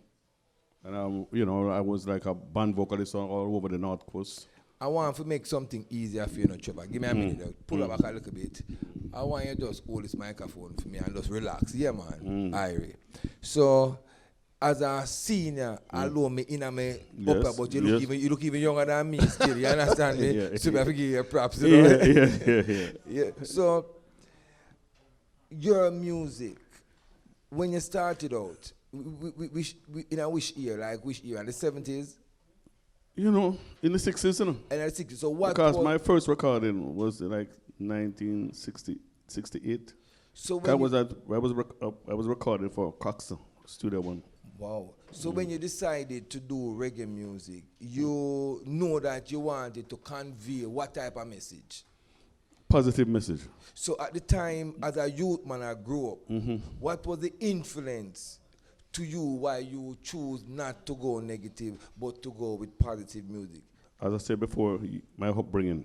Speaker 9: And, you know, I was like a band vocalist all over the North Coast.
Speaker 3: I want to make something easier for you, Trevor. Give me a minute. Pull it back a little bit. I want you to just hold this microphone for me and just relax. Yeah, man. Irie. So, as a senior, allow me in a me upper, but you look even younger than me still. You understand me? So I have to give you props. You know? Yeah. So, your music, when you started out, in a which year? Like which year? In the 70s?
Speaker 9: You know, in the 60s, you know.
Speaker 3: In the 60s. So what?
Speaker 9: Because my first recording was like 1968.
Speaker 3: So
Speaker 9: when I was recording for Coxston Studio One.
Speaker 3: Wow. So when you decided to do reggae music, you know that you wanted to convey what type of message?
Speaker 9: Positive message.
Speaker 3: So at the time, as a youth man, I grew up. What was the influence to you why you choose not to go negative, but to go with positive music?
Speaker 9: As I said before, my upbringing,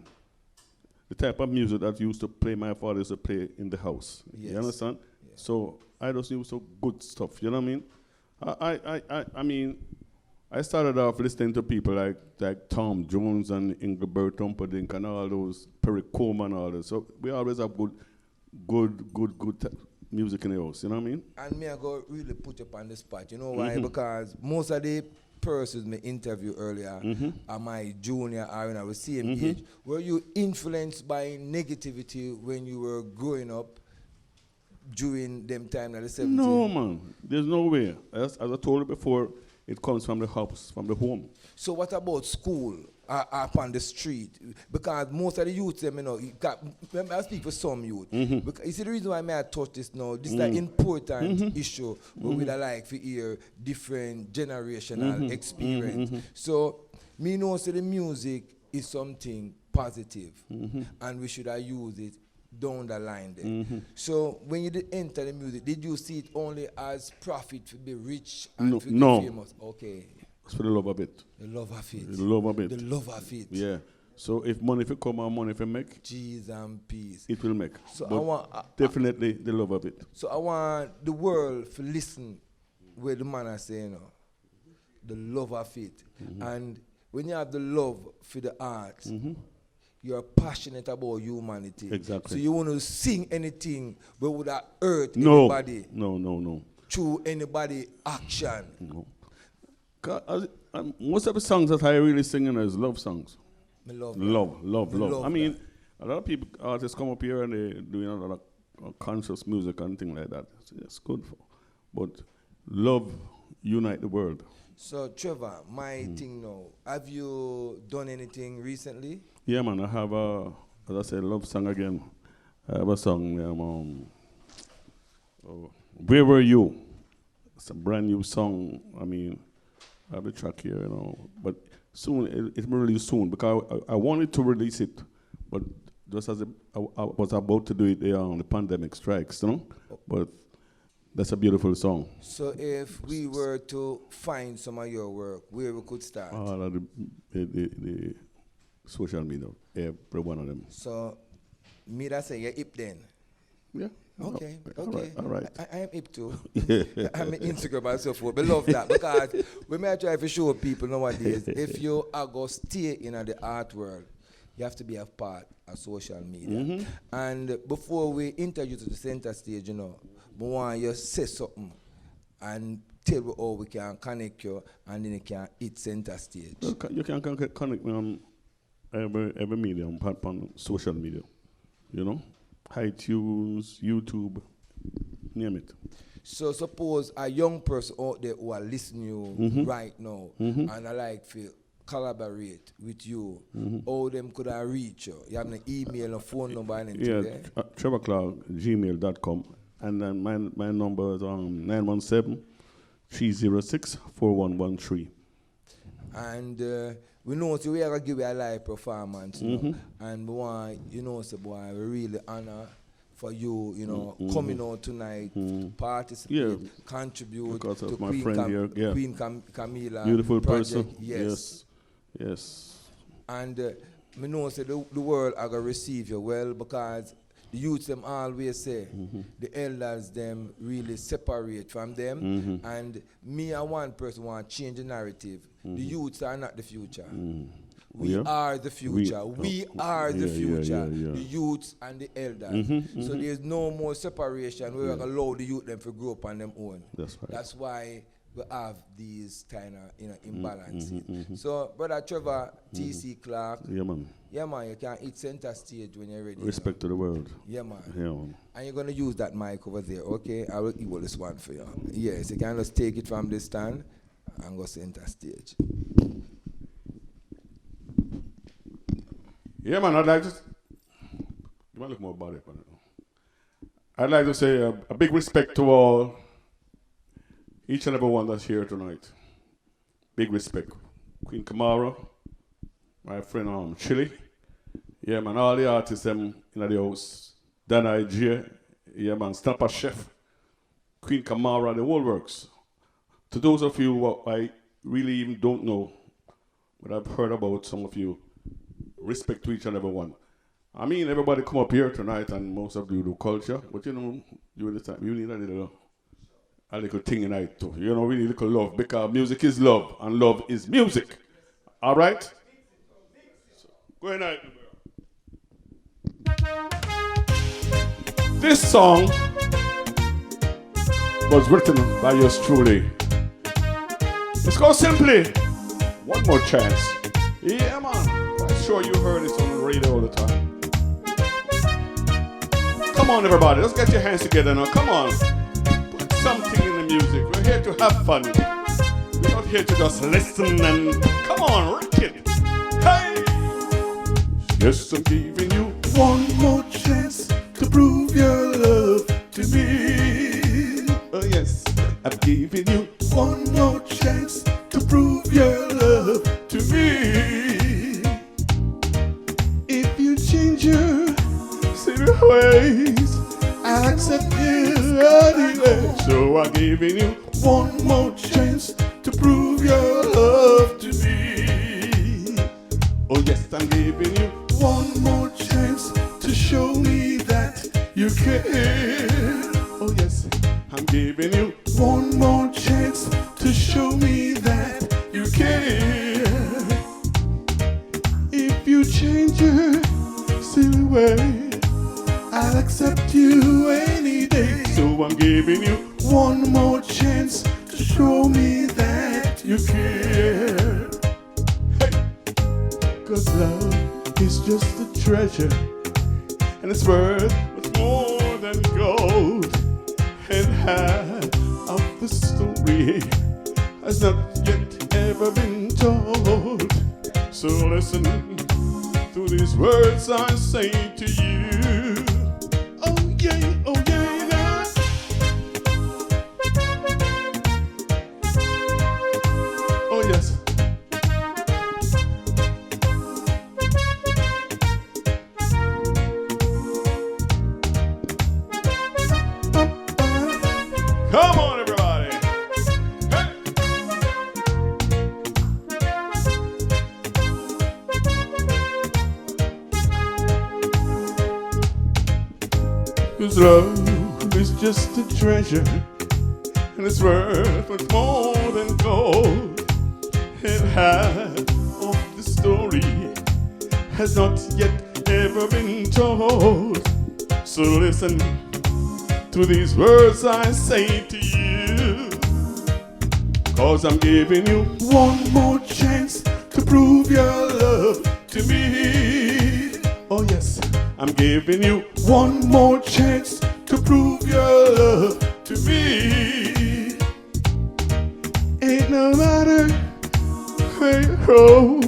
Speaker 9: the type of music that used to play, my father used to play in the house. Yes. You understand? Yeah. So I just used to good stuff. You know what I mean? I mean, I started off listening to people like Tom Jones and Engelbert Humperdinck and all those, Perry Coleman and all this. So we always have good music in the house, you know what I mean?
Speaker 3: And me, I go really put you up on the spot. You know why? Because most of the persons me interview earlier are my junior or in our same age. Were you influenced by negativity when you were growing up during them time in the 70s?
Speaker 9: No, man. There's no way. As I told you before, it comes from the house, from the home.
Speaker 3: So what about school? Up on the street, because most of the youth, you know, I speak for some youth. Because you see the reason why I touch this now, this is an important issue where we'd like to hear different generational experience. So me know so the music is something positive, and we should have used it down the line there. So when you did enter the music, did you see it only as profit to be rich and to be famous? Okay.
Speaker 9: It's for the love of it.
Speaker 3: The love of it.
Speaker 9: The love of it.
Speaker 3: The love of it.
Speaker 9: Yeah. So if money will come and money will make,
Speaker 3: cheese and peace,
Speaker 9: it will make.
Speaker 3: So
Speaker 9: but
Speaker 3: I want
Speaker 9: definitely the love of it.
Speaker 3: So I want the world to listen where the man is saying, you know, the love of it. And when you have the love for the art, you're passionate about humanity.
Speaker 9: Exactly.
Speaker 3: So you want to sing anything that would have hurt anybody.
Speaker 9: No.
Speaker 3: Through anybody action.
Speaker 9: No. Most of the songs that I really sing is love songs. Love. I mean, a lot of people, artists come up here and they doing a lot of conscious music and things like that. So it's good for. But love unite the world.
Speaker 3: So Trevor, my thing now, have you done anything recently?
Speaker 9: Yeah, man, I have as I said, love song again. I have a song, Where Were You? It's a brand new song. I mean, I have the track here, you know, but soon, it will release soon, because I wanted to release it, but just as I was about to do it, the pandemic strikes, you know, but that's a beautiful song.
Speaker 3: So if we were to find some of your work, where we could start?
Speaker 9: The social media, every one of them.
Speaker 3: So, me that say you're hip then?
Speaker 9: Yeah.
Speaker 3: Okay.
Speaker 9: All right.
Speaker 3: I am hip too. I'm an Instagram and so forth. But love that, because when I try to show people nowadays, if you are going to stay in the art world, you have to be a part of social media. And before we enter you to the center stage, you know, we want you to say something and tell me how we can connect you, and then you can hit center stage.
Speaker 9: You can connect me on every medium, on social media, you know. iTunes, YouTube, name it.
Speaker 3: So suppose a young person out there who are listening to you right now, and I like to collaborate with you, how them could I reach you? You have an email, a phone number, and anything there?
Speaker 9: TrevorClark@gmail.com, and then my number is 917-306-4113.
Speaker 3: And we know so we are gonna give you a live performance, you know, and we want, you know, so boy, we really honor for you, you know, coming out tonight, participate, contribute
Speaker 9: because
Speaker 3: to
Speaker 9: of my friend here,
Speaker 3: Queen Camila.
Speaker 9: Beautiful
Speaker 3: project.
Speaker 9: person.
Speaker 3: Yes.
Speaker 9: Yes.
Speaker 3: And me know say the world are gonna receive you well because the youths them always say the elders them really separate from them, and me and one person want to change the narrative. The youths are not the future. We are the future. We are the future. The youths and the elders. So there's no more separation. We're gonna allow the youth them to grow up on their own.
Speaker 9: That's right.
Speaker 3: That's why we have these kind of imbalances. So, Brother Trevor, T.C. Clark.
Speaker 9: Yeah, man.
Speaker 3: Yeah, man, you can hit center stage when you're ready.
Speaker 9: Respect to the world.
Speaker 3: Yeah, man.
Speaker 9: Yeah, man.
Speaker 3: And you're going to use that mic over there, okay? I will equal this one for you. Yes, you can just take it from this stand and go center stage.
Speaker 9: Yeah, man, I'd like to... You want to look more about it, man. I'd like to say a big respect to all, each and every one that's here tonight. Big respect. Queen Kamara, my friend Chili. Yeah, man, all the artists in the house. Dan I.J. Yeah, man, Snapper Chef. Queen Kamara, the whole works. To those of you who I really even don't know, but I've heard about some of you, respect to each and every one. I mean, everybody come up here tonight and most of you do culture, but you know, during the time, you need a little thing tonight too. You know, we need a little love because music is love and love is music. All right? So, go ahead. This song was written by yours truly. It's called simply One More Chance. Yeah, man. I'm sure you heard it on the radio all the time. Come on, everybody. Let's get your hands together now. Come on. Put something in the music. We're here to have fun. We're not here to just listen and come on, rock it. Hey! Yes, I'm giving you one more chance to prove your love to me. Oh, yes. I'm giving you one more chance to prove your love to me. If you change your silly ways, I'll accept you anyway. So I'm giving you one more chance to prove your love to me. Oh yes, I'm giving you one more chance to show me that you care. Oh yes, I'm giving you one more chance to show me that you care. If you change your silly way, I'll accept you any day. So I'm giving you one more chance to show me that you care. Hey! 'Cause love is just a treasure, and it's worth much more than gold. And half of the story has not yet ever been told. So listen to these words I say to you. Oh yeah, now. Oh yes. Come on, everybody. Hey. Cause love is just a treasure, and it's worth much more than gold. And half of the story has not yet ever been told. So listen to these words I say to you. 'Cause I'm giving you one more chance to prove your love to me. Oh yes, I'm giving you one more chance to prove your love to me. Ain't no matter where you go,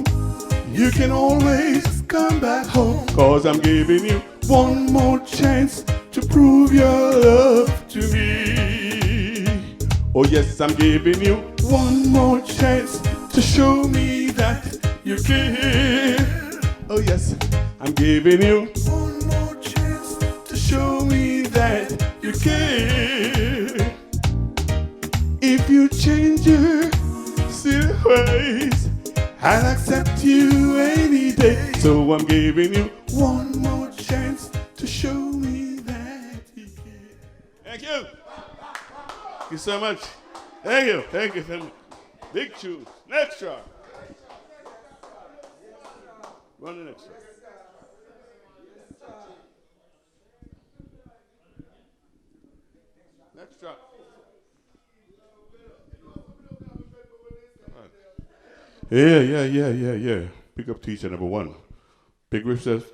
Speaker 9: you can always come back home. 'Cause I'm giving you one more chance to prove your love to me. Oh yes, I'm giving you one more chance to show me that you care. Oh yes, I'm giving you one more chance to show me that you care. If you change your silly ways, I'll accept you any day. So I'm giving you one more chance to show me that you care. Thank you. Thank you so much. Thank you. Thank you. Big shoes. Next track. Run the next track. Next track. Yeah. Big up teacher number one. Big yourself.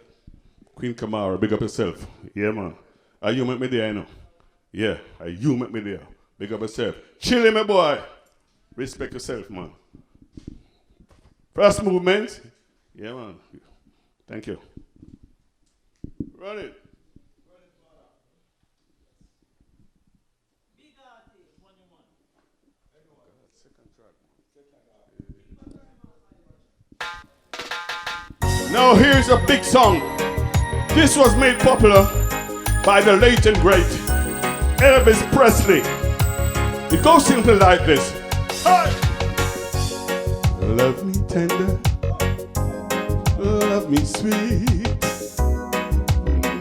Speaker 9: Queen Kamara, big up yourself. Yeah, man. Are you make me there, I know? Yeah, are you make me there? Big up yourself. Chilling, my boy. Respect yourself, man. First movement. Yeah, man. Thank you. Run it. Now here's a big song. This was made popular by the late and great Elvis Presley. It goes simply like this. Hey! Love me tender, love me sweet,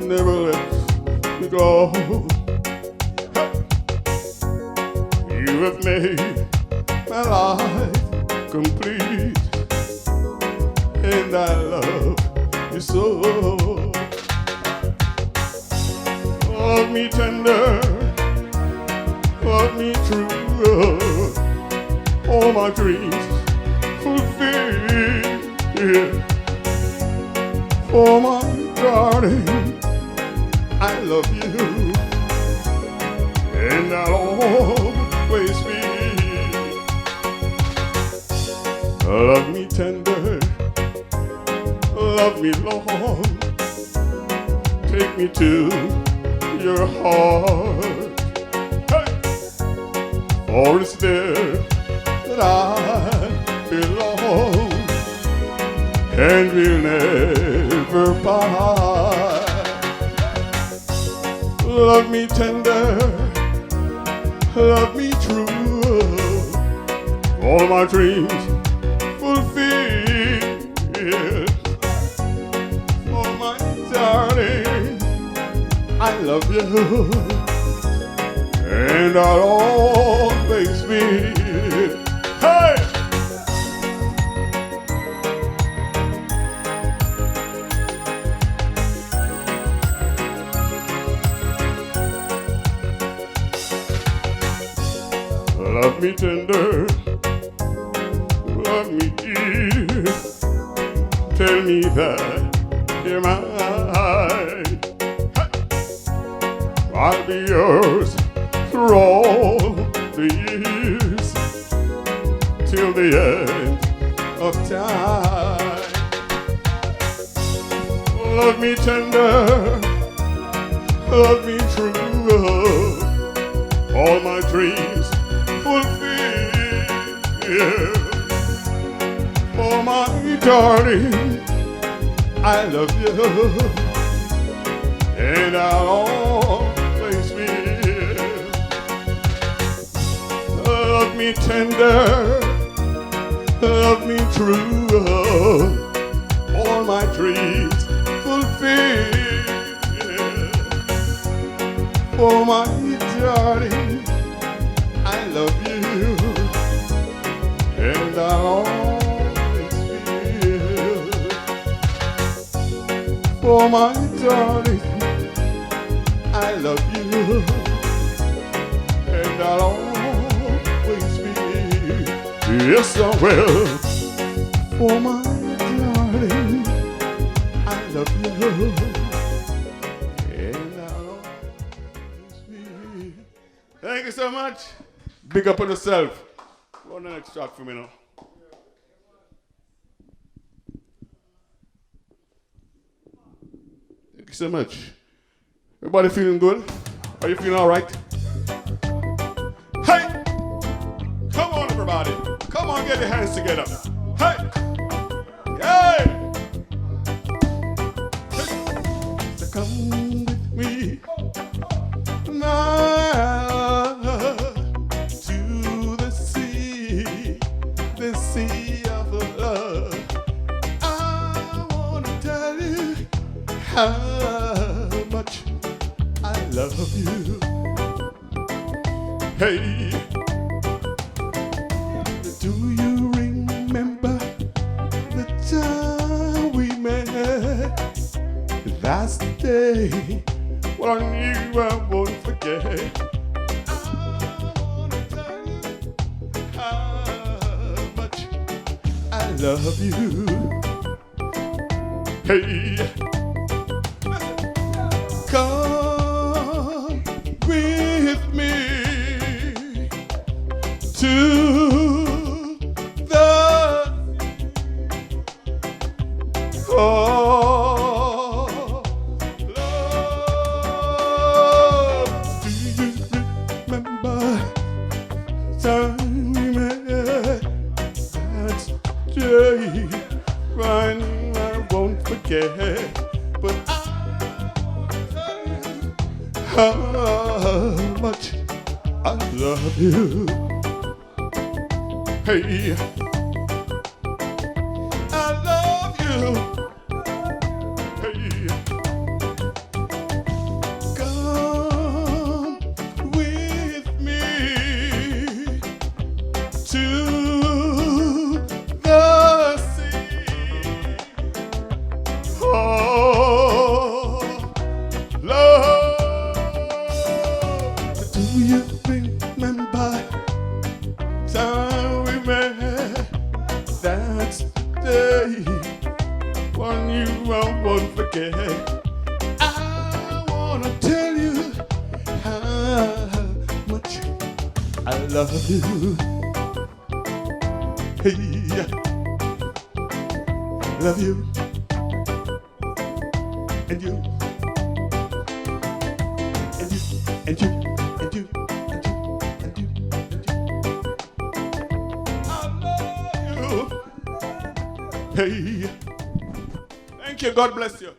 Speaker 9: never let me go. Hey! You have made my life complete, and I love you so. Love me tender, love me true, all my dreams fulfill. For my darling, I love you, and I'll always be. Love me tender, love me long, take me to your heart. Hey! For it's there that I belong, and we'll never part. Love me tender, love me true, all my dreams fulfill. For my darling, I love you, and I'll always be. Hey! Love me tender, love me dear, tell me that you're mine. I'll be yours through all the years, till the end of time. Love me tender, love me true, all my dreams fulfill. For my darling, I love you, and I'll always be. Love me tender, love me true, all my dreams fulfill. For my darling, I love you, and I'll always be. For my darling, I love you, and I'll always be. Yes, I will. For my darling, I love you, and I'll always be. Thank you so much. Big up on yourself. Go on the next track for me now. Thank you so much. Everybody feeling good? Are you feeling all right? Hey! Come on, everybody. Come on, get your hands together. Hey! Hey! So come with me now to the sea of love. I want to tell you how much I love you. Hey, do you remember the time we met? That's the day when I knew I won't forget. I wanna tell you how much I love you. Hey, come with me to the oh, love. Do you remember time we met? That's the day when I won't forget. But I wanna tell you how much I love you. Hey, I love you. Hey, come with me to the sea. Oh, love. Do you remember time we met? That's the day when you won't forget. I wanna tell you how much I love you. Hey, love you, and you, and you, and you, and you, and you, and you, and you. I love you. Hey, thank you. God bless you.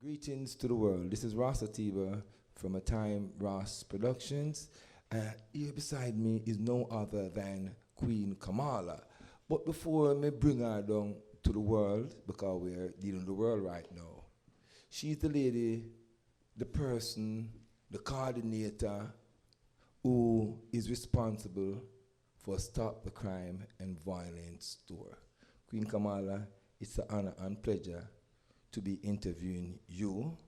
Speaker 3: Greetings to the world. This is Ross Atiba from A Time Ross Productions. Here beside me is no other than Queen Kamala. But before me bring her down to the world, because we're dealing with the world right now, she's the lady, the person, the coordinator who is responsible for Stop the Crime and Violence Tour. Queen Kamala, it's an honor and pleasure to be interviewing you,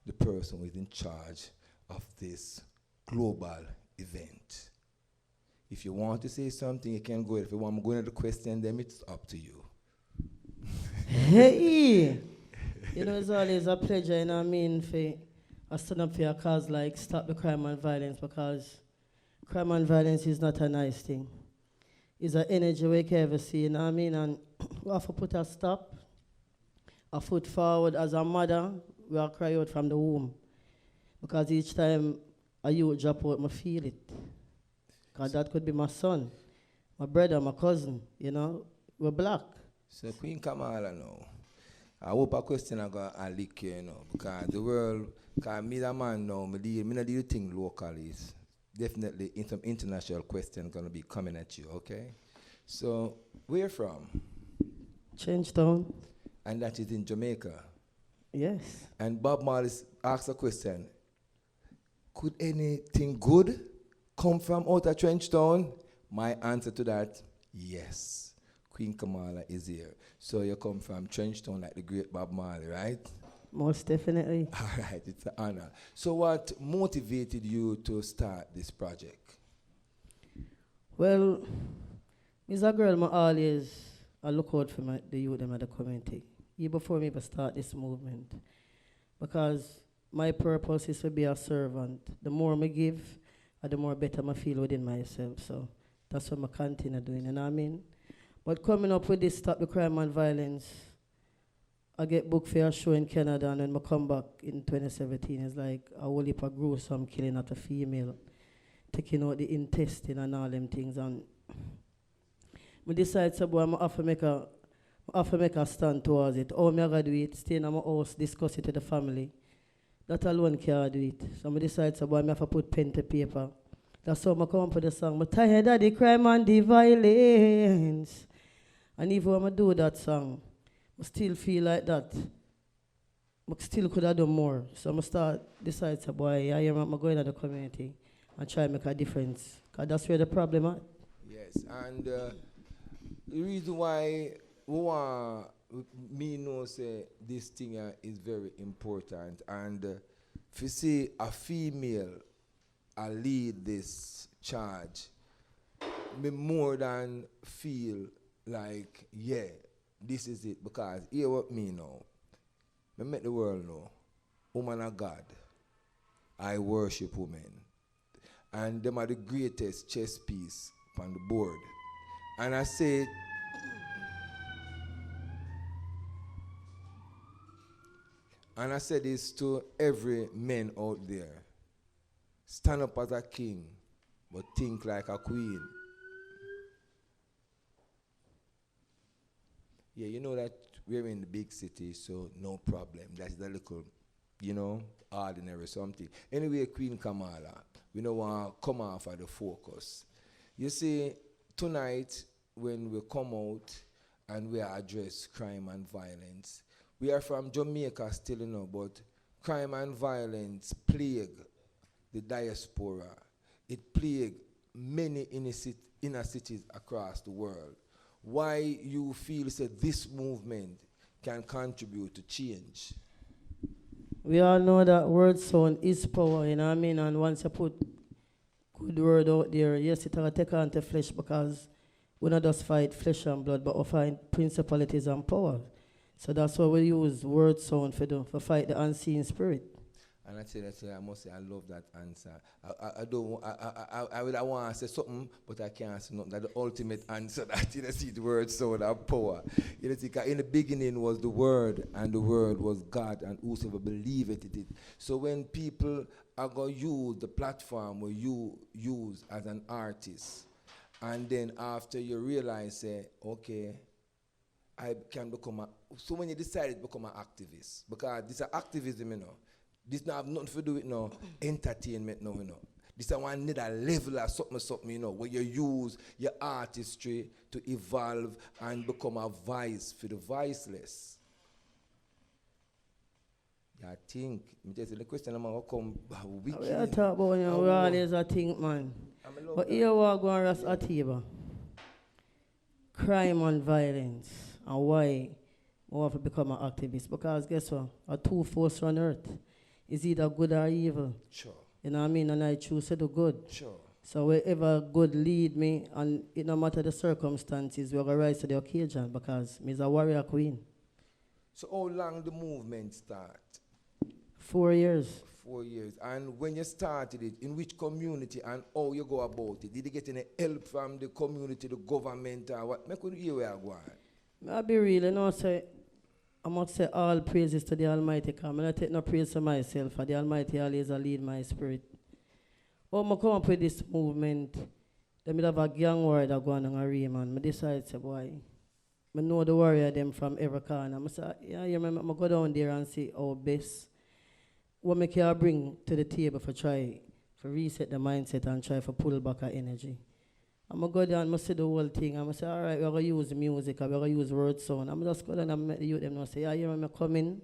Speaker 3: the person who is in charge of this global event. If you want to say something, you can go. If you want to go into the question, then it's up to you.
Speaker 10: Hey! You know, it's always a pleasure, you know what I mean, for stand up for a cause like Stop the Crime and Violence, because crime and violence is not a nice thing. It's an energy we can ever see, you know what I mean? And we have to put a stop, a foot forward. As a mother, we are cry out from the womb. Because each time a youth drop out, I feel it. Because that could be my son, my brother, my cousin, you know? We're black.
Speaker 3: So Queen Kamala now, I hope a question I got a lick you, you know, because the world, because me the man now, me not do the thing locally. It's definitely some international question gonna be coming at you, okay? So where you from?
Speaker 10: Changetown.
Speaker 3: And that is in Jamaica.
Speaker 10: Yes.
Speaker 3: And Bob Marley asked a question. Could anything good come from out of Trenchtown? My answer to that, yes. Queen Kamala is here. So you come from Trenchtown like the great Bob Marley, right?
Speaker 10: Most definitely.
Speaker 3: All right, it's an honor. So what motivated you to start this project?
Speaker 10: Well, as a girl, I look out for the youth in the community. Even before me start this movement. Because my purpose is to be a servant. The more I give, the more better I feel within myself. So that's what I continue doing, you know what I mean? But coming up with this Stop the Crime and Violence, I get booked for a show in Canada, and when I come back in 2017, it's like a whole heap of gruesome killing of a female. taking out the intestine and all them things. And I decided, so boy, I have to make a stand towards it. How am I going to do it? Stay in my house, discuss it with the family. That alone can't do it. So I decided, so boy, I have to put pen to paper. That's how I come up with the song. I'm tired of the crime and the violence. And even when I do that song, I still feel like that. I still could have done more. So I decide, so boy, I'm going to the community and try to make a difference. Because that's where the problem is.
Speaker 3: Yes, and the reason why we want me know say this thing is very important, and if you see a female lead this charge, me more than feel like, yeah, this is it, because hear what me know. Me make the world know, woman of God, I worship women. And them are the greatest chess piece on the board. And I say, this to every man out there. Stand up as a king, but think like a queen. Yeah, you know that we're in the big city, so no problem. That's the little, ordinary something. Anyway, Queen Kamala, we don't want to come off of the focus. You see, tonight, when we come out and we address crime and violence, we are from Jamaica still, but crime and violence plague the diaspora. It plague many inner cities across the world. Why you feel that this movement can contribute to change?
Speaker 10: We all know that word sound is power, you know what I mean? And once you put good word out there, yes, it will take on to flesh, because we not just fight flesh and blood, but we fight principalities and power. So that's why we use word sound for fight the unseen spirit.
Speaker 3: And I must say, I love that answer. I want to say something, but I can't say nothing. That's the ultimate answer. That you see the word sound and power. You see, in the beginning was the Word, and the Word was God, and whosoever believe it. So when people are going to use the platform where you use as an artist, and then after you realize, okay, I can become so when you decide to become an activist, because this is activism, This not have nothing to do with entertainment, This is one need a level of something, where you use your artistry to evolve and become a voice for the voiceless. I think, the question I'm going to come wicked.
Speaker 10: We are talking about, we always a think, man. But here we are going to Atiba. Crime and violence, and why we have to become an activist. Because guess what? A two forces on earth. Is either good or evil.
Speaker 3: Sure.
Speaker 10: You know what I mean? And I choose to do good.
Speaker 3: Sure.
Speaker 10: So wherever good lead me, and it no matter the circumstances, we're going to rise to the occasion, because I'm a warrior queen.
Speaker 3: So how long the movement start?
Speaker 10: 4 years.
Speaker 3: 4 years. And when you started it, in which community and how you go about it? Did you get any help from the community, the government, or what? Make you hear where I go on.
Speaker 10: I'll be real, say, I must say all praises to the Almighty, because I don't take no praise for myself, for the Almighty always lead my spirit. When I come up with this movement, they have a gang war that go on in a Raymond. I decided, say, boy, I know the warrior them from every corner. I say, yeah, you remember, I go down there and see our best. What I can bring to the table for try, for reset the mindset and try for pull back our energy. I'm going to go down and see the whole thing. I'm going to say, all right, we're going to use music, we're going to use word sound. I'm just go down and make the youth them know, say, yeah, you remember coming,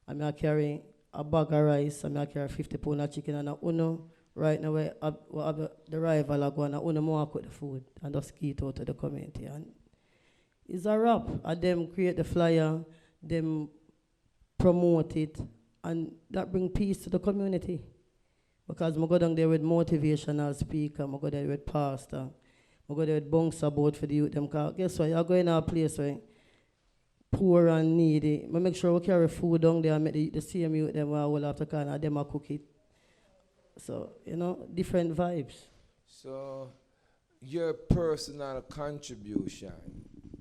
Speaker 10: I'm going to carry a bag of rice, I'm going to carry 50 pounds of chicken, and right now we have the rival are going to more cook the food and just keep out to the community. And it's a wrap. And them create the flyer, them promote it, and that bring peace to the community. Because I go down there with motivational speaker, I go there with pastor, I go there with bouncer board for the youth. Them, guess what? You're going to a place where poor and needy. I make sure we carry food down there and make the same youth them will have to kind of them a cook it. So, different vibes.
Speaker 3: So, your personal contribution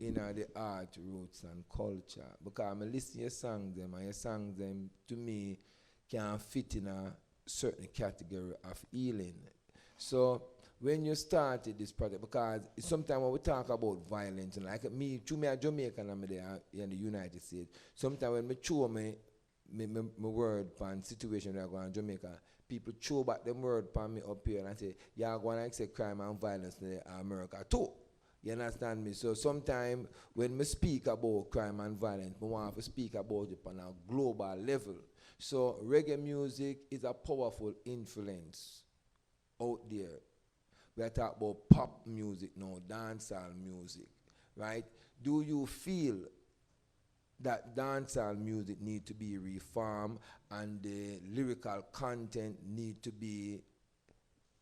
Speaker 3: in the art, roots, and culture, because I listen to your songs, and your songs, to me, can fit in a certain category of healing. So when you started this project, because sometimes when we talk about violence, and like me, to me a Jamaican, I'm there in the United States. Sometimes when me show me word pan situation that I go in Jamaica, people throw back them word pan me up here and I say, yeah, going to accept crime and violence in America too. You understand me? So sometimes when me speak about crime and violence, I want to speak about it on a global level. So reggae music is a powerful influence out there. We are talking about pop music now, dancehall music, right? Do you feel that dancehall music need to be reformed and the lyrical content need to be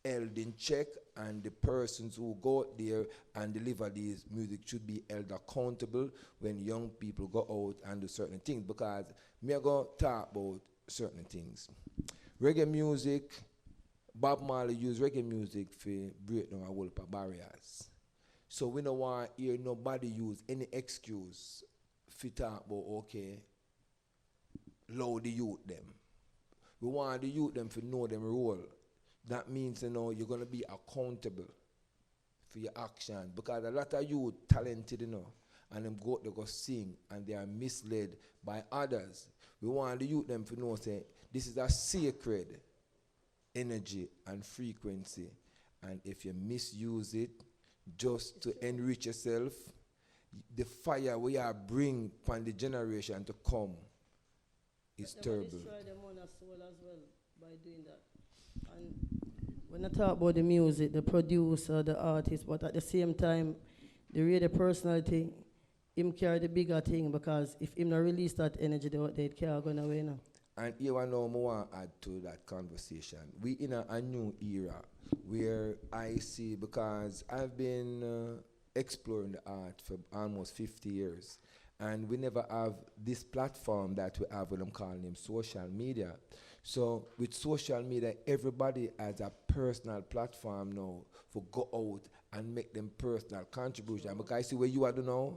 Speaker 3: held in check, and the persons who go out there and deliver these music should be held accountable when young people go out and do certain things? Because me are going to talk about certain things. Reggae music, Bob Marley used reggae music for break down a whole heap of barriers. So we don't want to hear nobody use any excuse for talk about, okay, load the youth them. We want the youth them to know them role. That means, you know, you're going to be accountable for your action. Because a lot of youth talented, you know, and them they go sing and they are misled by others. We want the youth them to know, say, this is a sacred energy and frequency, and if you misuse it just to enrich yourself, the fire we are bring upon the generation to come is terrible.
Speaker 10: Destroy them on a soul as well by doing that. And when I talk about the music, the producer, the artist, but at the same time, the radio personality, him carry the bigger thing, because if him not release that energy, they can't go away now.
Speaker 3: And here I know more add to that conversation. We in a new era where I see, because I've been exploring the art for almost 50 years, and we never have this platform that we have, what I'm calling them social media. So with social media, everybody has a personal platform now for go out and make them personal contribution. Because I see where you are now,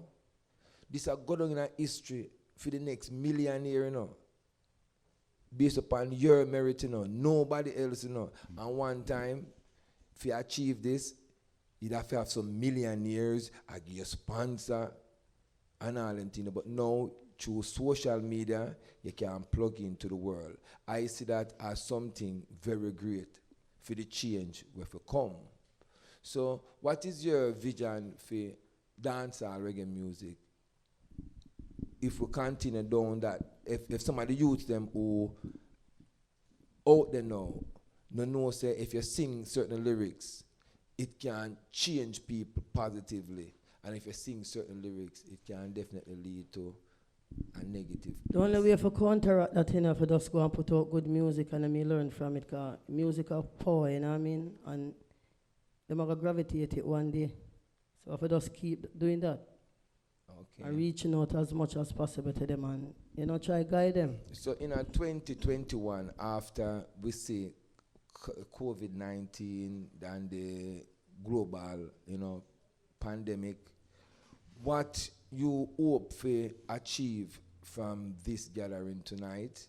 Speaker 3: this are going in a history for the next million years, you know, based upon your merit, you know, nobody else, you know. And one time, if you achieve this, you'd have to have some millionaires, I give you a sponsor, and all that thing. But now, through social media, you can plug into the world. I see that as something very great for the change where we come. So, what is your vision for dancehall reggae music? If we continue down that, if some of the youth them who out there now, no know say if you sing certain lyrics, it can change people positively. And if you sing certain lyrics, it can definitely lead to a negative.
Speaker 10: The only way for counteract that, you know, for just go and put out good music and me learn from it, because music of power, you know what I mean? And they're going to gravitate it one day. So if I just keep doing that,
Speaker 3: okay,
Speaker 10: and reaching out as much as possible to them and, you know, try guide them.
Speaker 3: So in 2021, after we see COVID-19 and the global, you know, pandemic, what you hope to achieve from this gathering tonight?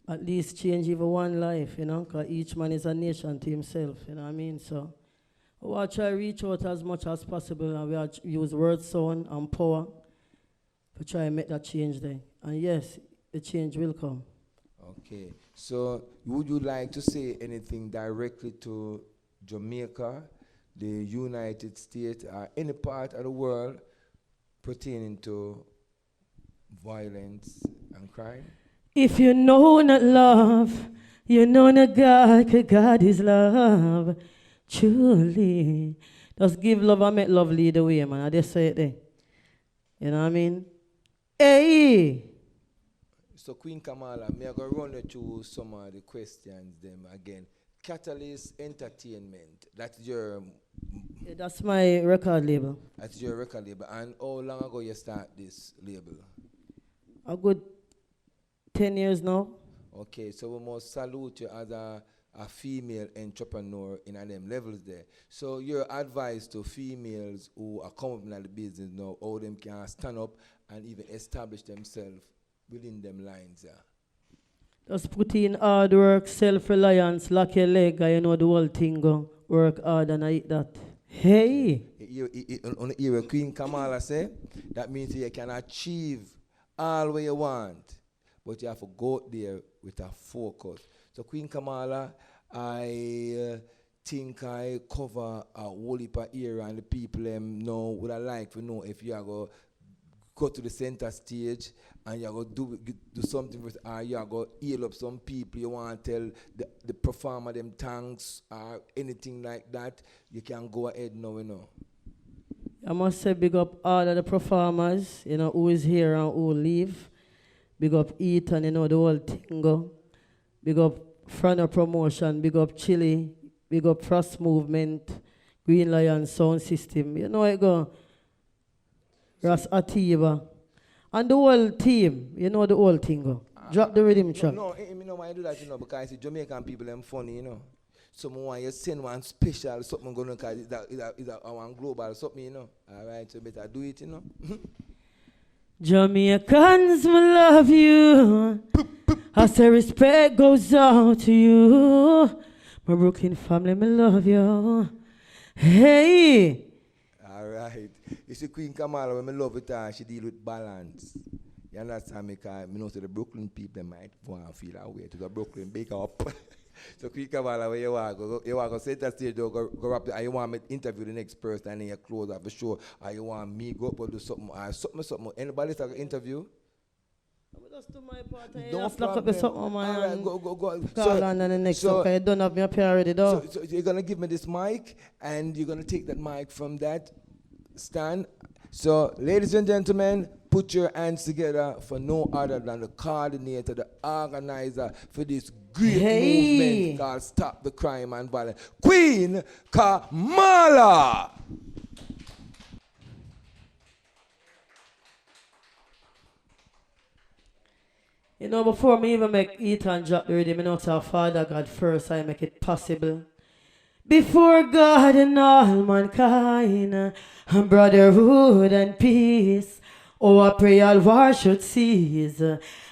Speaker 10: At least change even one life, you know, because each man is a nation to himself, you know what I mean? So we will try to reach out as much as possible, and we will use word, sound, and power to try and make that change there. And yes, the change will come.
Speaker 3: Okay. So would you like to say anything directly to Jamaica, the United States, or any part of the world pertaining to violence and crime?
Speaker 10: If you know not love, you know not God, 'cause God is love. Truly. Just give love and make love lead the way, man. I just say it there. You know what I mean? Hey!
Speaker 3: So Queen Kamala, may I go run you through some of the questions them again. Catalyst Entertainment, that's your
Speaker 10: Yeah, that's my record label.
Speaker 3: That's your record label. And how long ago you start this label?
Speaker 10: A good 10 years now.
Speaker 3: Okay, so we must salute you as a female entrepreneur in them levels there. So your advice to females who are coming in the business now, how them can stand up and even establish themselves within them lines there?
Speaker 10: Just put in hard work, self-reliance, lock your leg, and you know the whole thing go. Work hard and I eat that. Hey!
Speaker 11: On the era Queen Kamala say, that means you can achieve all what you want, but you have to go out there with a focus. So Queen Kamala, I think I cover a whole heap of area and the people know would I like to know if you are go to the center stage and you are going to do something with you are going to heal up some people, you want to tell the performer them thanks or anything like that, you can go ahead now, you know.
Speaker 10: I must say big up all of the performers, you know, who is here and who leave. Big up Ethan, you know, the whole thing go. Big up Front Promotion, big up Chili, big up Frost Movement, Green Lion Sound System. You know it go. Ras Ativa. And the whole team, you know the whole thing go. Drop the rhythm track.
Speaker 11: No, I know why I do that, you know, because the Jamaican people them funny, you know. Someone want you send one special, something going to cause it's a one global something, you know. All right, so better do it, you know.
Speaker 10: Jamaicans, me love you. I say respect goes out to you. My Brooklyn family, me love you. Hey!
Speaker 11: All right. You see Queen Kamala, when I love it, she deal with balance. You understand me? Because I know the Brooklyn people might go and feel that way. To the Brooklyn, big up. So Queen Kamala, where you want to go center stage, go up there, and you want me to interview the next person, and then you close up the show, or you want me go up and do something, something. Anybody take an interview?
Speaker 10: Just do my part.
Speaker 11: No
Speaker 10: problem.
Speaker 11: All right, go.
Speaker 10: Call on the next one, because you don't have me up here already, though.
Speaker 11: So you're going to give me this mic, and you're going to take that mic from that stand. So, ladies and gentlemen, put your hands together for no other than the coordinator, the organizer for this great movement called Stop the Crime and Violence, Queen Kamala.
Speaker 10: You know, before me even make Ethan drop the rhythm, you know, to our Father God first, I make it possible. Before God and all mankind, brotherhood and peace, oh, I pray all war should cease.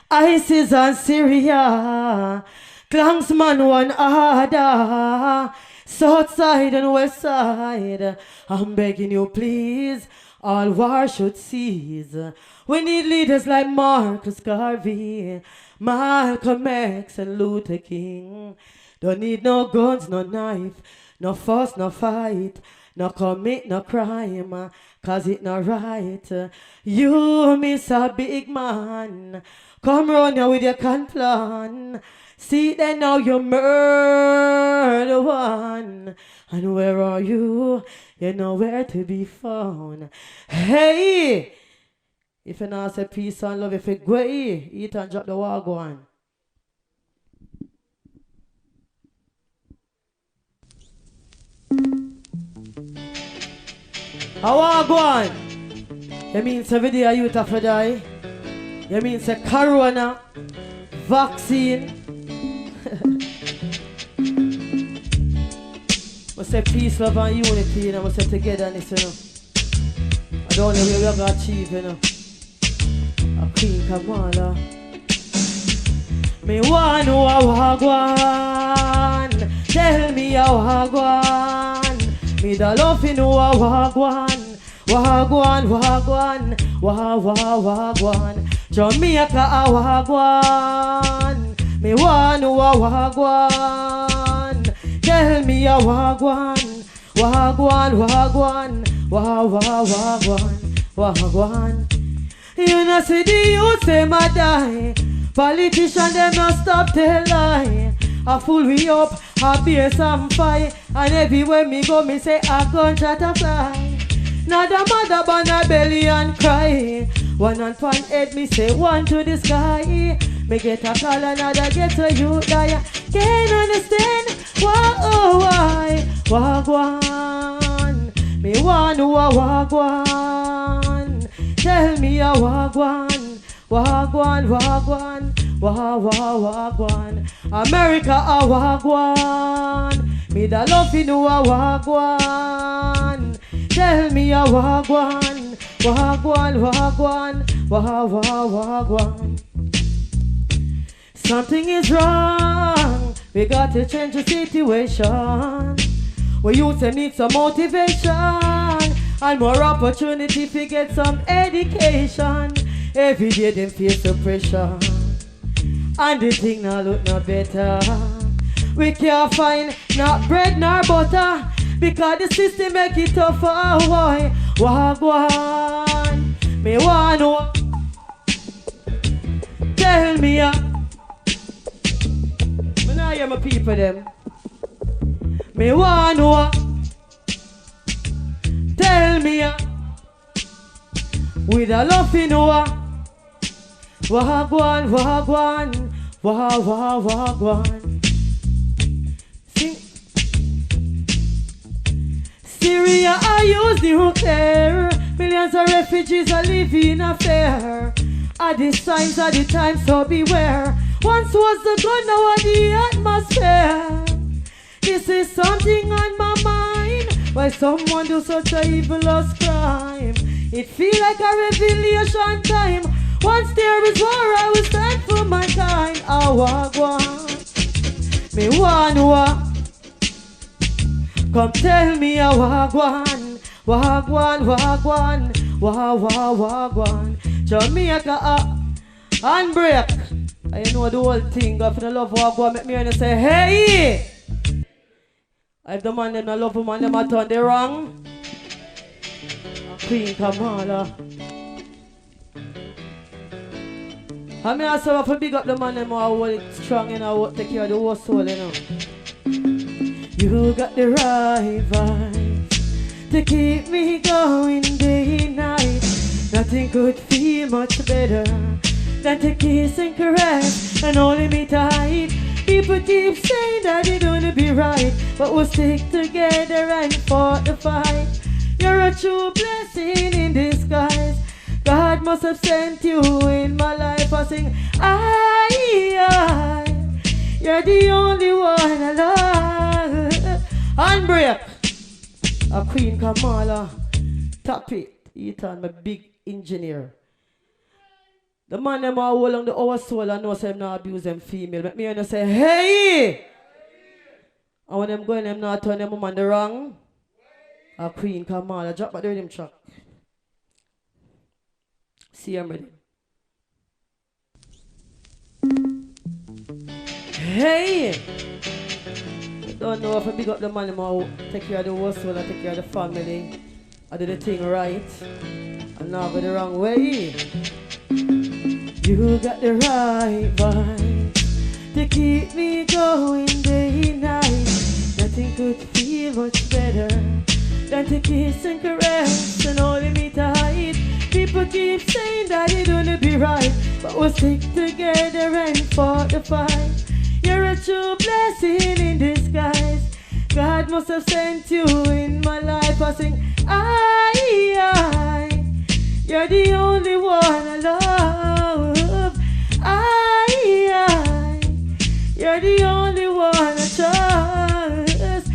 Speaker 10: ISIS and Syria, Klansman one order, South side and West side, I'm begging you please, all war should cease. We need leaders like Marcus Garvey, Malcolm X and Luther King. Don't need no guns, no knife, no fuss, no fight, no commit no crime, cause it not right. You miss a big man, come round here with your con plan. See then now you murder one. And where are you? You're nowhere to be found. Hey! If you not say peace and love, if you go eat and drop the wagwan. How wagwan? You mean every day you have to die? You mean say corona, vaccine? I say peace, love and unity, you know, I say togetherness, you know. I don't know where we are going to achieve, you know. A Queen Kamala. Me want know a wagwan. Tell me a wagwan. Me da love you know a wagwan. Wagwan. Wagwan. Jamaica a wagwan. Me want know a wagwan. Tell me a wagwan. Wagwan. You know see the youth them a die. Politicians them not stop tell lie. I fool we up, I bear some fight. And everywhere me go me say a gunshot a fly. Now the mother born a belly and cry. One on one head me say one to the sky. Me get a call another get a you die. Can't understand why wagwan. Me want to a wagwan. Tell me a wagwan. Wagwan. America a wagwan. Me da love you know a wagwan. Tell me a wagwan. Something is wrong. We got to change the situation. We used to need some motivation and more opportunity to get some education. Every day them face the pressure, and the thing now look no better. We can't find not bread nor butter because the system make it tough for a boy. Wagwan, me want know. Tell me me now hear my people them. Me want know. Tell me with a love you know. Wagwan, wagwan, wagwan. Sing. Syria, I use nuclear. Millions of refugees are living in a fear. Are the signs of the time, so beware. Once was the gun, now are the atmosphere. This is something on my mind. Why someone do such a evilous crime? It feel like a revelation time. Once there is war, I will stand for my kind. Wagwan, me want. Come tell me wagwan, wagwan, wagwan. Jamaica handbrake. I know the whole thing. If you love wagwan, make me and say, hey. If the man them not love woman, them a turn the wrong. Queen Kamala. I mean, I say, if you big up the man, them all hold it strong, you know, take care of the whole soul, you know. You got the right vibes to keep me going day and night. Nothing could feel much better than to kiss and caress and hold me tight. People keep saying that it's gonna be right, but we'll stick together and fight the fight. You're a true blessing in disguise. God must have sent you in my life. I sing, you're the only one I love. Handbrake. A Queen Kamala. Tap it. Ethan, my big engineer. The man them all hold on the our soul and know say them not abuse them female. Make me and say, hey! And when them going, them not turn them woman the wrong. A Queen Kamala. Drop back the rhythm track. See I'm ready. Hey! I don't know if I big up the man them all take care of the whole soul and take care of the family. I do the thing right. I'm not go the wrong way. You got the right vibe to keep me going day and night. Nothing could feel much better than to kiss and caress and hold me tight. People keep saying that it gonna be right, but we'll stick together and fight the fight. You're a true blessing in disguise. God must have sent you in my life. I sing, you're the only one I love. You're the only one I trust.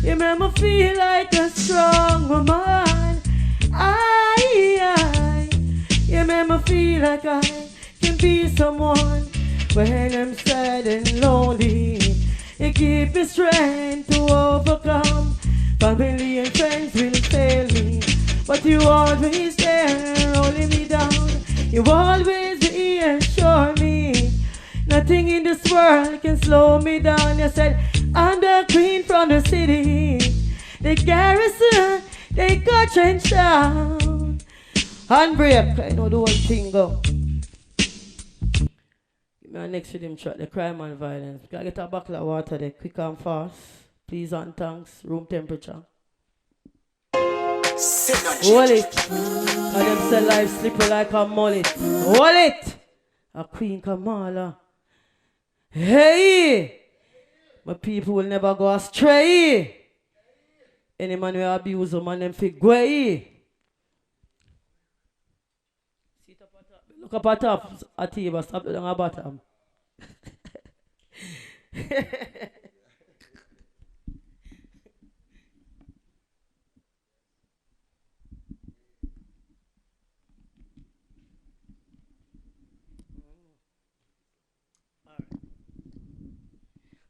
Speaker 10: You make me feel like a strong woman. You make me feel like I can be someone when I'm sad and lonely. You give me strength to overcome. Family and friends will fail me, but you always there, holding me down. You always reassure me. Nothing in this world can slow me down. You said, I'm the queen from the city. The garrison, they got trenched down. Handbrake, I know the whole thing go. Give me a next rhythm track, the crime and violence. Gotta get a bottle of water there, quick and fast. Please and thanks, room temperature. Hold it. And them say life slippery like a mullet. Hold it. A Queen Kamala. Hey! My people will never go astray. Any man who abuse them and them fig way. Look up at top, at table, stop down at bottom.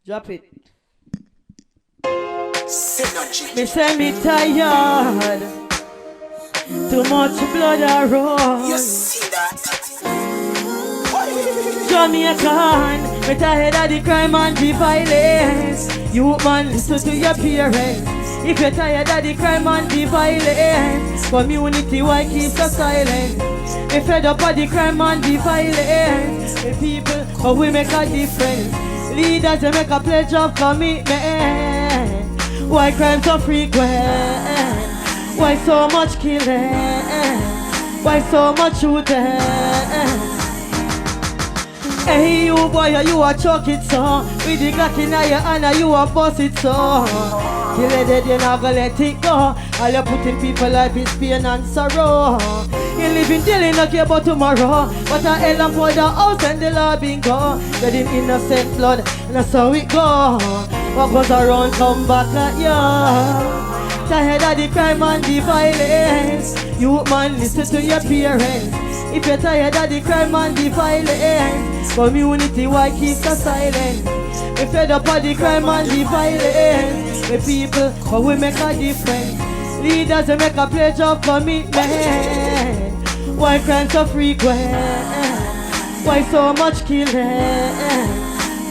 Speaker 10: Drop it. Me say me tired. Too much blood I run.
Speaker 12: You see that?
Speaker 10: Jamaican, me tired of the crime and the violence. You man, listen to your parents. If you're tired of the crime and the violence, community, why keep so silent? Me fed up of the crime and the violence. The people, how we make a difference. Leaders, they make a pledge of commitment. Why crime so frequent? Why so much killing? Why so much shooting? Hey you boy, you a chuck it so. With the Glock in your hand, you a bust it so. Till the dead, you not gonna let it go. All you putting people life is pain and sorrow. You living daily, not care about tomorrow. But a hell and for the house and the law being go. Shedding innocent blood, and that's how it go. What goes around come back like you. Tired of the crime and the violence. You man, listen to your parents. If you're tired of the crime and the violence, community, why keep so silent? We fed up of the crime and the violence. The people, how we make a difference. Leaders, they make a pledge of commitment. Why crime so frequent? Why so much killing?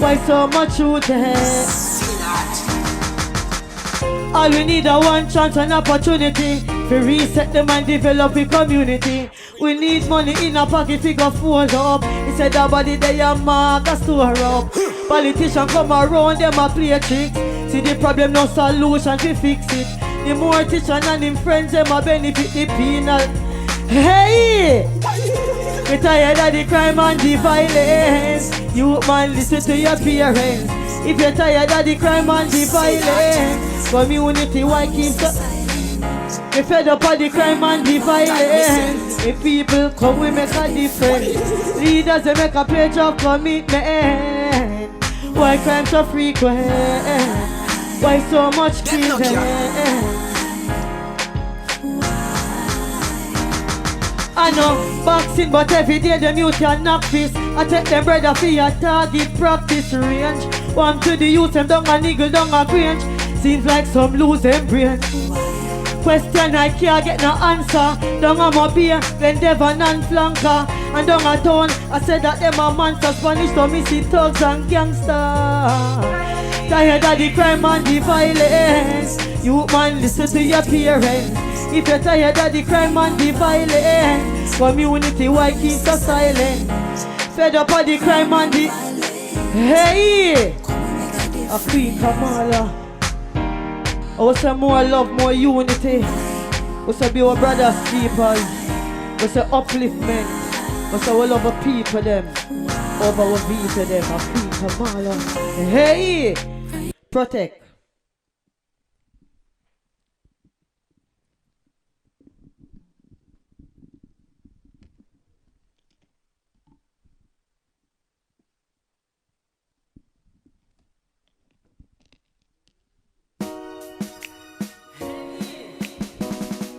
Speaker 10: Why so much shooting? All we need a one chance and opportunity to reset them and develop a community. We need money in a pocket, figure fold up. Instead of body they a mark a store up. Politicians come around, them a play tricks. See the problem, no solution to fix it. The more teacher and him friends, them a benefit the penal. Hey! We tired of the crime and the violence. You man, listen to your parents. If you're tired of the crime and the violence, community, why keep so? We fed up of the crime and the violence. The people, come we make a difference. Leaders, they make a pledge of commitment. Why crime so frequent? Why so much killing? I know boxing, but every day them youth can knock this. I take them brother for your target practice range. One to the youth, them down a niggle, down a cringe. Seems like some lose them brain. Question I can't get no answer. Down a Mobile, then Devon and Flanker. And down a town, I said that them a monsters. Spanish to me see thugs and gangsters. Tired of the crime and the violence. You man, listen to your parents. If you're tired of the crime and the violence, community, why keep so silent? Fed up of the crime and the... Hey! A Queen Kamala. I will say more love, more unity. I will say be our brothers, keepers. I will say upliftment. I will say we love our people them. Over our people them. A Queen Kamala. Hey! Protect.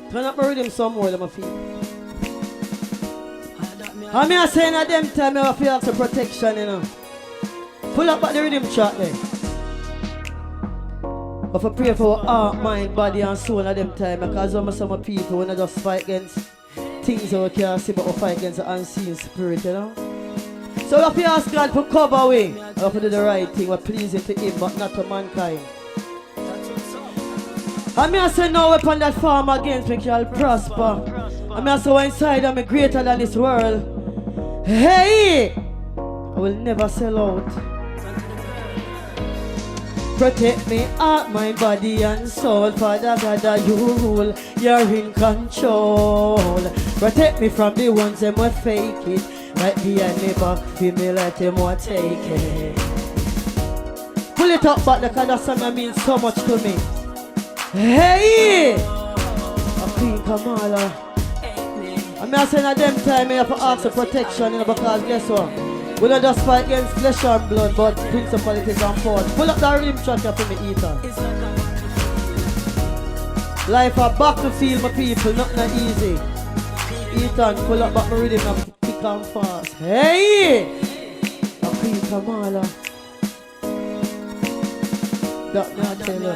Speaker 10: Turn up my rhythm some more, my feet. I mean, I saying at them time I feel some protection, you know. Pull up at the rhythm track there. But I pray for our heart, mind, body and soul at them time, because some people when I just fight against things that we can't see, but we fight against the unseen spirit, you know. So if you ask God to cover we, we have to do the right thing, we're pleasing to Him, but not to mankind. I mean, I say no weapon that form against me shall prosper. I mean, I say inside I'm greater than this world. Hey! I will never sell out. Protect me, heart, mind, body and soul. Father God, that you rule, you're in control. Protect me from the ones that will fake it. Right behind me back, feel me like them will take it. Pull it up back, because that song means so much to me. Hey! A Queen Kamala. I mean, I say at them time I have to ask for protection, you know, because guess what? We don't just fight against flesh and blood, but principalities and force. Pull up that rhythm track for me, Ethan. Life a battlefield, my people, not easy. Ethan, pull up back my rhythm and pick and fast. Hey! A Queen Kamala. that me I tell you.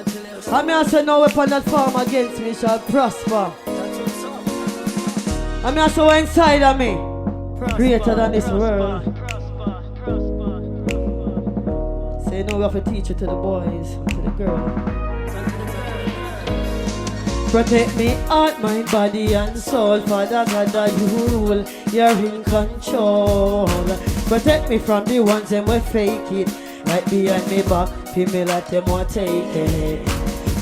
Speaker 10: I mean I say no weapon that form against me shall prosper. I mean I say inside of me, greater than this world. Say no we have to teach it to the boys, to the girls. Protect me, heart, mind, body and soul. Father God, that you rule, you're in control. Protect me from the ones them will fake it. Right behind me back, feel me like them want take it.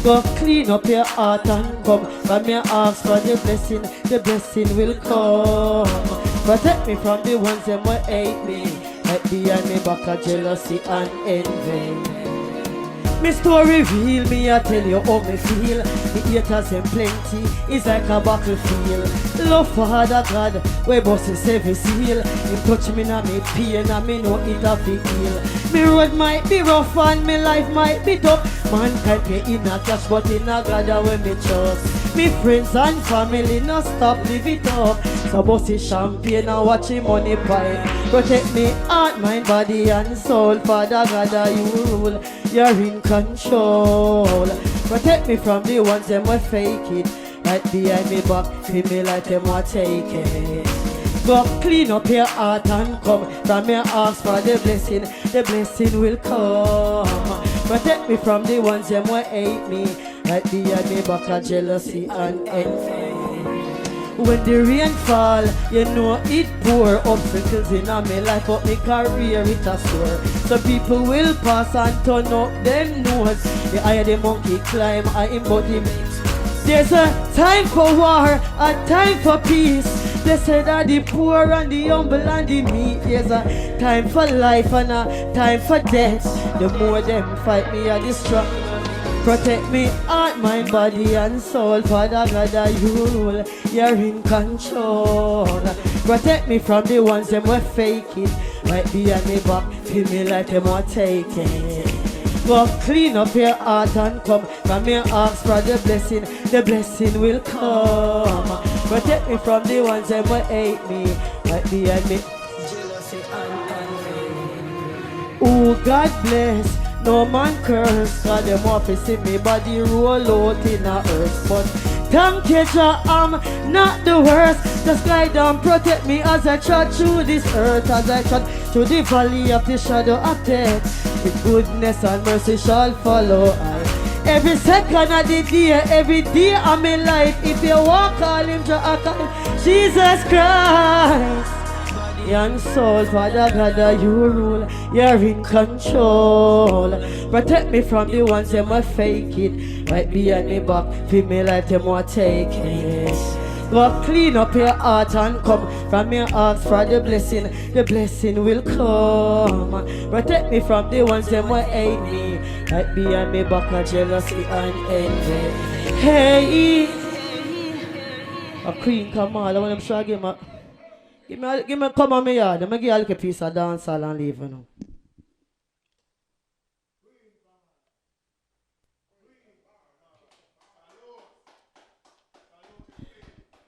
Speaker 10: Go clean up your heart and come. From me ask for the blessing will come. Protect me from the ones them will hate me. Right behind me back of jealousy and envy. Me story real, me I tell you how me feel. The haters them plenty, it's like a battlefield. Love Father God, we bosses every seal. He touch me now me pain and me know it a fi heal. Me road might be rough and me life might be tough. Man can't get in a cash but in a God when me trust. Me friends and family no stop live it up. So bossy champagne and watch him money pile. Protect me heart, mind, body and soul. Father God you rule, you're in control. Protect me from the ones them will fake it. Right behind me back, feel me like them will take it. Go clean up your heart and come. From me ask for the blessing will come. Protect me from the ones them will hate me. Right behind me back of jealousy and envy. When the rain fall, you know it pour. Obstacles in a me life, but me career it a soar. So people will pass and turn up them nose. The higher the monkey climb, I embody me. There's a time for war, a time for peace. They say that the poor and the humble and the meek. There's a time for life and a time for death. The more them fight me, I destroy. Protect me, heart, mind, body and soul. Father God, that you rule, you're in control. Protect me from the ones them will fake it. Right behind me back, feel me like them will take it. Go clean up your heart and come. From me ask for the blessing will come. Protect me from the ones them will hate me. Right behind me, jealousy and envy. Oh, God bless. No man curse, cause them want to see me body roll out in the earth. But thank you, Jah, I'm not the worst. Just guide and protect me as I trot through this earth. As I trot through the valley of the shadow of death, with goodness and mercy shall follow I. Every second of the day, every day of my life. If you walk, call him Jah, I call him Jesus Christ. And soul, Father God, that you rule, you're in control. Protect me from the ones them will fake it. Right behind me back, feel me like them will take it. Go clean up your heart and come. From me ask for the blessing will come. Protect me from the ones them will hate me. Right behind me back of jealousy and envy. Hey, a Queen Kamala, I want them to give me. Give me come on me yard. Let me give you a little piece of dance hall and leave you know.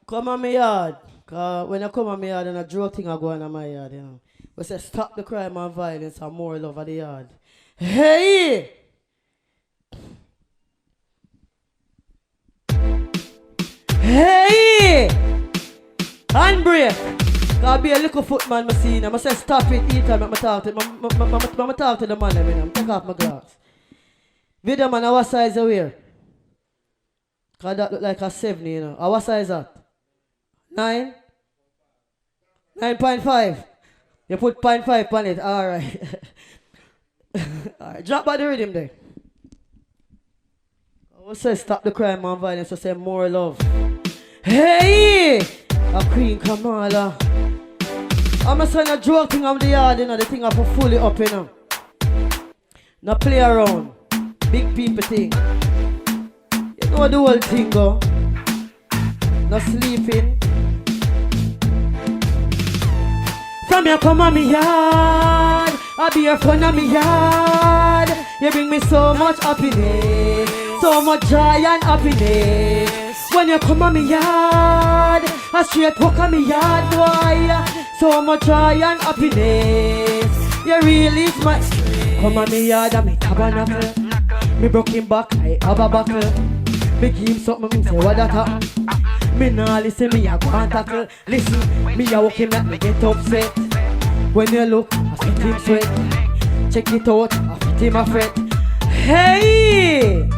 Speaker 10: Come on me yard. Cause when you come on me yard, and a drug thing I go on my yard, you know. We say stop the crime and violence and more love of the yard. Hey! Hey! Handbrake! I'll be a little footman, I see him. I say stop it, eat time, I talk to the man, I take off my glass. Video man, what size you wear? Cause that look like a 7, you know. What size that? 9? 9.5. You put 0.5 on it, alright. Alright, drop by the rhythm there. I say stop the crime and violence, I say more love. Hey! A Queen Kamala. I'm a son of drug thing of the yard, you know, the thing I put fully up, you know. No play around. Big people thing. You know the whole thing go. No sleeping. From you come on me yard, I be your friend on me yard. You bring me so much happiness, so much joy and happiness. When you come on me yard, I straight walk on me yard, boy. So much joy and happiness. You really is my. Come on me yard and me tabernacle.
Speaker 12: Me broke him back, I have a buckle. Me give him something, me say what that up. Me nah listen, me a go and tackle. Listen, me a walk him like me get upset. When you look, I fit him sweat. Check it out, I fit him a fret. Hey!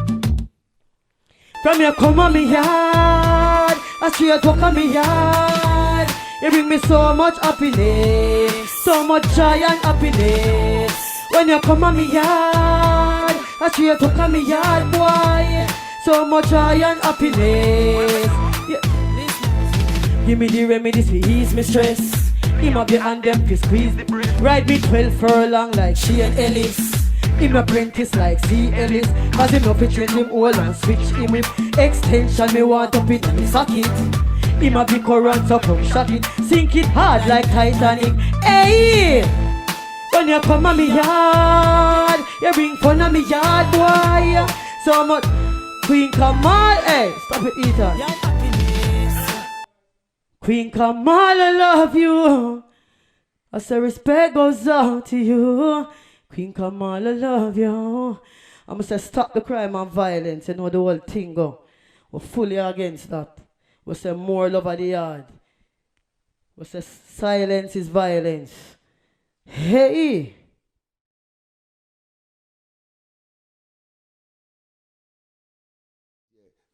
Speaker 12: From you come on me yard, I straight walk on me yard. You bring me so much happiness, so much joy and happiness. When you come on me yard, I straight walk on me yard, boy. So much joy and happiness. Yeah. Give me the remedies to ease me stress. Him up your hand them fi squeeze the breath. Ride me 12 furlong like she and Ellis. Him apprentice like C. Ellis. Cause him no fit change him all and switch him with extension. Me want up it in the socket. Him a big current so come shot it. Sink it hard like Titanic. Hey! When you come on me yard, you bring fun on me yard, boy. So much Queen Kamal, hey, stop it, Ethan. Queen Kamal, I love you. I say respect goes out to you. Queen Kamal, I love you. I'm gonna say stop the crime and violence. You know the whole thing go. We're fully against that. We say more love at the yard. We say silence is violence. Hey.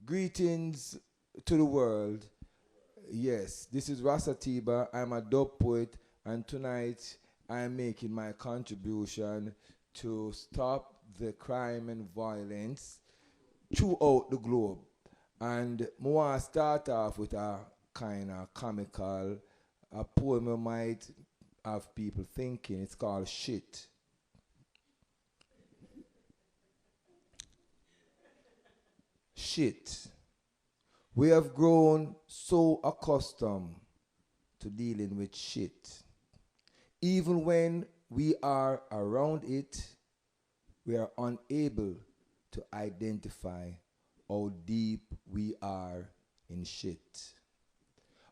Speaker 11: Greetings to the world. Yes, this is Rasa Tiba. I'm a dub poet, and tonight I'm making my contribution to stop the crime and violence throughout the globe. And I want to start off with a kind of comical, a poem that might have people thinking. It's called Shit. Shit. We have grown so accustomed to dealing with shit. Even when we are around it, we are unable to identify how deep we are in shit.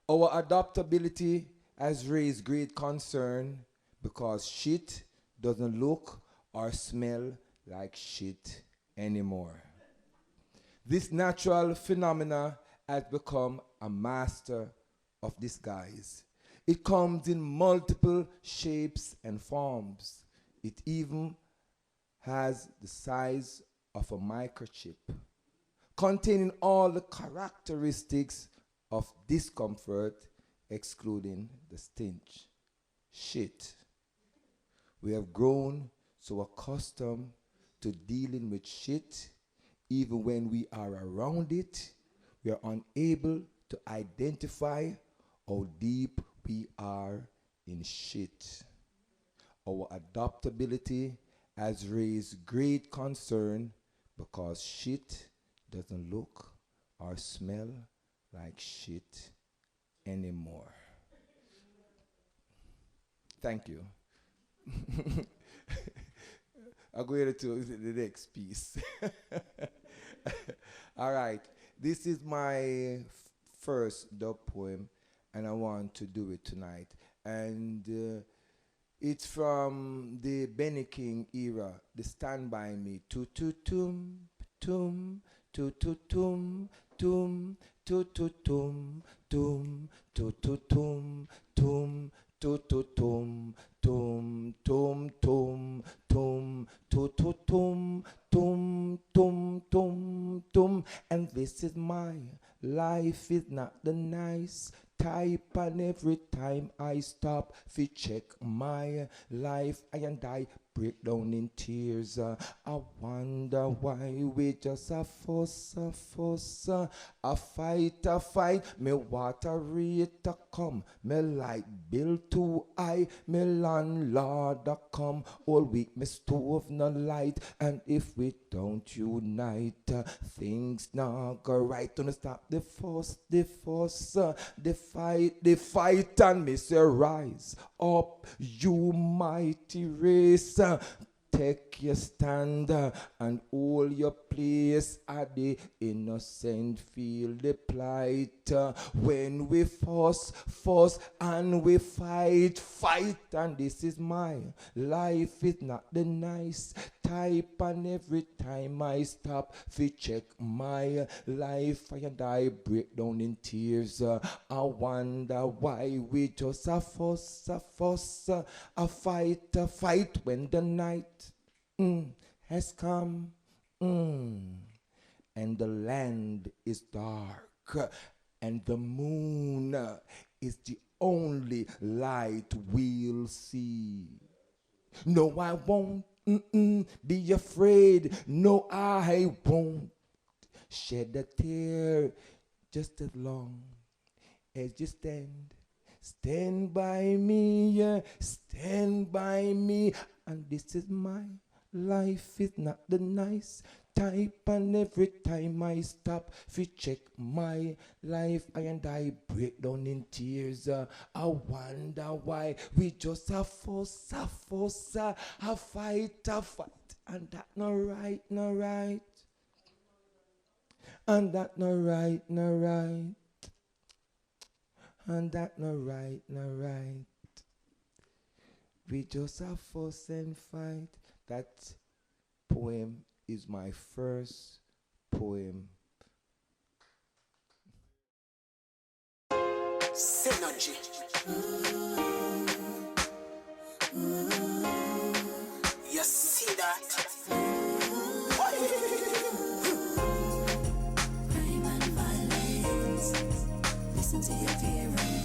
Speaker 11: Our adaptability has raised great concern because shit doesn't look or smell like shit anymore. This natural phenomena has become a master of disguise. It comes in multiple shapes and forms. It even has the size of a microchip, containing all the characteristics of discomfort, excluding the stench. Shit. We have grown so accustomed to dealing with shit. Even when we are around it, we are unable to identify how deep we are in shit. Our adaptability has raised great concern because shit doesn't look or smell like shit anymore. Thank you. I'll go to the next piece. All right. This is my first dub poem, and I want to do it tonight. And it's from the Benny King era, the Stand By Me. Tu-tu-tum, tum, tu-tu-tum, tum, tu-tu-tum, tum, tu-tu-tum, tum, tu-tu-tum, tum, tum, tum, tum, tu-tu-tum, tum, tum, tum, tum. And this is my life, is not the nice type, and every time I stop to check my life, I break down in tears. I wonder why we just a fuss, a fight. Me water rate a come, me light bill too high, me landlord a come. All week me stove no light, and if we don't unite, things not go right. Don't stop the fuss, the fight, and me say rise up, you mighty race. take your stand and hold your place at the innocent feel the plight. When we fuss and we fight, and this is my life. It's not the nice type, and every time I stop to check my life and I break down in tears. I wonder why we just a fuss, a fight when the night has come, and the land is dark, and the moon is the only light we'll see. No, I won't be afraid. No, I won't shed a tear just as long as you stand by me, stand by me. And this is my life, is not the nice type, and every time I stop to check my life and I break down in tears. I wonder why we just a fuss, a fight, and that no right, and that no right, and that no right. We just a fuss and fight. That poem is my first poem.
Speaker 8: Synergy. You see that?
Speaker 2: Crime and violence. Listen to your parents.